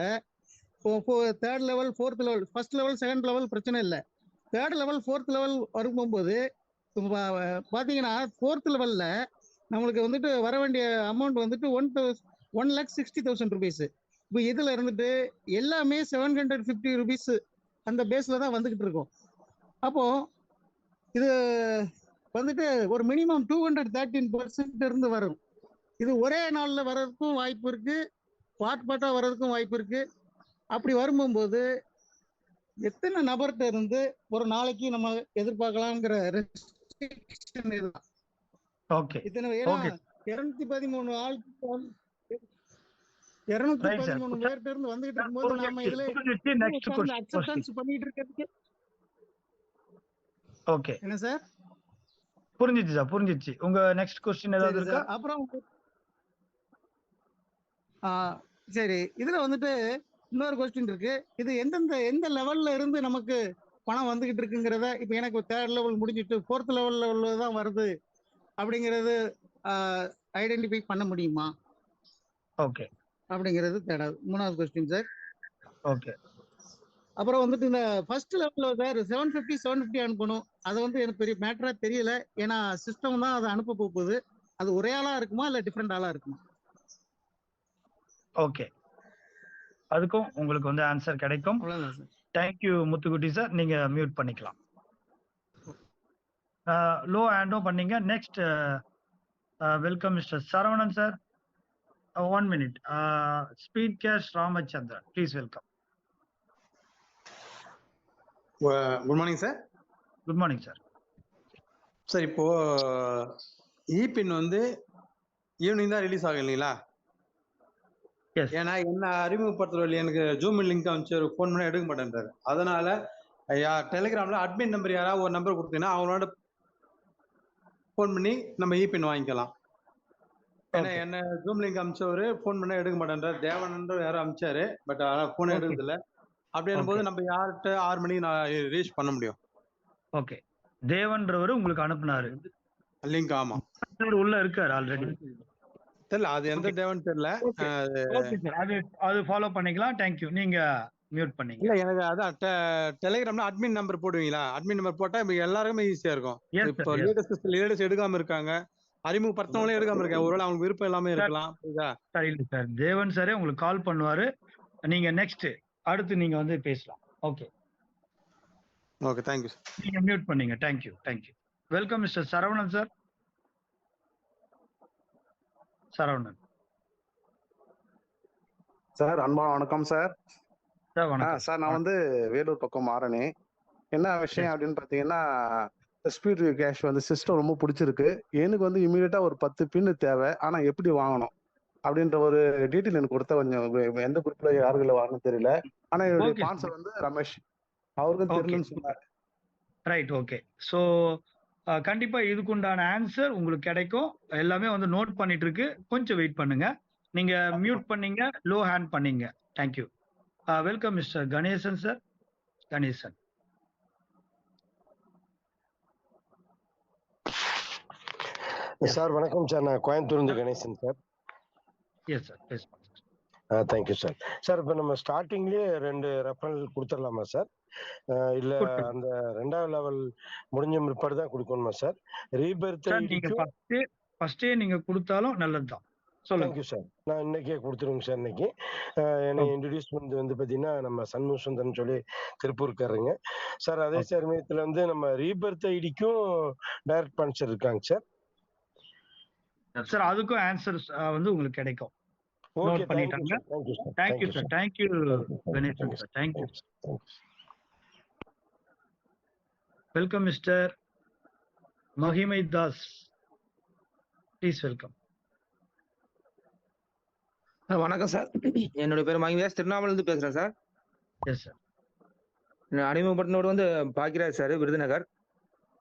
third level, fourth level, first level, second level பிரச்சனை இல்லை. தேர்ட் லெவல், ஃபோர்த் லெவல் வரும்போது பார்த்தீங்கன்னா, ஃபோர்த் லெவல்ல நம்மளுக்கு வந்துட்டு வர வேண்டிய அமௌண்ட் வந்துட்டு 1,60,000 ருபீஸ். இப்போ இதுல இருந்துட்டு எல்லாமே 750 ருபீஸ் அந்த பேஸ்ல தான் வந்துகிட்டு இருக்கும். அப்போ இது வந்துட்டு ஒரு மினிமம் 213% இருந்து வரும். இது ஒரே நாள்ல வர்றதுக்கும் வாய்ப்பு இருக்கு, பார்ட்டா வர்றதுக்கும் வாய்ப்பு இருக்கு. அப்படி வரும்போது எத்தனை நபர்கிட்ட இருந்து ஒரு நாளைக்கு நம்ம எதிர்பார்க்கலாம்ங்கிற ரெஸ்ட்ரிக்ஷன் இதுதான். ஓகே. இத்தனை 213 பேர்கிட்ட இருந்து வந்துகிட்டு இருக்கும்போது நாம இதுல அக்செப்டன்ஸ் பண்ணிட்டு இருக்கிறதுக்கு. ஓகே. என்ன சார்? புரிஞ்சிச்சு சார். புரிஞ்சிச்சு. உங்க நெக்ஸ்ட் क्वेश्चन ஏதாவது இருக்கா? அப்புறம் சரி, இதுல வந்துட்டு இன்னொரு क्वेश्चन இருக்கு. இது எந்த லெவல்ல இருந்து நமக்கு பணம் வந்துகிட்டு இருக்குங்கிறத, இப்ப எனக்கு தேர்ட் லெவல் முடிஞ்சிட்டு ஃபோர்த் லெவல்ல தான் வருது அப்படிங்கிறது ஐடென்டிஃபை பண்ண முடியுமா? ஓகே. அப்படிங்கிறது மூணாவது क्वेश्चन சார். ஓகே. அப்புறம் வந்துட்டு இந்த ஃபர்ஸ்ட் லெவல்ல சார் 750 அனுப்பணும். அது வந்து எனக்கு பெரிய மேட்டரா தெரியல. ஏன்னா சிஸ்டம் தான் அதை அனுப்ப போகுது. அது ஒரே ஆளா இருக்குமா இல்ல டிஃப்ரெண்ட் ஆளா இருக்குமா? ஓகே. அதுக்கும் உங்களுக்கு வந்து ஆன்சர் கிடைக்கும். Thank you Muthukutty sir. நீங்க மியூட் பண்ணிக்கலாம். லோ ஹேண்டும் பண்ணீங்க. Next welcome mister Saravanan sir. 1 minute. Speed cash Ramachandran, please welcome. Good morning sir. Good morning sir. Sir, இப்போ இபின் வந்து ஈவினிங் தான் ரிலீஸ் ஆகும் இல்லைங்களா? ஏன்னா என்ன அறிமுகப்படுத்துற எனக்கு ஜூம் லிங்க் அனுப்பிச்சு ஃபோன் பண்ணி எடுக்க மாட்டேன்றாரு. அதனால டெலிகிராம்ல அட்மின் நம்பர் யாராவது ஒரு நம்பர் கொடுத்தீங்கன்னா அவங்களோட ஃபோன் பண்ணி நம்ம இபின் வாங்கிக்கலாம். ஏன்னா என்ன ஜூம் லிங்க் அமிச்சவரு ஃபோன் பண்ண எடுக்க மாட்டேன்றாரு. தேவனன்ற யாரும் அமிச்சாரு, பட் ஃபோன் எடுக்கிறது இல்லை. அப்படின்னும் போது நம்ம யார்கிட்ட 6 மணிக்கு நான் ரீச் பண்ண முடியும்? ஓகே. தேவன்றவர் உங்களுக்கு அனுப்புனாரு லிங்க். ஆமா, உள்ள இருக்காரு ஆல்ரெடி. தெரியல அது எந்த தேவன் தெரியல. அது ஃபாலோ பண்ணிக்கலாம். தேங்க்யூ. நீங்க மியூட் பண்ணீங்க. இல்ல, எனக்கு அதான் டெலிகிராம்ல அட்மின் நம்பர் போடுவீங்களா? அட்மின் நம்பர் போட்டா இப்ப எல்லாருக்குமே ஈஸியா இருக்கும். இப்போ லேட்டஸ்ட் எடுக்காம இருக்காங்க, அறிமுகப்படுத்தவங்களே எடுக்காம இருக்கேன். ஒருவேளை அவங்களுக்கு விருப்பம் எல்லாமே இருக்கலாம். புரியுதா? சார் இல்ல சார், தேவன் சாரே உங்களுக்கு கால் பண்ணுவாரு. நீங்க நெக்ஸ்ட் அடுத்து நீங்க வந்து பேசலாம். Okay okay, thank you sir. நீங்க மியூட் பண்ணீங்க. Thank you thank you. Welcome mister Saravanan sir. Saravanan sir அன்பான வணக்கம் சார். சார் வணக்கம். சார் நான் வந்து வேலூர் பக்கம் மாறனே. என்ன விஷயம் அப்படின்னு பார்த்தீங்கன்னா, ஸ்பீட் கேஷ் வந்து சிஸ்டம் ரொம்ப பிடிச்சிருக்கு. எனக்கு வந்து இமீடியட்டா ஒரு 10 பின்னு தேவை. ஆனா எப்படி வாங்கணும் அப்படின்ற ஒரு டீட்டெயில் எனக்கு கொடுத்தா கொஞ்சம் எந்த குரூப்ல யாருக்குள்ள வாங்கணும்னு தெரியல. ஆனா என்னுடைய ஓகே ஸ்பான்சர் வந்து ரமேஷ், அவருக்கும் ஓகே தெரியலன்னு சொன்னார். Right okay. ஸோ கண்டிப்பா இதுக்குண்டான ஆன்சர் உங்களுக்கு கிடைக்கும். எல்லாமே வந்து நோட் பண்ணிட்டு இருக்கு. கொஞ்சம் வெயிட் பண்ணுங்க. நீங்க மியூட் பண்ணீங்க, லோ ஹேண்ட் பண்ணீங்க. Thank you. Welcome mister Ganesan sir. Ganesan sir வணக்கம் சார். நான் கோயம்புத்தூர்ந்து கணேசன் சார். எஸ் சார் பேசுங்க. Thank you sir. சார் இப்போ நம்ம ஸ்டார்டிங்லேயே 2 ரெஃபரல் கொடுத்துடலாமா சார்? இல்ல கொடுத்துருங்க அந்த 2வது லெவல் முடிஞ்ச பிற்பாடு தான் கொடுக்கணுமா சார்? Rebirth sir. நீங்க ஐடிக்கும் ஃபர்ஸ்டே நீங்க கொடுத்தாலும் நல்லதுதான். சொல்லுங்க. Thank you sir. நான் இன்னைக்கே கொடுத்துருங்க சார். இன்னைக்கு என்னை இன்ட்ரடியூஸ் பண்ணது வந்து பார்த்தீங்கன்னா நம்ம சண்முகசுந்தரன் சொல்லி திருப்பூர்காரங்க சார். அதே ஓகே சமயத்தில் வந்து நம்ம ரீபர்த் ஐடிக்கும் டைரக்ட் ஸ்பான்சர் இருக்காங்க சார். சார் அதுக்கும் ஆன்சர் வந்து உங்களுக்கு கிடைக்கும். ஓகே நோட் தேங்க்யூ பண்ணிட்டாங்க. Sir. Thank you sir. Thank you thank you sir. Sir. Thank you Ganesan sir. Thank you. Welcome mister மகிமை தாஸ். Please welcome. வணக்கம் சார். என்னுடைய பேர் மகிதாஸ், திருவண்ணாமலேருந்து பேசுறேன் சார். Yes sir. அறிமுகப்பட்டினோடு வந்து Bhagyaraj sir, Virudhunagar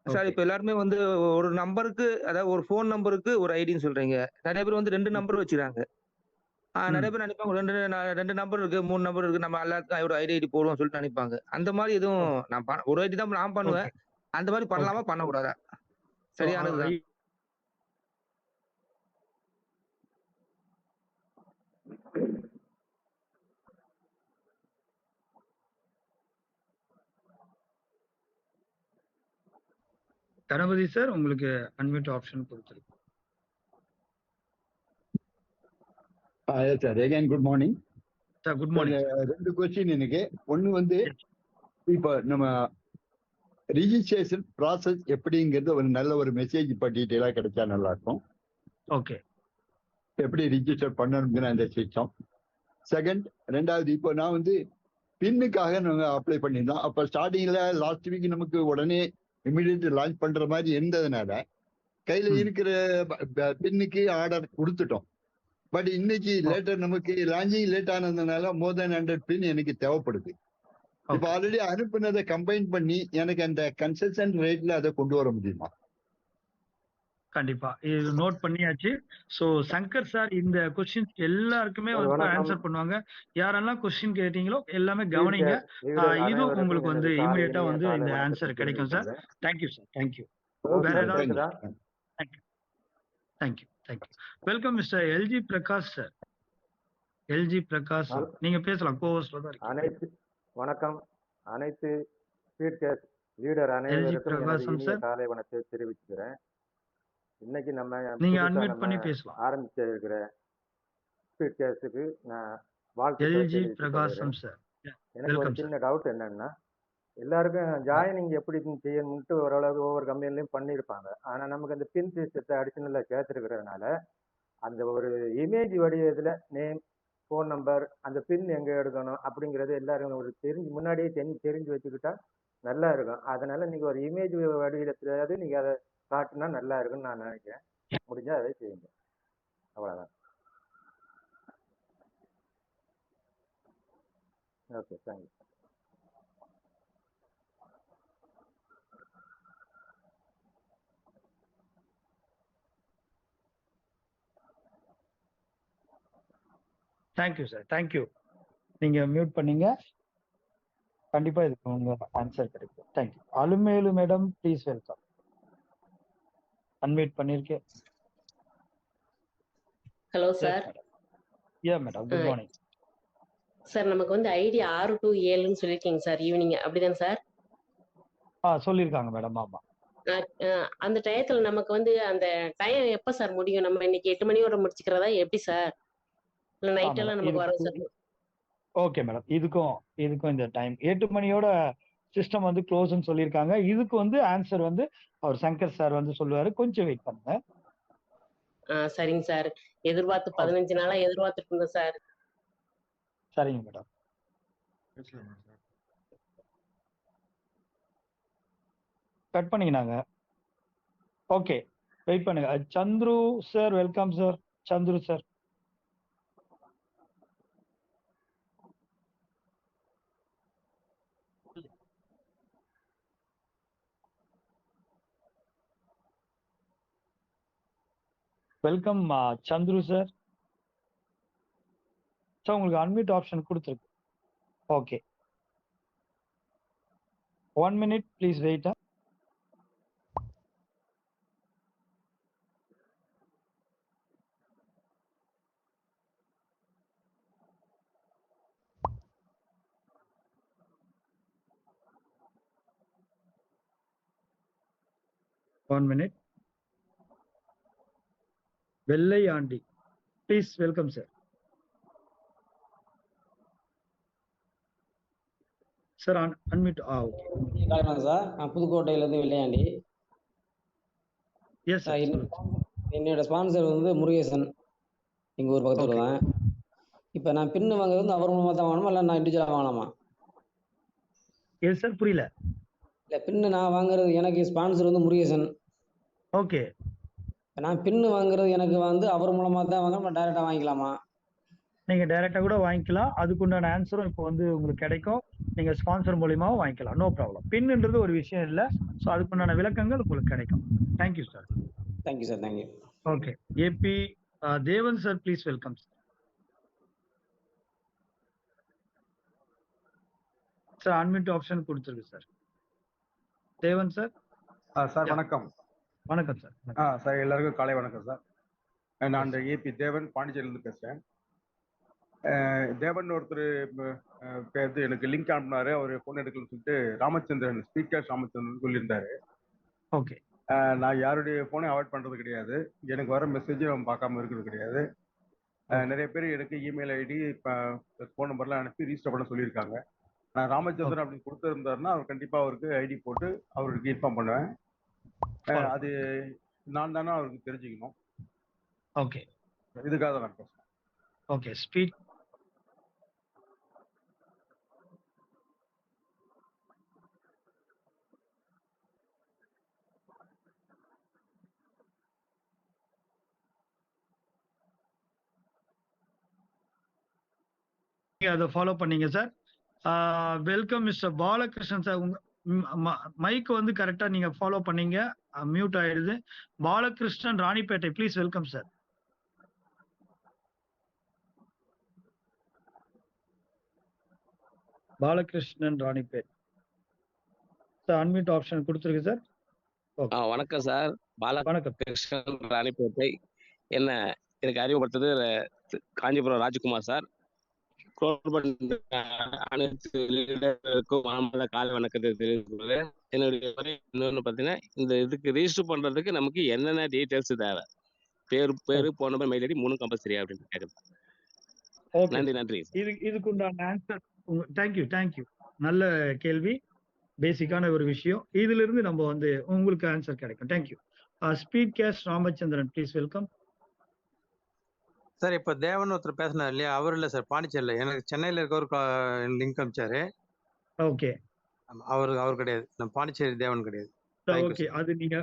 sir. Okay இப்போ எல்லாருமே வந்து ஒரு நம்பருக்கு, அதாவது ஒரு ஃபோன் நம்பருக்கு ஒரு ஐடின்னு சொல்றீங்க. நிறைய பேர் வந்து 2 நம்பர் வச்சுக்கிறாங்க. நிறைய ம் பேர் நினைப்பாங்க 2 நம்பர் இருக்கு, 3 நம்பர் இருக்கு, நம்ம எல்லாத்துக்கும் ஒரு ஐடி போடுவோம் சொல்லிட்டு நினைப்பாங்க. அந்த மாதிரி எதுவும் நான் ஒரு ஐடி தான் நான் பண்ணுவேன். ஓகே அந்த மாதிரி ஓகே. பண்ணலாமா பண்ணக்கூடாதா? ஸோ சரியானதுதான். கணபதி சார் உங்களுக்கு அன்மியூட் ஆப்ஷன் கொடுத்துருக்கு. Sir again good morning sir good sir. Morning sir. 2 question எனக்கு. ஒன்று வந்து எஸ் இப்போ நம்ம ரிஜிஸ்ட்ரேஷன் ப்ராசஸ் எப்படிங்கிறது ஒரு நல்ல ஒரு மெசேஜ் இப்போ டீட்டெயிலாக கிடைச்சா நல்லா இருக்கும். ஓகே எப்படி ரிஜிஸ்டர் பண்ணணுங்கிற அந்த சிஸ்டம். செகண்ட், 2வது இப்போ நான் வந்து பின்னுக்காக நாங்கள் அப்ளை பண்ணியிருந்தோம். அப்போ ஸ்டார்டிங்கில் லாஸ்ட் வீக் நமக்கு உடனே இமிடியேட் லான்ச் பண்ணுற மாதிரி இருந்ததுனால கையில் ம் இருக்கிற பின்னுக்கு ஆர்டர் கொடுத்துட்டோம். பட் இன்னைக்கு ஓ லேட்டர் நமக்கு லான்ச்சிங் லேட் ஆனதுனால மோர் தென் 100 பின் எனக்கு தேவைப்படுது. இப்போ ஓகே ஆல்ரெடி அனுப்புனதை கம்பைன் பண்ணி எனக்கு அந்த கன்செஷன் ரேட்ல அதை கொண்டு வர முடியுமா? கண்டிப்பா இது நோட் பண்ணியாச்சு. ஸோ சங்கர் சார் இந்த கொஸ்டின்ஸ் எல்லாருக்குமே சார் வந்து வணக்கம். ஆன்சர் பண்ணுவாங்க. யாரெல்லாம் கொஸ்டின் கேட்டீங்களோ எல்லாமே லீடர் கவனிங்க. லீடர் இதுவும் அனைவருக்கும் உங்களுக்கு வந்து எனது இமிடியேட்டா இனிய வந்து காலை இந்த வணக்கத்தை ஆன்சர் கிடைக்கும் சார். தெரிவித்துக்கிறேன். Thank you sir. தேங்க்யூ. ஓகே வேற சார், ஏதாவது? கேக்குதா? Thank you thank you thank you. Welcome mister LG Prakash sir. LG Prakash sir நீங்க பேசலாம். கோவஸ்ட்ல தான் இருக்கீங்க. அனைத்து வணக்கம். அனைத்து ஸ்பீட்கேஸ் லீடர் எல்ஜி அனைவருக்கும் எனது பிரகாசம் இனிய சார் காலை வணக்கத்தை தெரிவிச்சுக்கிறேன். இன்னைக்கு நம்ம நீங்க புதுசா அன்மியூட் நம்ம பண்ணி பேசலாம். ஆரம்பிக்க இருக்கிற ஸ்பீட்கேஸுக்கு நான் வாழ்த்துக்களை எல்ஜி தெரிவித்துக் கொள்கிறேன். பிரகாசம் சார். எனக்கு ஒரு வெல்கம் சார். சின்ன டவுட் என்னன்னா, எல்லாருக்கும் ஜாயினிங் எப்படி செய்யணும்ட்டு ஓரளவு ஒவ்வொரு கம்பெனிலையும் பண்ணியிருப்பாங்க. ஆனா நமக்கு அந்த பின் சிஸ்டத்தை அடிஷனலா சேர்த்துருக்கிறதுனால அந்த ஒரு இமேஜ் வடிவத்துல நேம், ஃபோன் நம்பர், அந்த பின் எங்க எடுக்கணும் அப்படிங்கறது எல்லாரும் ஒரு முன்னாடியே தெரிஞ்சு வச்சுக்கிட்டா நல்லா இருக்கும். அதனால நீங்க ஒரு இமேஜ் வடிவத்திலாவது நீங்க அதை காட்டினா நல்லா இருக்கும்னு நான் நினைக்கிறேன். முடிஞ்சா அதை செய்யுங்க. அவ்வளவுதான். Okay, thank you. Thank you sir. Thank you. நீங்க மியூட் பண்ணீங்க. கண்டிப்பா இதுக்கு உங்க ஆன்சர் கிடைக்கும். Thank you. Alamelu madam please welcome. Unmute பண்ணிருக்கேன். Hello yes sir. Madam. Yeah madam good morning. Sir நமக்கு வந்து ஐடி 6 to 7ன்னு சொல்லியிருக்கீங்க சார், ஈவினிங் அப்படிதானே சார்? சொல்லியிருக்காங்க மேடம். ஆமா அந்த டயத்துல நமக்கு வந்து அந்த டைம் எப்ப சார் முடியும்? நம்ம இன்னைக்கு 8 மணியோட முடிச்சுக்கிறதா எப்படி சார்? இல்ல நைட் எல்லாம் மேடம் நமக்கு வரும் இதுக்கு சார்? Okay madam. இதுக்கும் இந்த டைம் 8 மணியோட சிஸ்டம் வந்து க்ளோஸ்ன்னு சொல்லியிருக்காங்க. இதுக்கு வந்து ஆன்சர் வந்து அவர் சங்கர் சார் வந்து சொல்லுவாரு. கொஞ்சம் வெயிட் பண்ணுங்க. சரிங்க சார். எதிர்பார்த்து 15 நாளா எதிர்பார்த்துட்டு இருந்தேன் சார். சரிங்க மேடம். கட் பண்ணிக்கினாங்க. ஓகே. வெயிட் பண்ணுங்க. Chandru sir, welcome sir. Chandru sir. Welcome Chandru sir. Sir உங்களுக்கு அன்மியூட் ஆப்ஷன் கொடுத்துருக்கு. Okay. 1 minute please wait. One minute. Vellaiyandi. Please welcome sir. Sir unmute. Okay. Sir நான் புதுக்கோட்டையிலேருந்து வெள்ளையாண்டி. Yes sir. என்னோட ஸ்பான்சர் வந்து முருகேசன், எங்கள் ஊர் பக்கத்தில் தான். இப்போ நான் பின்னு வாங்குறது வந்து அவர் மூலமாக தான் வாங்கணுமா, இல்லை நான் இண்டிவிஜுவலாக வாங்கலாமா? எஸ் சார், புரியல. இல்லை, பின்னு நான் வாங்குறது எனக்கு ஸ்பான்சர் வந்து முருகேசன். ஓகே. நான் பின்னு வாங்குறது எனக்கு வந்து அவர் மூலமாக தான் வாங்கணும், நான் டைரெக்டாக வாங்கிக்கலாமா? நீங்க டைரக்டா கூட வாங்கிக்கலாம். அதுக்குண்டான ஆன்சரும் இப்போ வந்து உங்களுக்கு கிடைக்கும். நீங்க ஸ்பான்சர் மூலியமாவும் வாங்கிக்கலாம். No problem. பின்ன்றது ஒரு விஷயம் இல்லை. ஸோ அதுக்குண்டான விளக்கங்கள் உங்களுக்கு கிடைக்கும். Thank you sir. Thank you sir. Thank you. Okay. AB Devan sir, please welcome sir. Sir unmute option கொடுத்துருக்கு சார். தேவன் சார். சார் வணக்கம். வணக்கம் சார். சார் எல்லாருக்கும் காலை வணக்கம் சார். நான் அந்த ஏபி தேவன் பாண்டிச்சேரியிலேருந்து பேசுகிறேன். தேவன் ஒருத்தர் பேர் எனக்கு லிங்க் அனுப்புனாரு. அவர் ஃபோன் எடுக்கலன்னு சொல்லிட்டு ராமச்சந்திரன், ஸ்பீக்கர் ராமச்சந்திரன் சொல்லியிருந்தாரு. ஓகே. நான் யாருடைய ஃபோனை அவாய்ட் பண்ணுறது கிடையாது. எனக்கு வர மெசேஜும் அவன் பார்க்காம இருக்கிறது கிடையாது. நிறைய பேர் எனக்கு இமெயில் ஐடி, இப்போ ஃபோன் நம்பர்லாம் அனுப்பி ரிஜிஸ்டர் பண்ண சொல்லியிருக்காங்க. நான் ராமச்சந்திரன் அப்படின்னு கொடுத்துருந்தாருன்னா அவர் கண்டிப்பாக அவருக்கு ஐடி போட்டு அவருக்கு இன்ஃபார்ம் பண்ணுவேன். அது நான் தானே அவருக்கு தெரிஞ்சுக்கணும். ஓகே. இதுக்காக தான் நான் பேசுகிறேன். ஓகே. ஸ்பீட். அதை ஃபாலோ பண்ணீங்க sir. Welcome mister Balakrishnan sir. உங்க மைக் வந்து கரெக்டா நீங்க ஃபாலோ பண்ணீங்க. மியூட் ஆயிடுது. Balakrishnan Ranipet, please welcome sir. Balakrishnan Ranipet sir, unmute option கொடுத்துருக்கு சார். வணக்கம் சார். பாலகிருஷ்ணன் ராணிப்பேட்டை. என்ன எனக்கு அறிமுகப்படுத்தது காஞ்சிபுரம் ராஜ்குமார் சார். அனைத்து லீடருக்கும் காலை வணக்கத்தை தெரிவிக்கிறது. என்னுடைய இன்னொன்று பார்த்தீங்கன்னா, இந்த இதுக்கு ரிஜிஸ்டர் பண்றதுக்கு நமக்கு என்னென்ன டீட்டெயில்ஸ் தேவை? பேரு போன் நம்பர், மெயில் ஐடி 3 கம்பல்சரியா அப்படின்னு கேட்குது. நன்றி. இதுக்கு உண்டான ஆன்சர். தேங்க்யூ. நல்ல கேள்வி. பேசிக்கான ஒரு விஷயம். இதுல இருந்து நம்ம வந்து உங்களுக்கு ஆன்சர் கிடைக்கும். Thank you. Speed guest Ramachandran, please welcome sir. இப்போ தேவன் ஒருத்தர் பேசினார் இல்லையா, அவர் இல்லை சார், பாண்டிச்சேரியில். எனக்கு சென்னையில் இருக்க ஒரு லிங்க் அனுப்பிச்சாரு. ஓகே. அவர் கிடையாது. நம்ம பாண்டிச்சேரி தேவன் கிடையாது. ஓகே. அது நீங்க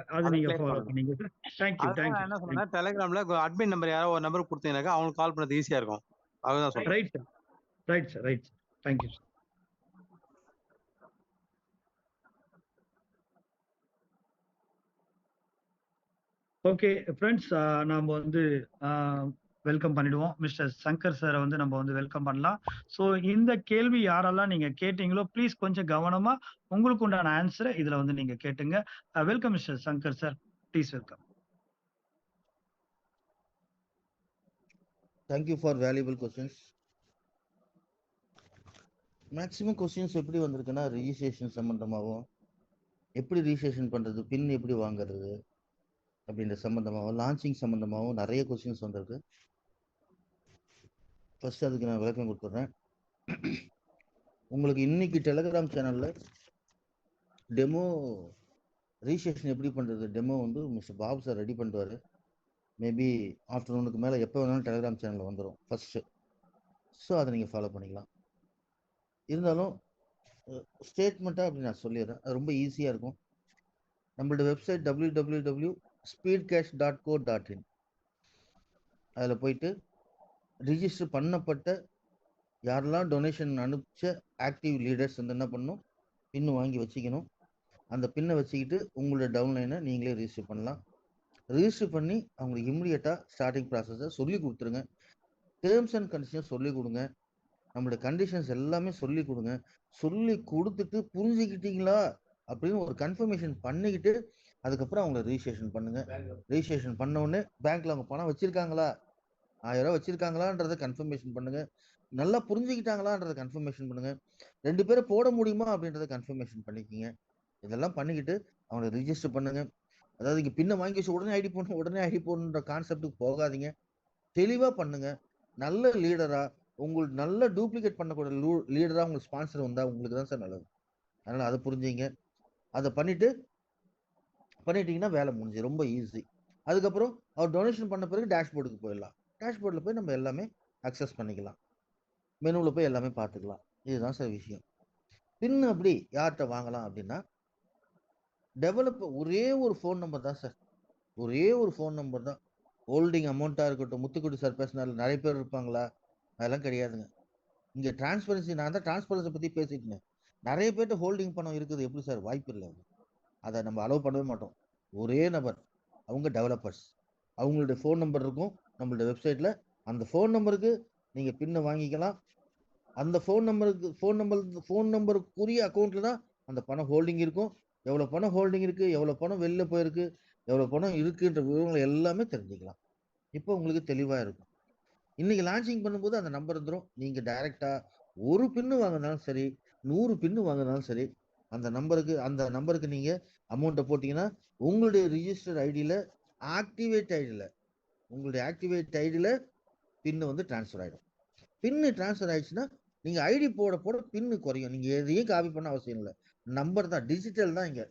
ஃபாலோ பண்ணீங்க சார். தேங்க்யூ. நான் என்ன சொன்னேன், டெலிகிராம்ல அட்மின் நம்பர் யாரோ ஒரு நம்பர் கொடுத்தீங்கன்னாக்கா அவங்களுக்கு கால் பண்ணது ஈஸியா இருக்கும். அதுதான் சொல்றேன். Right sir. Thank you sir. Okay friends, நாம வந்து வெல்கம் பண்ணிடுவோம். மிஸ்டர் சங்கர் சாரை வந்து நம்ம வந்து வெல்கம் பண்ணலாம். ஸோ இந்த கேள்வி யாரெல்லாம் நீங்க கேட்டீங்களோ ப்ளீஸ் கொஞ்சம் கவனமா உங்களுக்கு உண்டான ஆன்சரை இதுல வந்து நீங்க கேட்டுங்க. Welcome mister Shankar sir, please welcome. Thank you for valuable questions. Maximum questions எப்படி வந்திருக்குன்னா ரிஜிஸ்ட்ரேஷன் சம்பந்தமாகவும், எப்படி ரிஜிஸ்ட்ரேஷன் பண்றது, பின் எப்படி வாங்குறது அப்படின்ற சம்பந்தமாகவும் லான்ச்சிங் சம்பந்தமாகவும் நிறைய கொஸ்டின்ஸ் வந்திருக்கு. ஃபர்ஸ்ட் அதுக்கு நான் விளக்கம் கொடுத்துட்றேன். உங்களுக்கு இன்னைக்கு டெலிகிராம் சேனல்ல டெமோ ரிஜிஸ்ட்ரேஷன் எப்படி பண்றது டெமோ வந்து மிஸ்டர் பாபு சார் ரெடி பண்ணுவாரு. மேபி ஆஃப்டர்நூனுக்கு மேலே எப்போ வேணாலும் டெலிகிராம் சேனலில் வந்துடும் ஃபர்ஸ்ட். ஸோ அதை நீங்கள் ஃபாலோ பண்ணிக்கலாம். இருந்தாலும் ஸ்டேட்மெண்ட்டாக அப்படி நான் சொல்லிடுறேன், அது ரொம்ப ஈஸியாக இருக்கும். நம்மளோட வெப்சைட் www.speedcash.co.in. அதில் போயிட்டு ரிஜிஸ்டர் பண்ணப்பட்ட யாரெல்லாம் டொனேஷன் அனுப்பிச்ச ஆக்டிவ் லீடர்ஸ் வந்து என்ன பண்ணணும், பின்னு வாங்கி வச்சுக்கணும். அந்த பின்னை வச்சுக்கிட்டு உங்களோட டவுன்லைனை நீங்களே ரிஜிஸ்டர் பண்ணலாம். ரிஜிஸ்டர் பண்ணி அவங்களுக்கு இம்மிடியட்டாக ஸ்டார்டிங் ப்ராசஸை சொல்லி கொடுத்துருங்க. டேர்ம்ஸ் அண்ட் கண்டிஷன்ஸ் சொல்லி கொடுங்க. நம்மளோட கண்டிஷன்ஸ் எல்லாமே சொல்லி கொடுங்க. சொல்லி கொடுத்துட்டு புரிஞ்சுக்கிட்டீங்களா அப்படின்னு ஒரு கன்ஃபர்மேஷன் பண்ணிக்கிட்டு அதுக்கப்புறம் அவங்கள ரிஜிஸ்ட்ரேஷன் பண்ணுங்க. ரிஜிஸ்ட்ரேஷன் பண்ண உடனே பேங்க்ல அவங்க பணம் வச்சிருக்காங்களா, 1000 ரூபா வச்சிருக்காங்களான்றத கன்ஃபர்மேஷன் பண்ணுங்க. நல்லா புரிஞ்சுக்கிட்டாங்களான்றத கன்ஃபர்மேஷன் பண்ணுங்க. 2 பேரை போட முடியுமா அப்படின்றத கன்ஃபர்மேஷன் பண்ணிக்கிங்க. இதெல்லாம் பண்ணிக்கிட்டு அவங்கள ரிஜிஸ்டர் பண்ணுங்க. அதாவது இங்கே பின்ன வாங்கி வச்சு உடனே ஐடி போடணுன்ற கான்செப்டுக்கு போகாதீங்க. தெளிவா பண்ணுங்க. நல்ல லீடரா, உங்களுக்கு நல்ல டூப்ளிகேட் பண்ணக்கூடிய லீடரா உங்களுக்கு ஸ்பான்சர் வந்தா உங்களுக்கு தான் சார் நல்லது. அதனால அதை புரிஞ்சுங்க. அதை பண்ணிட்டீங்கன்னா வேலை முடிஞ்சு ரொம்ப ஈஸி. அதுக்கப்புறம் அவர் டொனேஷன் பண்ண பிறகு டேஷ்போர்டுக்கு போயிடலாம். டேஷ்போர்டில் போய் நம்ம எல்லாமே அக்சஸ் பண்ணிக்கலாம். மெனுவில் போய் எல்லாமே பார்த்துக்கலாம். இதுதான் சார் விஷயம். பின் அப்படி யார்கிட்ட வாங்கலாம் அப்படின்னா, டெவலப்பர் ஒரே ஒரு ஃபோன் நம்பர் தான் சார், ஒரே ஒரு ஃபோன் நம்பர் தான். ஹோல்டிங் அமௌண்ட்டாக இருக்கட்டும், முத்துக்குடி சார் பேசினால நிறைய பேர் இருப்பாங்களா, அதெல்லாம் கிடையாதுங்க. இங்கே டிரான்ஸ்பரன்சி, நான் தான் டிரான்ஸ்பரன்சி பற்றி பேசிட்டேன். நிறைய பேர்ட்ட ஹோல்டிங் பணம் இருக்குது, எப்படி சார், வாய்ப்பு இல்லை. அதை நம்ம அலோவ் பண்ணவே மாட்டோம். ஒரே நபர், அவங்க டெவலப்பர்ஸ், அவங்களுடைய ஃபோன் நம்பர் இருக்கும் நம்மளுடைய வெப்சைட்டில். அந்த ஃபோன் நம்பருக்கு நீங்கள் பின்னை வாங்கிக்கலாம். அந்த ஃபோன் நம்பருக்குரிய அக்கௌண்ட்டில் தான் அந்த பணம் ஹோல்டிங் இருக்கும். எவ்வளோ பணம் ஹோல்டிங் இருக்குது, எவ்வளோ பணம் வெளில போயிருக்கு, எவ்வளோ பணம் இருக்குன்ற விவரங்களை எல்லாமே தெரிஞ்சுக்கலாம். இப்போ உங்களுக்கு தெளிவாக இருக்கும். இன்னைக்கு லான்ச்சிங் பண்ணும்போது அந்த நம்பர் வந்துடும். நீங்கள் டைரெக்டாக ஒரு பின்னு வாங்கினாலும் சரி, 100 பின்னு வாங்கினாலும் சரி, அந்த நம்பருக்கு நீங்கள் அமௌண்ட்டை போட்டிங்கன்னா உங்களுடைய ரிஜிஸ்டர்ட் ஐடியில் உங்களுடைய ஆக்டிவேட் ஐடியில் பின்னு வந்து டிரான்ஸ்ஃபர் ஆகிடும். பின்னு டிரான்ஸ்ஃபர் ஆயிடுச்சுன்னா நீங்கள் ஐடி போட பின்னு குறையும். நீங்கள் எதையும் காப்பி பண்ண அவசியம் இல்லை. நம்பர் தான், டிஜிட்டல் தான். இங்கே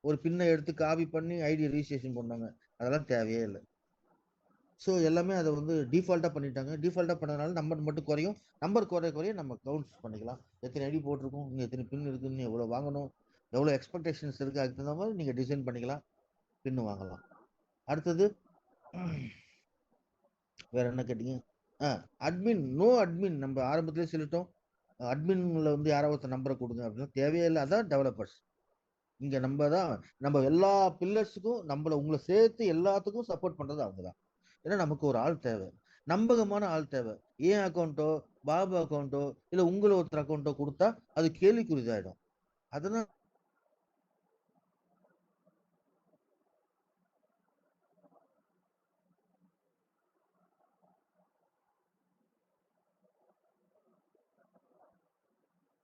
ஒரு பின்னை எடுத்து காப்பி பண்ணி ஐடி ரிஜிஸ்ட்ரேஷன் பண்ணாங்க, அதெல்லாம் தேவையே இல்லை. ஸோ எல்லாமே அதை வந்து டிஃபால்ட்டாக பண்ணிட்டாங்க. டிஃபால்ட்டாக பண்ணதுனால நம்பர் மட்டும் குறையும். நம்பர் குறைய நம்ம கவுண்ட்ஸ் பண்ணிக்கலாம். எத்தனை ஐடி போட்டிருக்கோம், நீங்கள் எத்தனை பின் இருக்குன்னு, எவ்வளோ வாங்கணும், எவ்வளோ எக்ஸ்பெக்டேஷன்ஸ் இருக்குது, அதுக்கு தகுந்த மாதிரி நீங்கள் டிசைன் பண்ணிக்கலாம், பின்னு வாங்கலாம். அடுத்தது வேற என்ன கேட்டீங்க? Admin, no admin. நம்ம ஆரம்பத்திலே சொல்லிட்டோம், அட்மின்ல வந்து யாராவது நம்பரை கொடுங்க அப்படின்னா தேவையே இல்லை. அதான் டெவலப்பர்ஸ். இங்க நம்ம எல்லா பில்லர்ஸுக்கும் உங்களை சேர்த்து எல்லாத்துக்கும் சப்போர்ட் பண்றது அவங்க தான். ஏன்னா நமக்கு ஒரு ஆள் தேவை, நம்பகமான ஆள் தேவை. ஏன் அக்கௌண்ட்டோ, பாபு அக்கௌண்ட்டோ, இல்ல உங்களை ஒருத்தர் அக்கௌண்ட்டோ கொடுத்தா அது கேள்விக்குறிதாயிடும். அதனால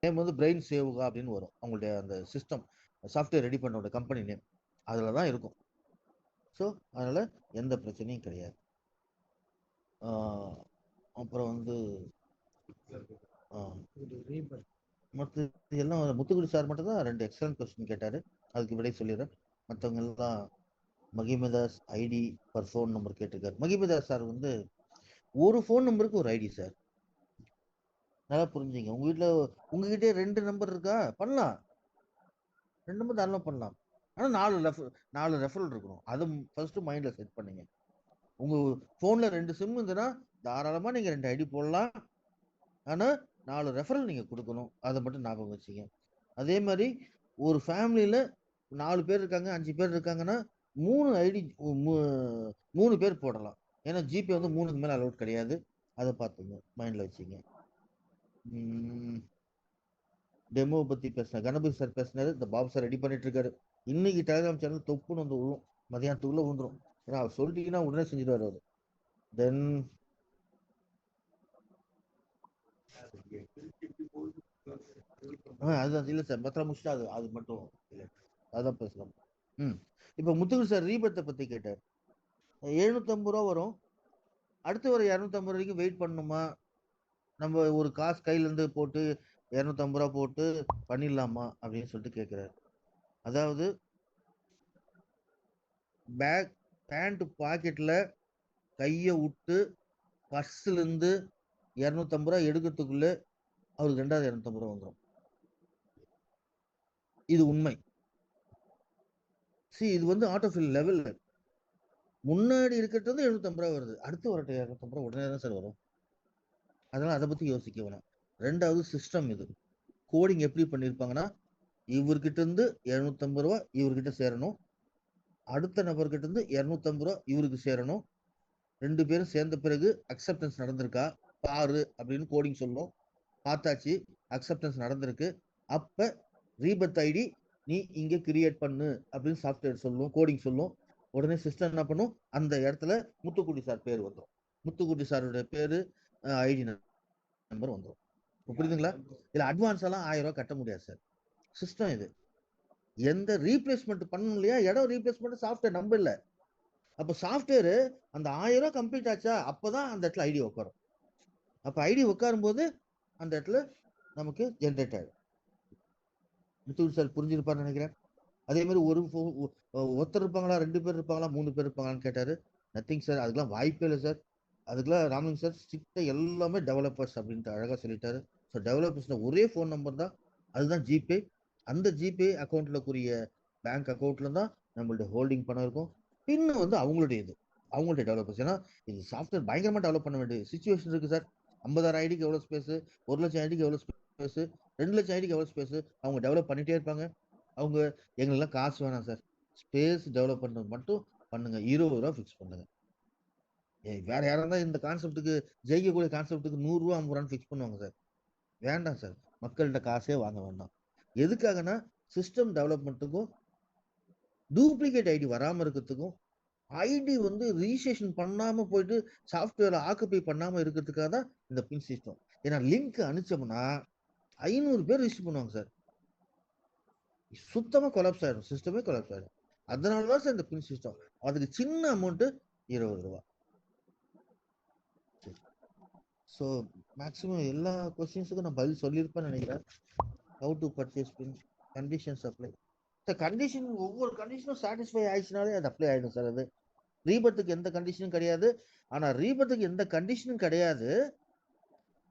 நேம் வந்து பிரெயின் சேவுகா அப்படின்னு வரும். அவங்களுடைய அந்த சிஸ்டம் சாஃப்ட்வேர் ரெடி பண்ணோட கம்பெனி நேம் அதில் தான் இருக்கும். ஸோ அதனால எந்த பிரச்சனையும் கிடையாது. அப்புறம் வந்து மற்ற எல்லாம் முத்துக்குடி சார் மட்டும் தான் 2 எக்ஸலன்ட் கொஸ்டின் கேட்டாரு, அதுக்கு விடை சொல்லிடுறேன். மற்றவங்க எல்லாம் மகிமதாஸ் ஐடி பர் ஃபோன் நம்பர் கேட்டிருக்காரு. மகிமதாஸ் சார் வந்து ஒரு ஃபோன் நம்பருக்கு ஒரு ஐடி சார். நல்லா புரிஞ்சுங்க. உங்ககிட்ட 2 நம்பர் இருக்கா, பண்ணலாம். 2 நம்பர் தாராளமாக பண்ணலாம். ஆனால் 4 ரெஃபரல் இருக்கணும். அது ஃபர்ஸ்ட் மைண்ட்ல செட் பண்ணுங்க. உங்க போன்ல 2 சிம் இருந்ததுன்னா தாராளமா நீங்க 2 ஐடி போடலாம். ஆனா 4 ரெஃபரல் நீங்க கொடுக்கணும். அதை மட்டும் ஞாபகம் வச்சுங்க. அதே மாதிரி ஒரு ஃபேமிலியில 4 பேர் இருக்காங்க, 5 பேர் இருக்காங்கன்னா 3 ஐடி 3 பேர் போடலாம். ஏன்னா ஜிபே வந்து 3க்கு மேல அலோட் கிடையாது. அதை பார்த்துங்க, மைண்ட்ல வச்சுங்க. டெமோ பத்தி பேசின கணபதி சார் பேசினாரு. இந்த பாபு சார் ரெடி பண்ணிட்டு இருக்காரு. இன்னைக்கு டெலிகிராம் சேனல் தொப்புன்னு வந்து விழும், மதியானத்துக்குள்ள விழுந்துரும். ஏன்னா அவர் சொல்லிட்டீங்கன்னா உடனே செஞ்சுட்டு வர்றாரு. தென் அதுதான் இல்லை சார், பத்திரம் முடிச்சுட்டு அது மட்டும் இல்லை. அதான் பேசலாம். இப்போ முத்துக்குடி சார் ரீபத்தை பத்தி கேட்டார். 750 ரூபா வரும். அடுத்து ஒரு 250 வரைக்கும் வெயிட் பண்ணணுமா? நம்ம ஒரு காசு கையில இருந்து போட்டு 250 ரூபா போட்டு பண்ணிடலாமா அப்படின்னு சொல்லிட்டு கேட்கிறாரு. அதாவது பேண்ட் பாக்கெட்ல கைய விட்டு பர்ஸ்ல இருந்து 250 ரூபா எடுக்கிறதுக்குள்ள அவருக்கு 250 ரூபா வந்துடும். இது உண்மை. இது வந்து ஆட்டோஃபில் லெவல். முன்னாடி இருக்கிறது 750 ரூபா வருது, அடுத்து ஒரு 250 ரூபா உடனே தான் சார் வரும். அதனால அதை பத்தி யோசிக்க வேணாம். ரெண்டாவது சிஸ்டம், இது கோடிங் எப்படி பண்ணிருப்பாங்கன்னா, இவர்கிட்ட இருந்து 250 ரூபா இவர்கிட்ட சேரணும், அடுத்த நபர்கிட்ட இருந்து 250 ரூபா இவருக்கு சேரணும். 2 பேரும் சேர்ந்த பிறகு அக்செப்டன்ஸ் நடந்திருக்கா பாரு அப்படின்னு கோடிங் சொல்லும். பார்த்தாச்சு, அக்செப்டன்ஸ் நடந்திருக்கு. அப்ப ரீபத் ஐடி நீ இங்க கிரியேட் பண்ணு அப்படின்னு சாஃப்ட்வேர் சொல்லும், கோடிங் சொல்லும். உடனே சிஸ்டம் என்ன பண்ணும், அந்த இடத்துல முத்துக்குடி சார் பேர் வந்துடும். முத்துக்குடி சாருடைய பேரு ஐடி நம்பர் வந்துடும். புரியுதுங்களா? இதுல அட்வான்ஸ் எல்லாம் 1000 ரூபாய் கட்ட முடியாது சார். சிஸ்டம் இது. எந்த ரீப்ளேஸ்மெண்ட் பண்ணணும் இல்லையா, இடம் ரீப்ளேஸ்மெண்ட் சாஃப்ட்வேர் நம்ப இல்லை. அப்போ சாஃப்ட்வேர் அந்த 1000 ரூபாய் கம்ப்ளீட் ஆச்சா அப்பதான் அந்த இடத்துல ஐடி உட்காரும். அப்ப ஐடி உட்காரும் போது அந்த இடத்துல நமக்கு ஜென்ரேட் ஆயிடும். முத்துக்குடி சார் புரிஞ்சிருப்பாருன்னு நினைக்கிறேன். அதே மாதிரி ஒருத்தர் இருப்பாங்களா, 2 பேர் இருப்பாங்களா, 3 பேர் இருப்பாங்களான்னு கேட்டாரு. நத்திங் சார், அதுக்கெல்லாம் வாய்ப்பே இல்லை சார். அதுக்கெல்லாம் ராமலிங்க சார் ஸ்ட்ரிக்டா எல்லாமே டெவலப்பர்ஸ் அப்படின்ட்டு அழகா சொல்லிட்டாரு. ஸோ டெவலப்பர்ஸ்ல ஒரே ஃபோன் நம்பர் தான், அதுதான் ஜிபே. அந்த ஜிபே அக்கௌண்ட்ல கூடிய பேங்க் அக்கௌண்ட்ல தான் நம்மளுடைய ஹோல்டிங் பணம் இருக்கும். பின்னு வந்து அவங்களுடைய டெவலப்பர்ஸ். ஏன்னா இது சாஃப்ட்வேர் பயங்கரமா டெவலப் பண்ண வேண்டிய சுச்சுவேஷன் இருக்கு சார். 50,000 ஐடிக்கு எவ்வளவு ஸ்பேஸ், 1 லட்சம் ஐடிக்கு எவ்வளவு ஸ்பேஸ், 2 லட்சம் ஐடிக்கு எவ்வளவு ஸ்பேஸ், அவங்க டெவலப் பண்ணிட்டே இருப்பாங்க. அவங்க எங்களுக்கெல்லாம் காசு வேணாம் சார், ஸ்பேஸ் டெவலப் பண்றது மட்டும் பண்ணுங்க, 20 ரூபா ஃபிக்ஸ் பண்ணுங்க. வேற யாரா இருந்தா இந்த கான்செப்டுக்கு, ஜெயிக்கக்கூடிய கான்செப்டுக்கு 100 ரூபா 50 ரூபான்னு ஃபிக்ஸ் பண்ணுவாங்க சார். வேண்டாம் சார், மக்கள்கிட்ட காசே வாங்க வேண்டாம். எதுக்காகனா சிஸ்டம் டெவலப்மெண்ட்டுக்கும் டூப்ளிகேட் ஐடி வராம இருக்கிறதுக்கும், ஐடி வந்து ரிஜிஸ்ட்ரேஷன் பண்ணாம போயிட்டு சாஃப்ட்வேர் ஆக்குபை பண்ணாம இருக்கிறதுக்காக தான் இந்த பின் சிஸ்டம். ஏன்னா லிங்க் அனுப்பிச்சோம்னா 500 பேர் ரிஜிஸ்டர் பண்ணுவாங்க சார். சுத்தமா கொலாப்ஸ் ஆயிடும், சிஸ்டமே கொலாப்ஸ் ஆயிடும். அதனாலதான் சார் இந்த பின் சிஸ்டம். அதுக்கு சின்ன அமௌண்ட் 20 ரூபா. ஸோ மேக்ஸிமம் எல்லா கொஸ்டின்ஸுக்கும் நான் பதில் சொல்லியிருப்பேன்னு நினைக்கிறேன். How to purchase pin, conditions apply. Sir condition, ஒவ்வொரு கண்டிஷனும் சாட்டிஸ்ஃபை ஆயிடுச்சுனாலே அது அப்ளை ஆயிடும் சார். அது ரீபத்துக்கு எந்த கண்டிஷனும் கிடையாது. ஆனா ரீபத்துக்கு எந்த கண்டிஷனும் கிடையாது.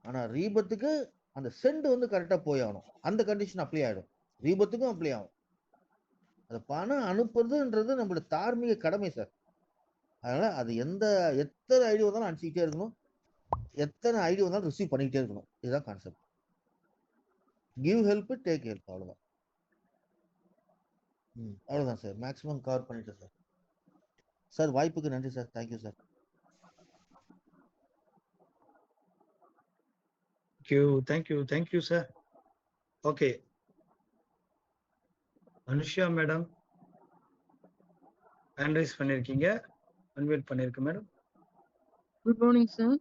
ஆனா ரீபத்துக்கு அந்த சென்ட் வந்து கரெக்டா போய் ஆகணும், அந்த கண்டிஷன் அப்ளை ஆயிடும். ரீபத்துக்கும் அப்ளை ஆகும். அது பணம் அனுப்புறதுன்றது நம்மளோட தார்மீக கடமை சார். அதனால அது எத்தனை ஐடி வந்தாலும் அனுப்பிச்சிக்கிட்டே இருக்கணும், எத்தனை ஐடி வந்தாலும் ரிசீவ் பண்ணிக்கிட்டே இருக்கணும். இதுதான் concept. Give help, take help, அவ்வளவுதான். அவ்வளவுதான் சார், மேக்ஸிமம் கவர் பண்ணிட்டேன் சார். சார் வாய்ப்புக்கு நன்றி sir. Thank you sir. Thank you sir. Okay, Anusha madam hand raise பண்ணிருக்கீங்க, அன்மியூட் பண்ணிருக்கு madam. Good morning sir.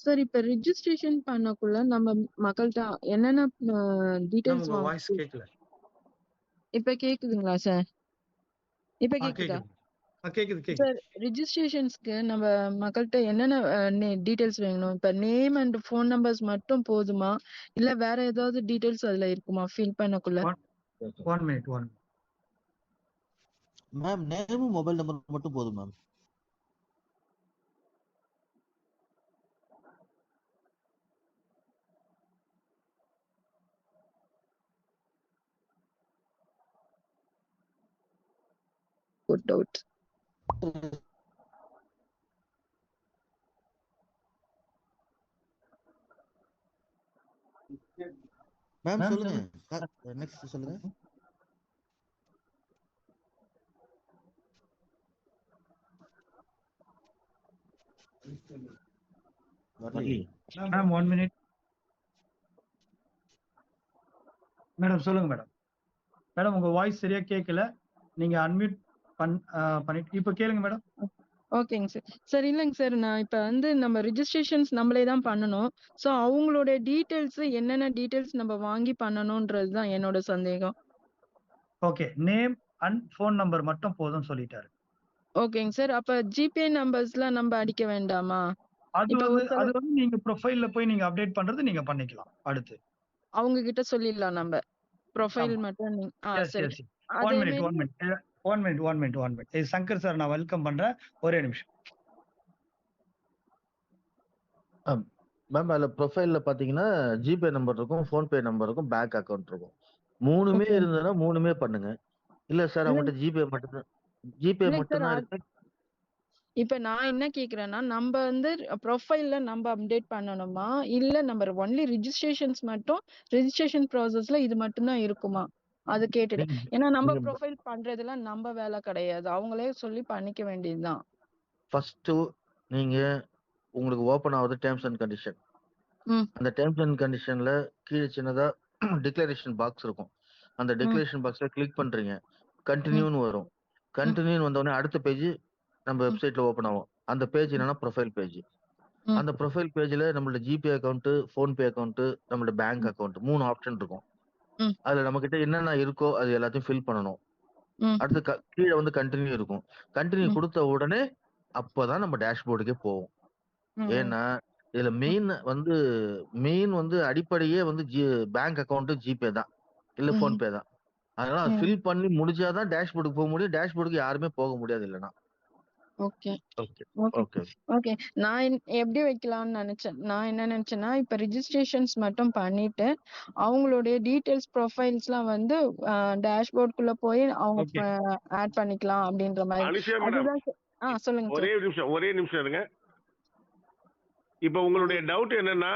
Sir இப்ப ரெஜிஸ்ட்ரேஷன் பண்ணக்குள்ள நம்ம மக்கள்கிட்ட என்னென்ன டீடைல்ஸ் வாய்ஸ் கேட்கல. இப்ப கேக்குதுங்களா சார்? இப்ப கேக்குதா? கேக்குது. சார் ரெஜிஸ்ட்ரேஷன்ஸ்க்கு நம்ம மக்கள்கிட்ட என்னென்ன டீடைல்ஸ் வேணும்? இப்ப நேம் அண்ட் ஃபோன் நம்பர்ஸ் மட்டும் போதுமா, இல்ல வேற ஏதாவது டீடைல்ஸ் அதுல இருக்குமா ஃபில் பண்ணக்குள்ள? 1 minute. மேம் நேமும் மொபைல் நம்பர் மட்டும் போதும் மேம். Good out. மேம் சொல்லுங்க, நெக்ஸ்ட் சொல்லுங்க. Ma'am 1 minute. மேடம் சொல்லுங்க மேடம். மேடம் உங்க வாய்ஸ் சரியா கேட்கல, நீங்க அன்மியூட் பண்ணிட்டு இப்ப கேளுங்க மேடம். ஓகேங்க சார். சார் இல்லைங்க சார், நான் இப்ப வந்து நம்ம ரெஜிஸ்ட்ரேஷன்ஸ் நம்மளே தான் பண்ணணும். ஸோ அவங்களோட டீடைல்ஸ், என்னென்ன டீடைல்ஸ் நம்ம வாங்கி பண்ணணும்ன்றது தான் என்னோட சந்தேகம். Okay, name, and phone number மட்டும் போதும்னு சொல்லிட்டாரு. ஓகேங்க சார். அப்ப ஜிபே நம்பர்ஸ்லாம் நம்ம அடிக்க வேண்டாமா? அது இப்ப வந்து ஒரு சில அது வந்து நீங்க ப்ரொஃபைல்ல போய் நீங்க அப்டேட் பண்றது நீங்க பண்ணிக்கலாம் அடுத்து. அவங்க கிட்ட சொல்லிடலாம் நம்ம. ப்ரொஃபைல் ஆமா. மட்டும் நீங்க எஸ், சரி. எஸ். அதே 1 மாரி மினிட். இது சங்கர் சார் நான் வெல்கம் பண்றேன். ஒரே நிமிஷம். மேம் அதுல ப்ரொஃபைல்ல பாத்தீங்கன்னா ஜிபே நம்பர் இருக்கும், ஃபோன்பே நம்பர் இருக்கும், பேங்க் அக்கவுண்ட் இருக்கும். 3மே ஓகே. இருந்ததுன்னா 3மே பண்ணுங்க. இல்ல சார் இல்ல அவங்ககிட்ட ஜிபே மட்டும்தான் இல்லைங்க சார். மட்டும்தான் இருக்கு. இப்ப நான் என்ன கேக்குறேன்னா, நம்ப வந்து ப்ரொஃபைல்ல நம்ப அப்டேட் பண்ணணுமா? இல்ல நம்ம ஒன்லி ரெஜிஸ்ட்ரேஷன் ப்ராசஸ்ல இது மட்டும் தான் இருக்குமா? அது கேட்டுட்டேன். நீங்க ஏன்னா நம்ம நீங்க ப்ரொஃபைல் பண்றதெல்லாம் நம்ம வேலை கிடையாது. அவங்களே சொல்லி பண்ணிக்க வேண்டியதுதான். ஃபர்ஸ்ட் நீங்க உங்களுக்கு ஓபன் ஆகுது டேர்ம்ஸ் அண்ட் கண்டிஷன். ம். அந்த டேர்ம்ஸ் அண்ட் கண்டிஷன்ல கீழே சின்னதா டிக்ளரேஷன் பாக்ஸ் இருக்கும். அந்த ம். டிக்ளரேஷன் பாக்ஸ்ல கிளிக் பண்றீங்க. ம். கண்டினியூன்னு வரும். ம். கண்டினியூன்னு வந்த உடனே அடுத்த பேஜ் நம்ம ம். வெப்சைட்ல ஓபன் ஆகும். அந்த பேஜ் ம். என்னன்னா ப்ரொஃபைல் பேஜ். ம். அந்த ப்ரொஃபைல் பேஜ்ல நம்மளோட ஜிபே அக்கவுண்ட், ஃபோன்பே அக்கவுண்ட், நம்மளோட பேங்க் ம். அக்கவுண்ட் 3 ஆப்ஷன் இருக்கும். ம். அதுல நம்ம கிட்ட என்னென்ன இருக்கோ அது எல்லாத்தையும் ஃபில் பண்ணணும். ம். அடுத்து கீழே வந்து கண்டினியூ இருக்கும். கண்டினியூ ம். கொடுத்த உடனே அப்பதான் நம்ம டேஷ்போர்டுக்கே போவோம். ம். ஏன்னா இதுல ம். மெயின் வந்து அடிப்படையே வந்து பேங்க் அக்கவுண்ட் ஜிபே தான். இல்ல ம். ஃபோன்பே தான். அதனால ம். ஃபில் பண்ணி முடிச்சாதான் டேஷ்போர்டுக்கு போக முடியும். டேஷ்போர்டுக்கு யாருமே போக முடியாது இல்லைன்னா. Okay. Okay okay. Okay okay. எப்படி வைக்கலாம்னு நினைச்சேன். நான் என்ன நினைச்சேன்னா, இப்ப ரிஜிஸ்ட்ரேஷன்ஸ் மட்டும் பண்ணிட்டு, அவங்களுடைய டீடைல்ஸ் ப்ரொஃபைல்ஸ்லாம் வந்து டேஷ்போர்டுக்குள்ள போய் அவங்க ஓகே. ஆட் பண்ணிக்கலாம் அப்படின்ற மாதிரி. அனுஷியா மேடம், அதுதான் சொல்லுங்க ஒரே சார். ஒரே நிமிஷம் இருங்க. இப்ப உங்களுடைய டவுட் என்னன்னா,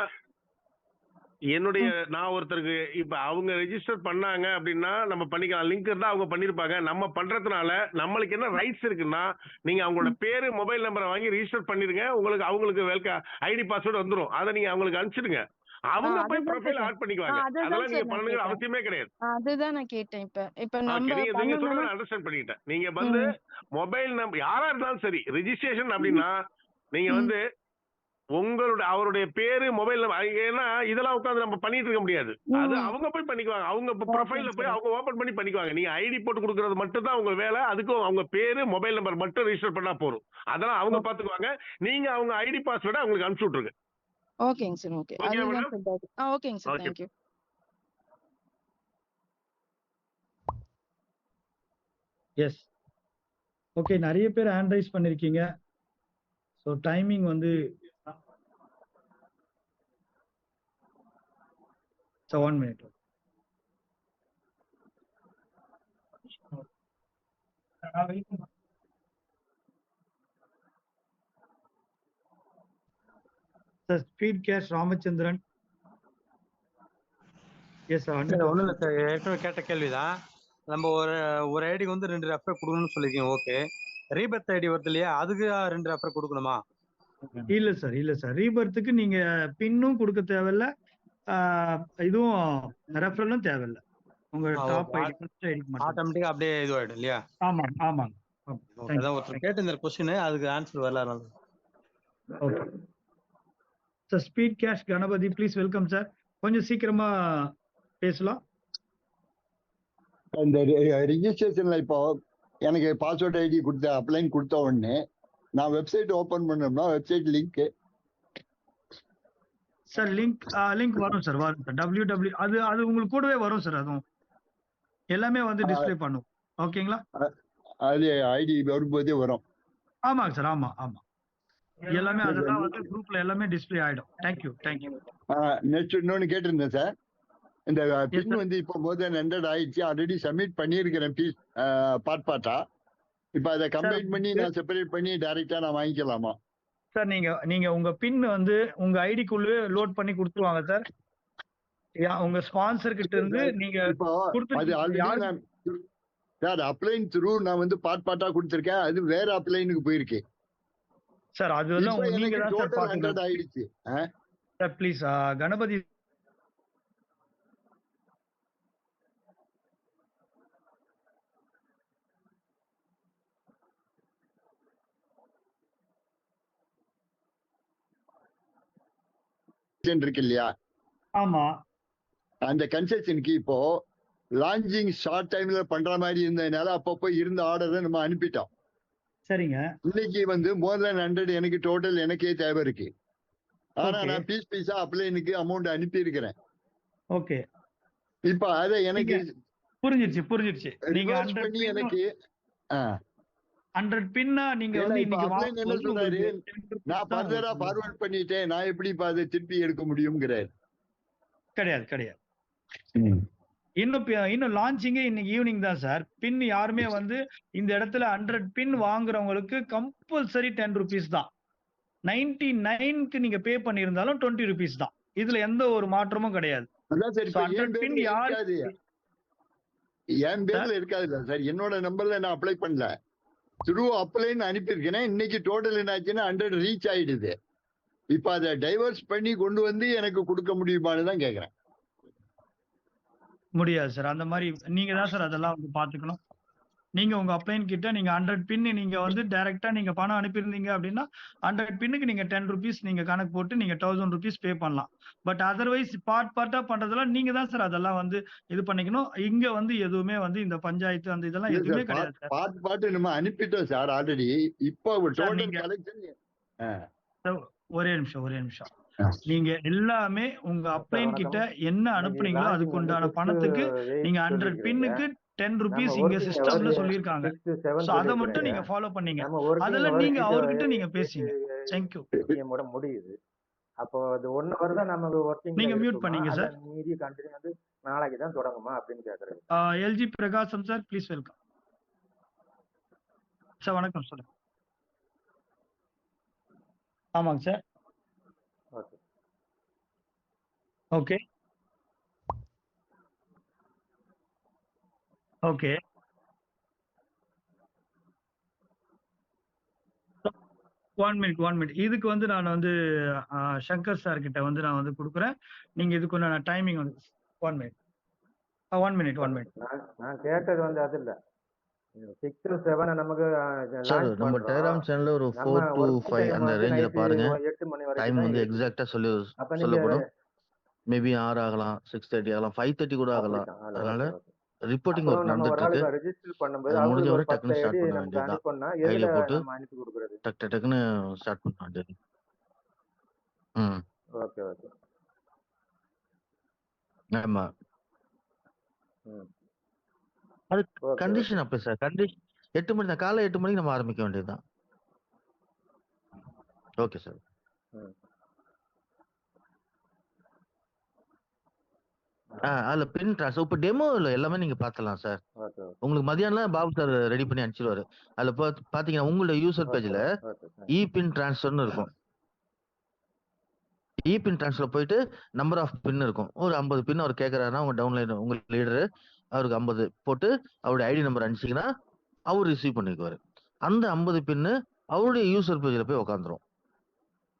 என்னுடைய நான் ஒருத்தருக்கு இப்ப அவங்க ரெஜிஸ்டர் பண்ணாங்க அப்படின்னா நம்ம பண்ணிக்கலாம். லிங்க் இருந்தா அவங்க பண்ணிருப்பாங்க. நம்ம பண்றதுனால நம்மளுக்கு என்ன ரைட்ஸ் இருக்குன்னா, நீங்க அவங்களோட பேரு மொபைல் நம்பரை வாங்கி ரெஜிஸ்டர் பண்ணிருங்க. அவங்களுக்கு ஐடி பாஸ்வேர்டு வந்துரும். அதை நீங்க அவங்களுக்கு அனுப்பிச்சிடுங்க. அவங்க போய் அதுதான் ப்ரொஃபைல் சார். ஆட் பண்ணிக்குவாங்க. அதுதான் அதெல்லாம் நீங்க சார் நான் பண்ணணுங்கிற கேட்டேன். அவசியமே கிடையாது. அதுதான் நான் கேட்டேன். இப்ப ஓகே, நம்ம நீங்க சொல்றதை பண்ணணும்னா நான் அண்டர்ஸ்டாண்ட் பண்ணிக்கிட்டேன். நீங்க வந்து மொபைல் நம்பர் யாரா இருந்தாலும் சரி, ரெஜிஸ்ட்ரேஷன் அப்படின்னா நீங்க வந்து அவருடைய பேரு மொபைல் நம்பர், ஏன்னா இதெல்லாம் உட்காந்து நம்ம பண்ணிட்டு இருக்க முடியாது. அது அவங்க போய் பண்ணிக்குவாங்க. அவங்க ப்ரொஃபைல்ல போய் அவங்க ஓபன் பண்ணி பண்ணிக்குவாங்க. நீங்க ஐடி போட்டு கொடுக்கறது மட்டும் தான் உங்க வேலை. அதுக்கும் அவங்க பேரு மொபைல் நம்பர் மட்டும் ரெஜிஸ்டர் பண்ணா போதும். அதெல்லாம் அவங்க பாத்துக்குவாங்க. நீங்க அவங்க ஐடி பாஸ்வேர்டை அவங்களுக்கு அனுப்பிச்சு விட்டுருங்க. ஓகேங்க சார். ஓகே. ஓகே அதுதான் மேடம். Sir doubt. ஓகேங்க sir. Okay. Thank you. Yes. Okay. நிறைய பேர் ஹேண்ட் ரைஸ் பண்ணிருக்கீங்க. ஸோ டைமிங் வந்து 1 minute. Sir speed cash Ramachandran. Yes sir. ஒன்றும் இல்லை சார், ஏற்கனவே கேட்ட கேள்விதான். நம்ம ஒரு ஐடிக்கு வந்து 2 ரெஃபர் கொடுக்கணும்னு சொல்லியிருக்கீங்க. ஓகே. ரீபர்த் ஐடி வருது இல்லையா, அதுக்கு 2 ரெஃபர் கொடுக்கணுமா? இல்ல சார். ரீபர்த்துக்கு நீங்க பின்னும் கொடுக்க தேவையில்ல. இதுவும் ரெஃபரலும் தேவையில்ல. உங்க டாப் ஐடி ஃபர்ஸ்ட் ஐடிக்கு மட்டும். ஆட்டோமேட்டிக்கா அப்படியே இதுவாயிடும் இல்லையா? ஆமாங்க. அதான் ஒருத்தர் கேட்டிருந்த கொஸ்டின், அதுக்கு ஆன்சர் வரல. Okay sir. Speed guest Ganapathi please welcome sir. கொஞ்சம் சீக்கிரமா பேசலாம். இந்த ரிஜிஸ்ட்ரேஷன்ல இப்போ எனக்கு பாஸ்வேர்ட் ஐடி அப்ளைன் கொடுத்த உடனே நான் வெப்சைட் ஓபன் பண்ணோம்னா வெப்சைட் லிங்க் சார் லிங்க் வரும் சார். www அது உங்களுக்கு கூடவே வரும் சார். அதுவும் எல்லாமே வந்து டிஸ்ப்ளே பண்ணும். ஓகேங்களா? அது ஐடி வரும்போதே வரும். ஆமாங்க சார். ஆமா. எல்லாமே அதெல்லாம் வந்து குரூப்ல எல்லாமே டிஸ்ப்ளே ஆயிடும். தேங்க்யூ. நெக்ஸ்ட் இன்னொன்னு கேட்டிருந்தேன் சார். இந்த பின் வந்து இப்போ more than 100 ஆயிடுச்சு. ஆல்ரெடி சப்மிட் பண்ணியிருக்கிறேன் பீஸ் பார்ட்டா. இப்போ அதை கம்பைன் பண்ணி நான் செப்பரேட் பண்ணி டைரக்டா நான் வாங்கிக்கலாமா சார்? நீங்க உங்க பின் வந்து உங்க ஐடிக்குள்ளே லோட் பண்ணி கொடுத்துருவாங்க சார். உங்க ஸ்பான்சர் கிட்ட இருந்து நீங்க அது ஆல்ரெடி சார் அப்ளைன் த்ரூ நான் வந்து பார்ட்டா கொடுத்துருக்கேன். அது வேற அப்ளைனுக்கு போயிருக்கு சார். அது வந்து நீங்க தான் சார் பாத்துங்க. 100 ஆயிடுச்சு சார் ப்ளீஸ் கணபதி இருக்கு இல்லையா? ஆமா. அந்த கன்செஷனுக்கு இப்போ லான்ச்சிங் ஷார்ட் டைம்ல பண்ற மாதிரி இருந்ததுனால அப்பப்போ இருந்த ஆர்டரை நம்ம அனுப்பிட்டோம். சரிங்க. இன்னைக்கு வந்து மோர் தென் 100 எனக்கு டோட்டல் எனக்கே தேவை இருக்கு. ஆனா நான் பீஸா அப்ளைனுக்கு அமௌண்ட் அனுப்பி இருக்கிறேன். ஓகே. இப்ப அதை எனக்கு புரிஞ்சிருச்சு. நீங்க 100 பண்ணி எனக்கு 100 பின்னா நீங்க வந்து இன்னைக்கு என்ன சொல்றாரு, நான் ஃபர்தரா ஃபார்வர்ட் பண்ணிட்டேன், நான் எப்படி இப்ப அதை திருப்பி எடுக்க முடியும்ங்கிறாரு. கிடையாது. இன்னும் லான்ச்சிங்கே இன்னைக்கு ஈவினிங் தான் சார். பின் யாருமே வந்து இந்த இடத்துல 100 பின் வாங்குறவங்களுக்கு கம்பல்சரி 10 rupees தான். 99க்கு நீங்க பே பண்ணியிருந்தாலும் 20 rupees தான். இதுல எந்த ஒரு மாற்றமும் கிடையாது. அதான் சார், 100 பின் யாரு என் பேர்ல இருக்காதுல்ல சார், என்னோட நம்பர்ல நான் அப்ளை பண்ணல, த்ரூ அப்ளைன்னு அனுப்பியிருக்கேன். இன்னைக்கு டோட்டல் என்ன ஆச்சுன்னா 100 ரீச் ஆயிடுது. இப்ப அதை டைவர்ஸ் பண்ணி கொண்டு வந்து எனக்கு கொடுக்க முடியுமான்னு தான் கேக்குறேன். முடியாது சார். அந்த மாதிரி நீங்க தான் சார் அதெல்லாம் வந்து பாத்துக்கணும். நீங்க உங்க அப்ளைன் கிட்ட நீங்க 100 பின் நீங்க வந்து டைரக்டா நீங்க பணம் அனுப்பியிருந்தீங்க அப்படின்னா 100 பின்னுக்கு நீங்க 10 rupees நீங்க கணக்கு போட்டு நீங்க 1000 rupees பே பண்ணலாம். பட் அதர்வைஸ் பார்ட்டா பண்றதெல்லாம் நீங்க தான் சார் அதெல்லாம் வந்து இது பண்ணிக்கணும். இங்க வந்து எதுவுமே வந்து இந்த பஞ்சாயத்து அந்த இதெல்லாம் எதுவுமே கிடையாது சார். பார்ட் நம்ம அனுப்பிட்டோம் சார் ஆல்ரெடி. இப்போ டோட்டல் கலெக்ஷன் ஒரே நிமிஷம். நீங்க எல்லாமே உங்க அப்ளைன் கிட்ட என்ன அனுப்புனீங்களோ அதுக்கு உண்டான பணத்துக்கு நீங்க 100 பின்னுக்கு 10 rupees இங்க சிஸ்டம்ல சொல்லியிருக்காங்க. சோ அத மட்டும் நீங்க ஃபாலோ பண்ணீங்க. அதெல்லாம் நீங்க அவர்கிட்ட நீங்க பேசிங்க. Thank you. முடியுது. அப்போ அது 1 hour தான் நமக்கு வர்க்கிங். நீங்க மியூட் பண்ணீங்க சார். மீதி கண்டினியூ வந்து நாளைக்கு தான் தொடங்குமா அப்படின்னு கேக்குறேன். எல்ஜி பிரகாசம் சார், ப்ளீஸ் வெல்கம் சார். வணக்கம் சார். ஆமாங்க சார். ஓகே. One minute. இதுக்கு வந்து நான் வந்து சங்கர் சார் கிட்ட வந்து நான் வந்து கொடுக்குறேன். நீங்க இதுக்கு நான் டைமிங் வந்து 1 minute. நான் கேட்டது வந்து அது இல்ல. 6 to 7 நமக்கு சார் நம்ம டெலிகிராம் சேனல்ல ஒரு 4 to 5 அந்த ரேஞ்சில பாருங்க. 8 மணி வரைக்கும் டைம் வந்து எக்ஸாக்ட்டா சொல்லப்படும். மேபி 6 ஆகலாம், 6:30 ஆகலாம், 5:30 கூட ஆகலாம். அதனால ரிப்போர்ட்டிங் ஒர்க் நடந்துட்டு இருக்கு. ரெஜிஸ்டர் பண்ணும்போது முடிஞ்ச அவங்க வரை ஒரு டக்குன்னு 10 ஸ்டார்ட் ஐடி பண்ண நமக்கு வேண்டியதுதான். அனுப்புனா கையில எதுல போட்டு நம்ம அனுப்பி கொடுக்கிறது? டக்குன்னு ஸ்டார்ட் பண்ண வேண்டியது. ஓகே. ஆமா. அது கண்டிஷன் அப்ப சார். கண்டிஷன் 8 மணி தான், காலை 8 மணிக்கு நம்ம ஆரம்பிக்க வேண்டியதுதான். Okay sir. அதுல பின் ட்ரான்ஸ்ஃபர் இப்ப டெமோல எல்லாமே நீங்க பாத்துடலாம் சார். உங்களுக்கு மதியானம் பாபு சார் ரெடி பண்ணி அனுப்பிச்சிருவாரு. அதுல பாத்தீங்கன்னா உங்களோட யூசர் பேஜ்ல இ பின் டிரான்ஸ்ஃபர்னு இருக்கும். இ பின் டிரான்ஸ்ஃபர் போயிட்டு நம்பர் ஆஃப் பின் இருக்கும். ஒரு 50 பின் அவர் கேட்கறாருன்னா உங்க டவுன்லைன் உங்க லீடரு அவருக்கு 50 போட்டு அவருடைய ஐடி நம்பர் அனுப்பிச்சிங்கன்னா அவர் ரிசீவ் பண்ணிக்குவாரு. அந்த 50 பின்னு அவருடைய யூசர் பேஜ்ல போய் உட்காந்துரும்.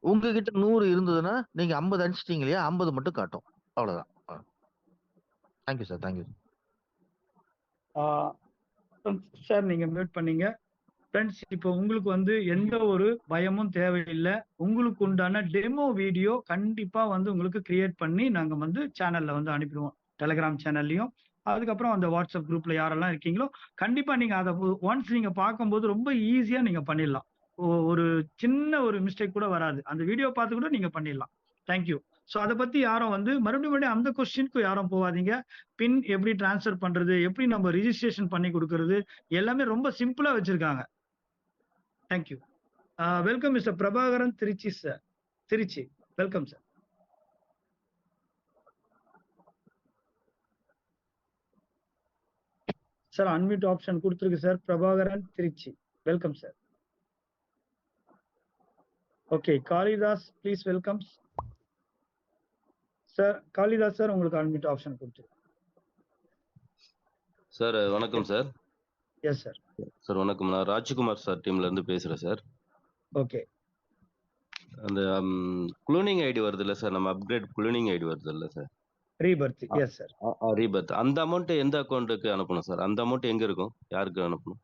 உங்ககிட்ட 100 இருந்ததுன்னா நீங்க 50 அனுப்பிச்சிட்டீங்க இல்லையா, 50 மட்டும் காட்டும். அவ்வளவுதான். Thank you sir. Thank you sir. நீங்க மியூட் பண்ணீங்க. ஃப்ரெண்ட்ஸ், இப்போ உங்களுக்கு வந்து எந்த ஒரு பயமும் தேவையில்லை. உங்களுக்கு உண்டான டெமோ வீடியோ கண்டிப்பா வந்து உங்களுக்கு கிரியேட் பண்ணி நாங்க வந்து சேனல்ல வந்து அனுப்பிடுவோம். டெலிகிராம் சேனல்லையும் அதுக்கப்புறம் அந்த வாட்ஸ்அப் குரூப்ல யாரெல்லாம் இருக்கீங்களோ கண்டிப்பா நீங்க அதை ஒன்ஸ் நீங்க பார்க்கும்போது ரொம்ப ஈஸியா நீங்க பண்ணிடலாம். ஒரு சின்ன ஒரு மிஸ்டேக் கூட வராது. அந்த வீடியோ பார்த்து கூட நீங்க பண்ணிடலாம். தேங்க்யூ. ஸோ அதை பத்தி யாரும் வந்து மறுபடியும் அந்த கொஸ்டினுக்கு யாரும் போகாதீங்க. பின் எப்படி டிரான்ஸ்ஃபர் பண்றது, எப்படி நம்ம ரிஜிஸ்ட்ரேஷன் பண்ணி கொடுக்கறது, எல்லாமே ரொம்ப சிம்பிளா வச்சிருக்காங்க. Thank you. Welcome mister Prabhakaran, Trichy sir. Trichy welcome sir. Sir unmute option கொடுத்துருக்கு sir. Prabhakaran, Trichy welcome sir. Okay. Kalidas please welcome sir. Kalidas sir உங்களுக்கு அன்மியூட் ஆப்ஷன் கொடுத்துருக்கு சார். வணக்கம் சார். Yes sir. சார் வணக்கம். நான் ராஜ்குமார் சார் டீம்ல இருந்து பேசுறேன் சார். ஓகே. அந்த குளூனிங் ஐடி வருது இல்ல சார், நம்ம அப்கிரேட் குளூனிங் ஐடி வருது இல்ல sir, Rebirth. Yes sir. Rebirth. அந்த அமௌண்ட் எந்த அக்கௌண்ட்டுக்கு அனுப்பணும் சார்? அந்த அமௌண்ட் எங்க இருக்கும், யாருக்கு அனுப்பணும்?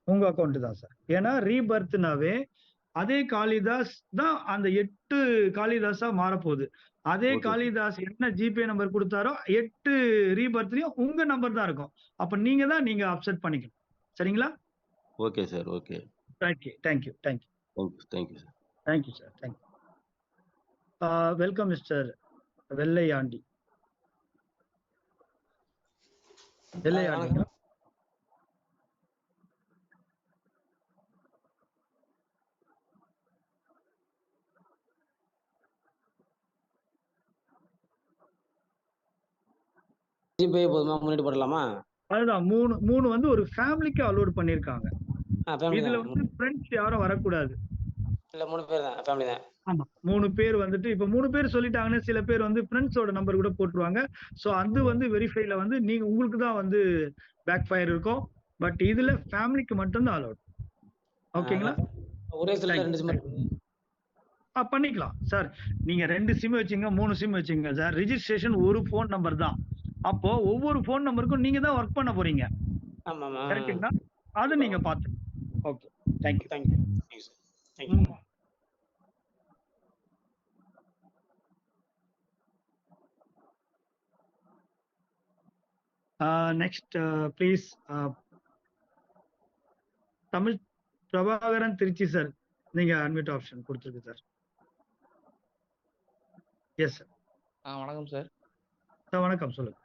உங்க அக்கௌண்ட் தான் சார். ஏன்னா ரீபர்த்னாவே அதே காளிதாஸ் தான் அந்த 8 காளிதாஸா மாறப்போகுது. அதே ஓகே சார். காளிதாஸ் என்ன ஜிபே நம்பர் கொடுத்தாரோ 8 ரீபர்த்லயும் உங்க நம்பர் தான் இருக்கும். அப்ப நீங்க அப்செட் பண்ணிக்கணும். சரிங்களா? Okay sir. Okay. Thank you thank you thank you thank you sir. Thank you sir. Thank you. Welcome mister Vellaiyandi. வெள்ளையாண்டிங்களா? ஜிபே போதுமா, முன்னாடி போடலாமா? அதுதான் 3 வந்து ஒரு ஃபேமிலிக்கு அலோட் பண்ணிருக்காங்க. ஃபேமிலி இதுல தான். வந்து ஃப்ரெண்ட்ஸ் யாரும் வரக்கூடாது. இல்ல 3 பேர் தான், ஃபேமிலி தான். ஆமா 3 பேர் வந்துட்டு இப்ப 3 பேர் சொல்லிட்டாங்கன்னா சில பேர் வந்து ஃப்ரெண்ட்ஸோட நம்பர் கூட போட்டுருவாங்க. சோ அது வந்து வெரிஃபைல வந்து நீங்க உங்களுக்கு தான் வந்து பேக் ஃபயர் இருக்கும். பட் இதுல ஃபேமிலிக்கு மட்டும் தான் அலோட். ஓகேங்களா? ஒரே சில 2 சிம் பண்ணிக்கலாம் சார். நீங்க 2 சிம் வச்சுங்க, 3 சிம் வச்சுங்க சார். ரிஜிஸ்ட்ரேஷன் ஒரு ஃபோன் நம்பர் தான். அப்போ ஒவ்வொரு ஃபோன் நம்பருக்கும் நீங்க தான் ஒர்க் பண்ண போறீங்க. ஆமாமா. கரெக்ட்டுங்களா? அது நீங்க பாத்து. Okay. Thank you. Thank you. Thank you. Next please Tamil Prabhakaran Trichy sir. நீங்க அன்மியூட் ஆப்ஷன் கொடுத்துருக்கு சார். Yes sir. வணக்கம் சார். சார் வணக்கம், சொல்லுங்க.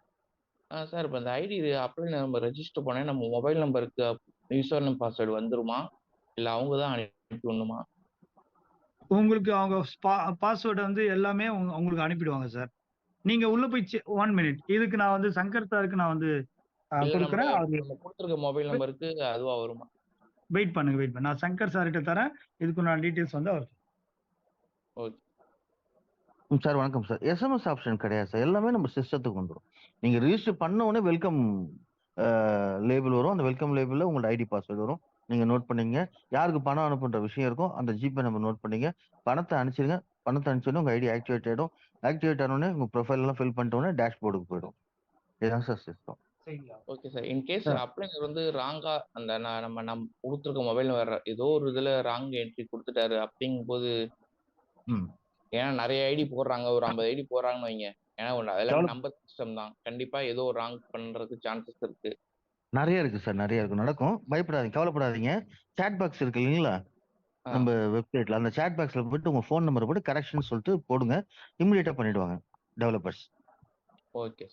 சார் இப்போ இந்த ஐடி அப்ளை நம்ம ரெஜிஸ்டர் பண்ண நம்ம மொபைல் நம்பருக்கு யூசர் நேம் பாஸ்வேர்டு வந்துருமா, இல்ல அவங்க தான் அனுப்பணுமா? உங்களுக்கு அவங்க பாஸ்வேர்டு வந்து எல்லாமே உங்களுக்கு அனுப்பிடுவாங்க சார். நீங்க உள்ள போய் 1 மினிட். இதுக்கு நான் வந்து சங்கர் சாருக்கு நான் வந்து கொடுக்குறேன். நம்ம கொடுத்துருக்க மொபைல் நம்பருக்கு அதுவா வருமா? வெயிட் பண்ணுங்க. நான் சங்கர் சார்கிட்ட தரேன். இதுக்கு நான் டீடைல்ஸ் வந்து அவர். ஓகே சார் வணக்கம் சார். எஸ்எம்எஸ் ஆப்ஷன் கிடையாது சார். எல்லாமே நம்ம சிஸ்டத்துக்கு வந்துடும். நீங்க ரிஜிஸ்டர் பண்ண உடனே வெல்கம் லேபிள் வரும். அந்த வெல்கம் லேபிள்ல உங்களோட ஐடி பாஸ்வேர்டு வரும். நீங்க நோட் பண்ணீங்க. யாருக்கு பணம் அனுப்புன்ற விஷயம் இருக்கும் அந்த ஜிபே நம்பர் நோட் பண்ணீங்க. பணத்தை அனுப்பிச்சிருங்க. பணத்தை அனுப்பிச்சோடனே உங்க ஐடி ஆக்டிவேட் ஆயிடும். ஆக்டிவேட் ஆனோடனே உங்க ப்ரொஃபைல் எல்லாம் ஃபில் பண்ணிட்ட உடனே டேஷ்போர்டுக்கு போயிடும். இதுதான் sir system. Okay sir. In case அப்ளைனர் வந்து ராங்கா அந்த நம்ம கொடுத்துருக்க மொபைல் வர்ற ஏதோ ஒரு இதுல ராங் என்ட்ரி கொடுத்துட்டாரு அப்படிங்கும் போது, ஏன்னா நிறைய ஐடி போடுறாங்க, ஒரு 50 ஐடி போடுறாங்கன்னு வைங்க. ஏன்னா அதெல்லாம் நம்பர் சிஸ்டம் தான். கண்டிப்பா ஏதோ ராங் பண்றதுக்கு சான்சஸ் இருக்கு. நிறைய இருக்கு சார். நிறைய இருக்கு, நடக்கும். பயப்படாதீங்க, கவலைப்படாதீங்க. சாட் பாக்ஸ் இருக்கு இல்லைங்களா நம்ம வெப்சைட்ல, அந்த சாட் பாக்ஸ்ல போயிட்டு உங்க ஃபோன் நம்பர் போட்டு கரெக்ஷன் சொல்லிட்டு போடுங்க. இமிடியேட்டா பண்ணிடுவாங்க டெவலப்பர்ஸ். ஓகே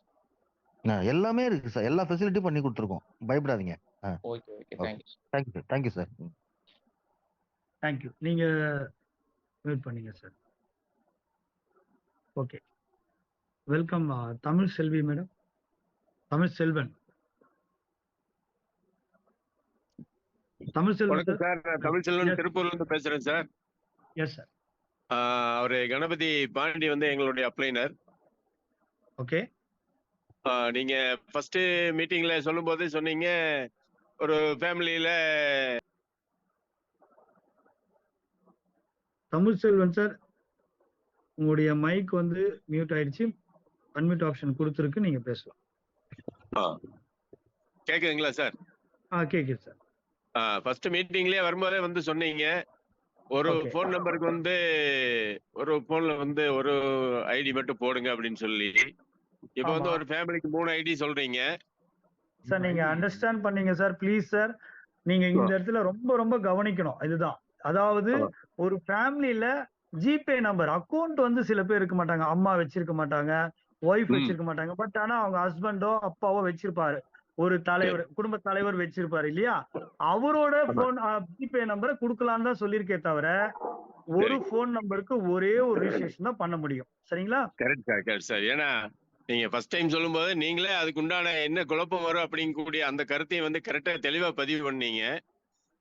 எல்லாமே இருக்கு சார். எல்லா ஃபெசிலிட்டியும் பண்ணி கொடுத்துருக்கோம். பயப்படாதீங்க. Okay thank you. Thank you sir. Thank you sir. Thank you. நீங்க வெயிட் பண்ணீங்க சார். ஓகே. வெல்கம் தமிழ் செல்வி மேடம். தமிழ் செல்வன். தமிழ் செல்வன் சார். தமிழ் செல்வன் திருப்பூர்ல இருந்து பேசுறேன் சார். Yes sir. அவரு கணபதி பாண்டி வந்து எங்களுடைய அப்ளைனர். ஓகே. நீங்க ஃபர்ஸ்ட் மீட்டிங்ல சொல்லும் போதே சொன்னீங்க ஒரு ஃபேமிலியில. தமிழ் செல்வன் சார், உங்களுடைய மைக் வந்து மியூட் ஆயிடுச்சு. அன்மியூட் ஆப்ஷன் கொடுத்துருக்கு, நீங்க பேசலாம். கேக்குதுங்களா சார்? கேக்குது சார். ஃபர்ஸ்ட் மீட்டிங்லயே வரும்போதே வந்து சொன்னீங்க ஒரு ஃபோன் நம்பருக்கு வந்து ஒரு போன்ல வந்து ஒரு ஐடி மட்டும் போடுங்க அப்படின்னு சொல்லி. இப்போ வந்து ஒரு ஃபேமிலிக்கு 3 ஐடி சொல்றீங்க சார். நீங்க அண்டர்ஸ்டாண்ட் பண்ணீங்க சார். ப்ளீஸ் சார், நீங்க இந்த இடத்துல ரொம்ப ரொம்ப கவனிக்கணும். இதுதான், அதாவது ஒரு ஃபேமிலியில ஜிபே நம்பர் அக்கௌண்ட் வந்து சில பேர் இருக்க மாட்டாங்க. அம்மா வச்சிருக்க மாட்டாங்க, ஒய்ஃப் வச்சிருக்க மாட்டாங்க. பட் ஆனா அவங்க ஹஸ்பண்டோ அப்பாவோ வச்சிருப்பாரு. ஒரு தலைவர், குடும்ப தலைவர் வச்சிருப்பாரு இல்லையா? அவரோட போன் ஜிபே நம்பரை கொடுக்கலான்னு தான் சொல்லியிருக்கே தவிர ஒரு போன் நம்பருக்கு ஒரே ஒரு ரிஜிஸ்ட்ரேஷன் தான் பண்ண முடியும். சரிங்களா? Correct sir. ஏன்னா நீங்க ஃபர்ஸ்ட் டைம் சொல்லும்போது நீங்களே அதுக்கு உண்டான என்ன குழப்பம் வரும் அப்படிங்கக்கூடிய அந்த கருத்தையும் வந்து கரெக்டா தெளிவா பதிவு பண்ணீங்க.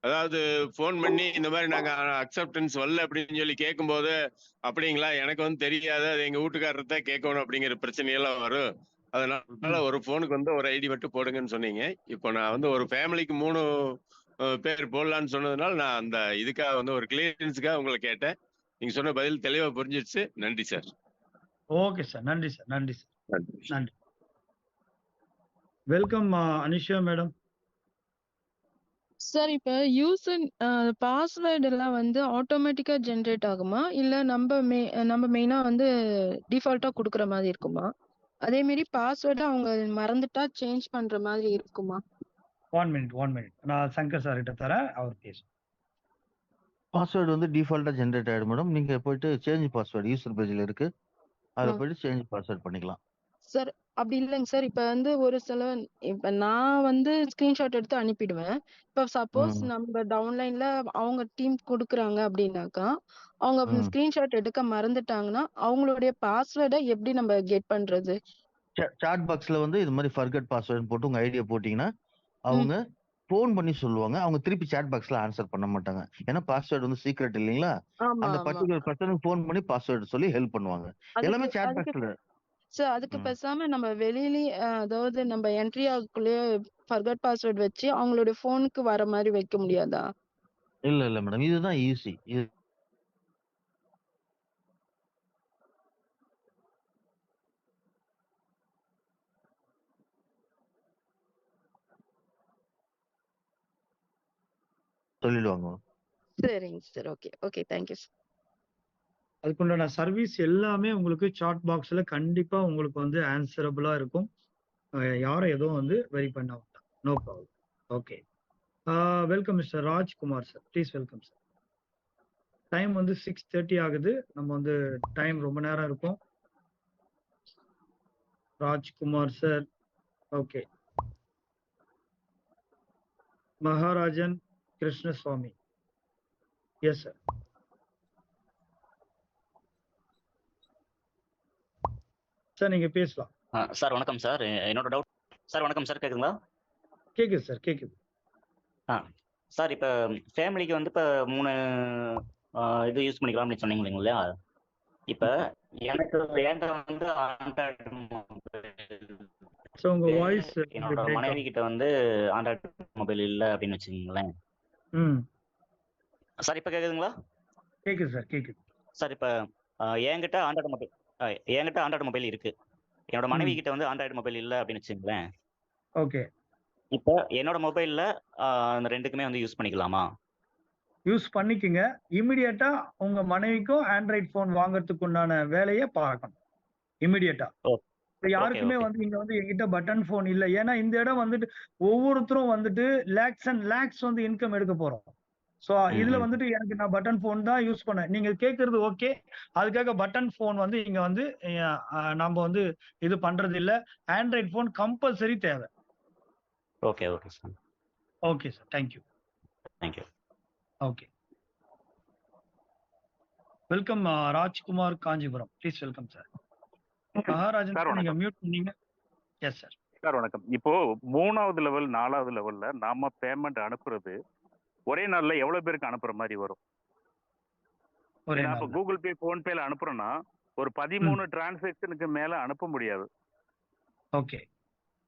அதாவது போன் பண்ணி இந்த மாதிரி நாங்க அக்செப்டன்ஸ் வரல அப்படின்னு சொல்லி கேட்கும்போது, அப்படிங்களா எனக்கு வந்து தெரியாது, அது எங்க வீட்டுக்காரர் தான் கேட்கணும் அப்படிங்கிற பிரச்சனையெல்லாம் வரும். அதனால ஒரு போனுக்கு வந்து ஒரு ஐடி மட்டும் போடுங்கன்னு சொன்னீங்க. இப்போ நான் வந்து ஒரு ஃபேமிலிக்கு 3 பேர் போடலான்னு சொன்னதுனால நான் அந்த இதுக்காக வந்து ஒரு கிளியரன்ஸுக்காக உங்களை கேட்டேன். நீங்க சொன்ன பதில் தெளிவா புரிஞ்சிருச்சு. நன்றி சார். Okay sir. நன்றி சார். நன்றி சார். நன்றி. Welcome Anisha madam. சார் இப்ப யூசர் பாஸ்வேர்ட் எல்லாம் வந்து ஆட்டோமேட்டிக்கா ஜெனரேட் ஆகுமா? இல்ல நம்ம மெயினா வந்து டிஃபால்ட்டா குடுக்குற மாதிரி இருக்குமா? அதே மாரி பாஸ்வேர்ட அவங்க மறந்துட்டா சேஞ்ச் பண்ற மாதிரி இருக்குமா? 1 மினிட். நான் சங்கர் சார் கிட்ட தரேன். அவர் பேசும். பாஸ்வேர்டு வந்து டிஃபால்ட்டா ஜெனரேட் ஆயிடும் மேடம். நீங்க போயிட்டு சேஞ்ச் பாஸ்வேர்ட் யூசர் பேஜ்ல இருக்கு. அதுல போயிட்டு சேஞ்ச் பாஸ்வேர்ட் பண்ணிக்கலாம். சார் அப்படி இல்லைங்க சார். இப்ப வந்து ஒரு சில இப்ப நான் வந்து ஸ்கிரீன்ஷாட் எடுத்து அனுப்பிடுவேன். இப்ப சப்போஸ் நம்ம டவுன்லைன்ல அவங்க டீம் குடுக்குறாங்க அப்படின்னாக்கா, அவங்க ஸ்கிரீன்ஷாட் எடுக்க மறந்துட்டாங்கன்னா, அவங்களுடைய பாஸ்வேர்ட எப்படி நம்ம கெட் பண்றது? சாட் பாக்ஸ்ல வந்து இது மாதிரி ஃபர்கட் பாஸ்வேர்ட் போட்டு உங்க ஐடியா போட்டீங்கன்னா, அவங்க ஃபோன் பண்ணி சொல்லுவாங்க. அவங்க திருப்பி சாட் பாக்ஸ்ல ஆன்சர் பண்ண மாட்டாங்க. ஏன்னா பாஸ்வேர்ட் வந்து சீக்ரெட் இல்லைங்களா? ஆமா, அந்த ஆமா. பர்ட்டிகுலர் பர்சனுக்கு ஃபோன் பண்ணி பாஸ்வேர்ட் சொல்லி ஹெல்ப் பண்ணுவாங்க. எல்லாமே அதுக்கு சாட் அதுக்கு பாக்ஸ்ல. சார் அதுக்கு பேசாம நம்ம வெளியிலயே அதாவது நம்ம என்ட்ரி ஆகக்குள்ளேயே ஃபர்கட் பாஸ்வேர்ட் வச்சு அவங்களுடைய ஃபோனுக்கு வர மாதிரி வைக்க முடியாதா? இல்ல மேடம். இதுதான் ஈஸி. சொல்லிடுவாங்க. சரிங்க sir. Okay. Thank you sir. அதுக்குண்டான சர்வீஸ் எல்லாமே உங்களுக்கு சாட் பாக்ஸ்ல கண்டிப்பா உங்களுக்கு வந்து ஆன்சரபிளா இருக்கும். யாரும் எதுவும் வந்து வெரி பண்ண வேண்டாம். No problem. Okay. Welcome mister Rajkumar sir. Please welcome sir. Time வந்து 6:30 ஆகுது. நம்ம வந்து டைம் ரொம்ப நேரம் இருக்கும். Rajkumar sir. Okay. Maharajan Krishnaswamy. Yes sir. Sir நீங்க பேசலாம். சார் வணக்கம் சார். என்னோட டவுட் சார். வணக்கம் சார், கேக்குதுங்களா? கேக்குது சார், கேக்குது. சார் இப்போ ஃபேமிலிக்கு வந்து இப்போ 3 இது யூஸ் பண்ணிக்கலாம்னு சொன்னீங்க இல்லைங்களா? இப்போ எனக்கு என்கிட்ட வந்து ஆண்ட்ராய்டு உங்க வாய்ஸ் என்னோட மனைவி கிட்ட வந்து ஆண்ட்ராய்டு மொபைல் இல்லை அப்படின்னு வச்சுக்கோங்களேன். சார் இப்போ கேக்குதுங்களா? கேக்குது சார், கேக்குது. சார் இப்போ என்கிட்ட ஆண்ட்ராய்டு மொபைல் இருக்கு. என்னோட மனைவி கிட்ட வந்து ஆண்ட்ராய்டு மொபைல் இல்லை அப்படின்னு வச்சுக்கோங்களேன். ஓகே. இப்போ என்னோட மொபைல்ல அந்த ரெண்டுக்குமே வந்து யூஸ் பண்ணிக்கலாமா? யூஸ் பண்ணிக்கங்க. இமிடியேட்டா உங்க மனைவிக்கும் ஆண்ட்ராய்டு போன் வாங்குறதுக்கு உண்டான வேலையை பார்க்கணும். இமிடியேட்டா. யாருக்குமே வந்து இங்க வந்து என்கிட்ட பட்டன் போன் இல்ல. ஏன்னா இந்த இடம் வந்துட்டு ஒவ்வொருத்தரும் வந்துட்டு லேக்ஸ் அண்ட் லேக்ஸ் வந்து இன்கம் எடுக்க போறோம். சோ இதுல வந்துட்டு எனக்கு நான் பட்டன் போன் தான் யூஸ் பண்ணேன். நீங்க கேக்குறது ஓகே. அதுக்காக பட்டன் போன் வந்து இங்க வந்து நம்ம வந்து இது பண்றது இல்ல. ஆண்ட்ராய்டு போன் கம்பல்சரி தேவை. Okay sir. Okay sir. Thank you. Okay. Welcome Rajkumar Kanchipuram. Please welcome sir. Maharajan நீங்க மியூட் பண்ணீங்க. S sir. சார் வணக்கம். இப்போ 3வது லெவல் 4வது லெவல்ல நாம பேமெண்ட் அனுப்புறது ஒரே நாள்ல எவ்வளவு பேருக்கு அனுப்புற மாதிரி வரும்? கூகுள் பே, போன் பேல அனுப்புறோம்னா ஒரு 13 டிரான்சாக்ஷனுக்கு மேல அனுப்ப முடியாது. ஓகே.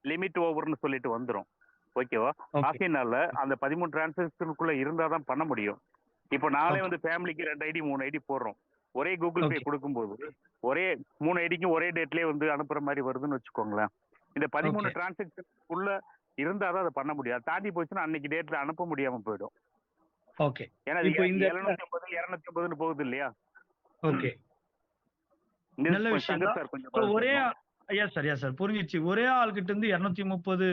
லிமிட் ஓவர்னு சொல்லிட்டு வந்துரும். ஓகேவா? ஆகையினால அந்த 13 டிரான்சாக்ஷனுக்குள்ள இருந்தாதான் பண்ண முடியும். இப்போ நாளே வந்து ஃபேமிலிக்கு 2 ஐடி 3 ஐடி போடுறோம். ஒரே கூகுள் பே கொடுக்கும்போது ஒரே 3 ஐடிக்கும் ஒரே டேட்லயே வந்து அனுப்புற மாதிரி வருதுன்னு வச்சுக்கோங்களேன். இந்த 13 டிரான்சாக்ஷனுக்குள்ள இருந்தாதான் அதை பண்ண முடியாது. தாண்டி போச்சுன்னா அன்னைக்கு டேட்ல அனுப்ப முடியாம போயிடும். ஓகே. ஏன்னா 750 250ன்னு போகுது இல்லையா? ஓகே. நல்ல விஷயம் தான். ஒரே எஸ் சார் புரிஞ்சிச்சு. ஒரே ஆள்கிட்ட இருந்து 230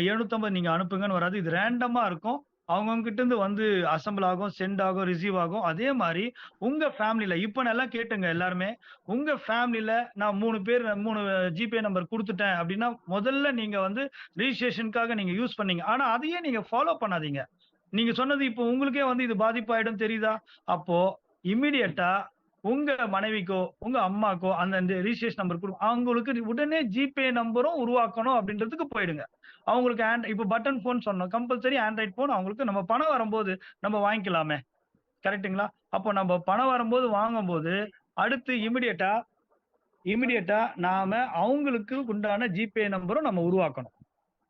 750 நீங்க அனுப்புங்கன்னு வராது. இது ரேண்டமா இருக்கும். அவங்க கிட்ட இருந்து வந்து அசம்பிள் ஆகும், சென்ட் ஆகும், ரிசீவ் ஆகும். அதே மாதிரி உங்க ஃபேமிலில இப்ப நல்லா கேட்டுங்க எல்லாருமே. உங்க ஃபேமிலில நான் 3 ஜிபே நம்பர் கொடுத்துட்டேன் அப்படின்னா முதல்ல நீங்க வந்து ரிஜிஸ்ட்ரேஷனுக்காக நீங்க யூஸ் பண்ணீங்க. ஆனா அதையே நீங்க ஃபாலோ பண்ணாதீங்க. நீங்க சொன்னது இப்போ உங்களுக்கே வந்து இது பாதிப்பாயிடும் தெரியுதா? அப்போ இமிடியேட்டா உங்க மனைவிக்கோ உங்க அம்மாக்கோ அந்த ரிஜிஸ்ட்ரேஷன் நம்பர் அவங்களுக்கு உடனே ஜிபே நம்பரும் உருவாக்கணும் அப்படின்றதுக்கு போயிடுங்க. அவங்களுக்கு இப்ப பட்டன் போன் சொன்னோம். கம்பல்சரி ஆண்ட்ராய்டு போன் அவங்களுக்கு நம்ம பணம் வரும்போது நம்ம வாங்கிக்கலாமே. கரெக்ட்டுங்களா? அப்போ நம்ம பணம் வரும்போது வாங்கும்போது அடுத்து இமிடியேட்டா நாம அவங்களுக்கு உண்டான ஜிபே நம்பரும் நம்ம உருவாக்கணும்.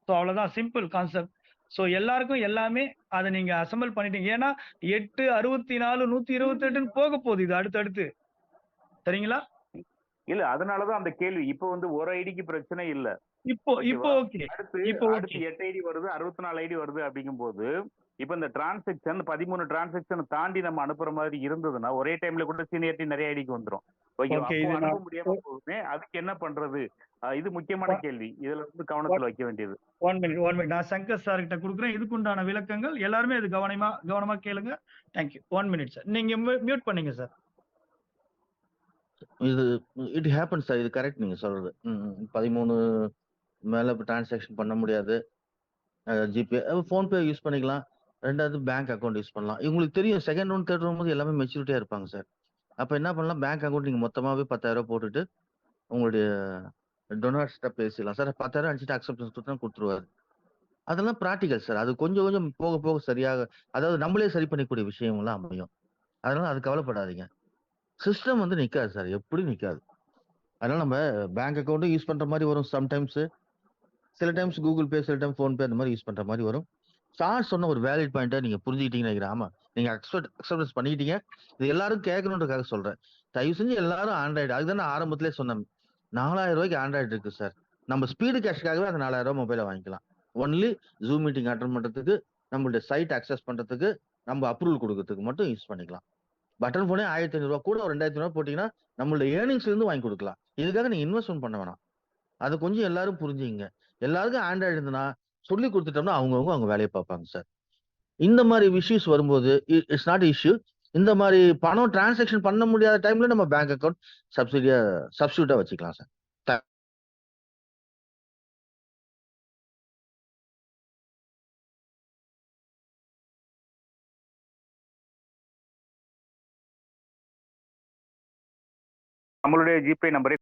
ஸோ அவ்வளவுதான். Simple concept. ஸோ எல்லாருக்கும் எல்லாமே அதை நீங்க அசம்பிள் பண்ணிட்டீங்க. ஏன்னா 8, 64, 128ன்னு போக போகுது இது அடுத்தடுத்து. சரிங்களா? இல்ல அதனாலதான் அந்த கேள்வி. இப்போ வந்து ஒரு ஐடிக்கு பிரச்சனை இல்ல. இப்போ ஓகே. அடுத்து 8 ஐடி வருது, 64 ஐடி வருது அப்படிங்கும்போது இப்போ இந்த டிரான்சாக்ஷன் 13 டிரான்சாக்ஷன் தாண்டி நம்ம அனுப்புற மாதிரி இருந்ததுன்னா ஒரே டைம்ல கூட சீனியரிட்டி நிறைய ஐடிக்கு வந்துடும். ஓகேவா? ஓகே, அப்போ இது அனுப்ப நான் முடியாம போகுமே, அதுக்கு என்ன பண்றது? இது முக்கியமான கேள்வி. இதுல வந்து கவனத்துல வைக்க வேண்டியது. 1 மினிட். நான் சங்கர் சார் கிட்ட கொடுக்குறேன். இதுக்குண்டான விளக்கங்கள் எல்லாருமே அது கவனமா கேளுங்க. தேங்க்யூ. 1 minute sir. நீங்க மியூட் பண்ணீங்க சார். இது இட் ஹேப்பன்ஸ் சார். இது கரெக்ட் நீங்க சொல்றது. 13 மேல டிரான்சாக்ஷன் பண்ண முடியாது. ஜிபே, ஃபோன்பே யூஸ் பண்ணிக்கலாம். 2வது பேங்க் அக்கவுண்ட் யூஸ் பண்ணலாம். உங்களுக்கு தெரியும் செகண்ட் ரவுண்ட், தேர்ட் ரவுண்ட் போது எல்லாமே மெச்சூரிட்டியா இருப்பாங்க சார். அப்ப என்ன பண்ணலாம், பேங்க் அக்கவுண்ட் நீங்க மொத்தமாவே 10,000 போட்டுட்டு உங்களுடைய டொனார்ஸ்ட்ட பேசிடலாம். சார் 10,000 அனுப்பிச்சுட்டு அக்செப்டன்ஸ் கொடுத்தா கொடுத்துருவாரு. அதெல்லாம் பிராக்டிகல் சார். அது கொஞ்சம் கொஞ்சம் போக போக சரியாக, அதாவது நம்மளே சரி பண்ணிக்கூடிய விஷயம்லாம் அமையும். அதனால அது கவலைப்படாதீங்க. சிஸ்டம் வந்து நிக்காது சார், எப்படி நிக்காது. அதனால நம்ம பேங்க் அக்கவுண்ட்டும் யூஸ் பண்ற மாதிரி வரும் சம்டைம்ஸ். சில டைம்ஸ் கூகுள் பே, சில டைம் ஃபோன்பே அந்த மாதிரி யூஸ் பண்ற மாதிரி வரும். சார் சொன்ன ஒரு வேலிட் பாயிண்ட்டை நீங்க புரிஞ்சுக்கிட்டீங்கன்னு நினைக்கிறேன். ஆமா, நீங்க அக்செப்டன்ஸ் பண்ணிக்கிட்டீங்க. இது எல்லாரும் கேட்கணுன்றதுக்காக சொல்றேன். தயவு செஞ்சு எல்லாரும் ஆண்ட்ராய்டு, அதுதான் நான் ஆரம்பத்திலே சொன்னேன். 4000 ரூபாய்க்கு ஆண்ட்ராய்டு இருக்கு சார். நம்ம ஸ்பீடு கேஷ்காகவே அந்த 4000 ரூபாய் மொபைலை வாங்கிக்கலாம். ஒன்லி ஜூம் மீட்டிங் அட்டன் பண்றதுக்கு, நம்மளுடைய சைட் அக்சஸ் பண்றதுக்கு, நம்ம அப்ரூவல் கொடுக்கறதுக்கு மட்டும் யூஸ் பண்ணிக்கலாம். பட்டன் போனே 1500 ரூபாய் கூட ஒரு 2500 போட்டீங்கன்னா நம்மளுடைய ஏர்னிங்ஸ்ல இருந்து வாங்கி கொடுக்கலாம். இதுக்காக நீங்க இன்வெஸ்ட்மெண்ட் பண்ண வேணாம். அதை கொஞ்சம் எல்லாரும் புரிஞ்சுங்க. எல்லாருக்கும் ஆண்ட்ராய்டு இருந்ததுன்னா சொல்லி கொடுத்துட்டோம்னா அவங்க வேலையை பார்ப்பாங்க சார். இந்த மாதிரி இஷ்யூஸ் வரும்போது இட்ஸ் நாட் இஷ்யூ. இந்த மாதிரி பணம் டிரான்சாக்ஷன் பண்ண முடியாத டைம்ல நம்ம பேங்க் அக்கவுண்ட் சப்ஸ்டியூட்டா வச்சுக்கலாம் சார். நம்மளுடைய ஜிபே நம்பரை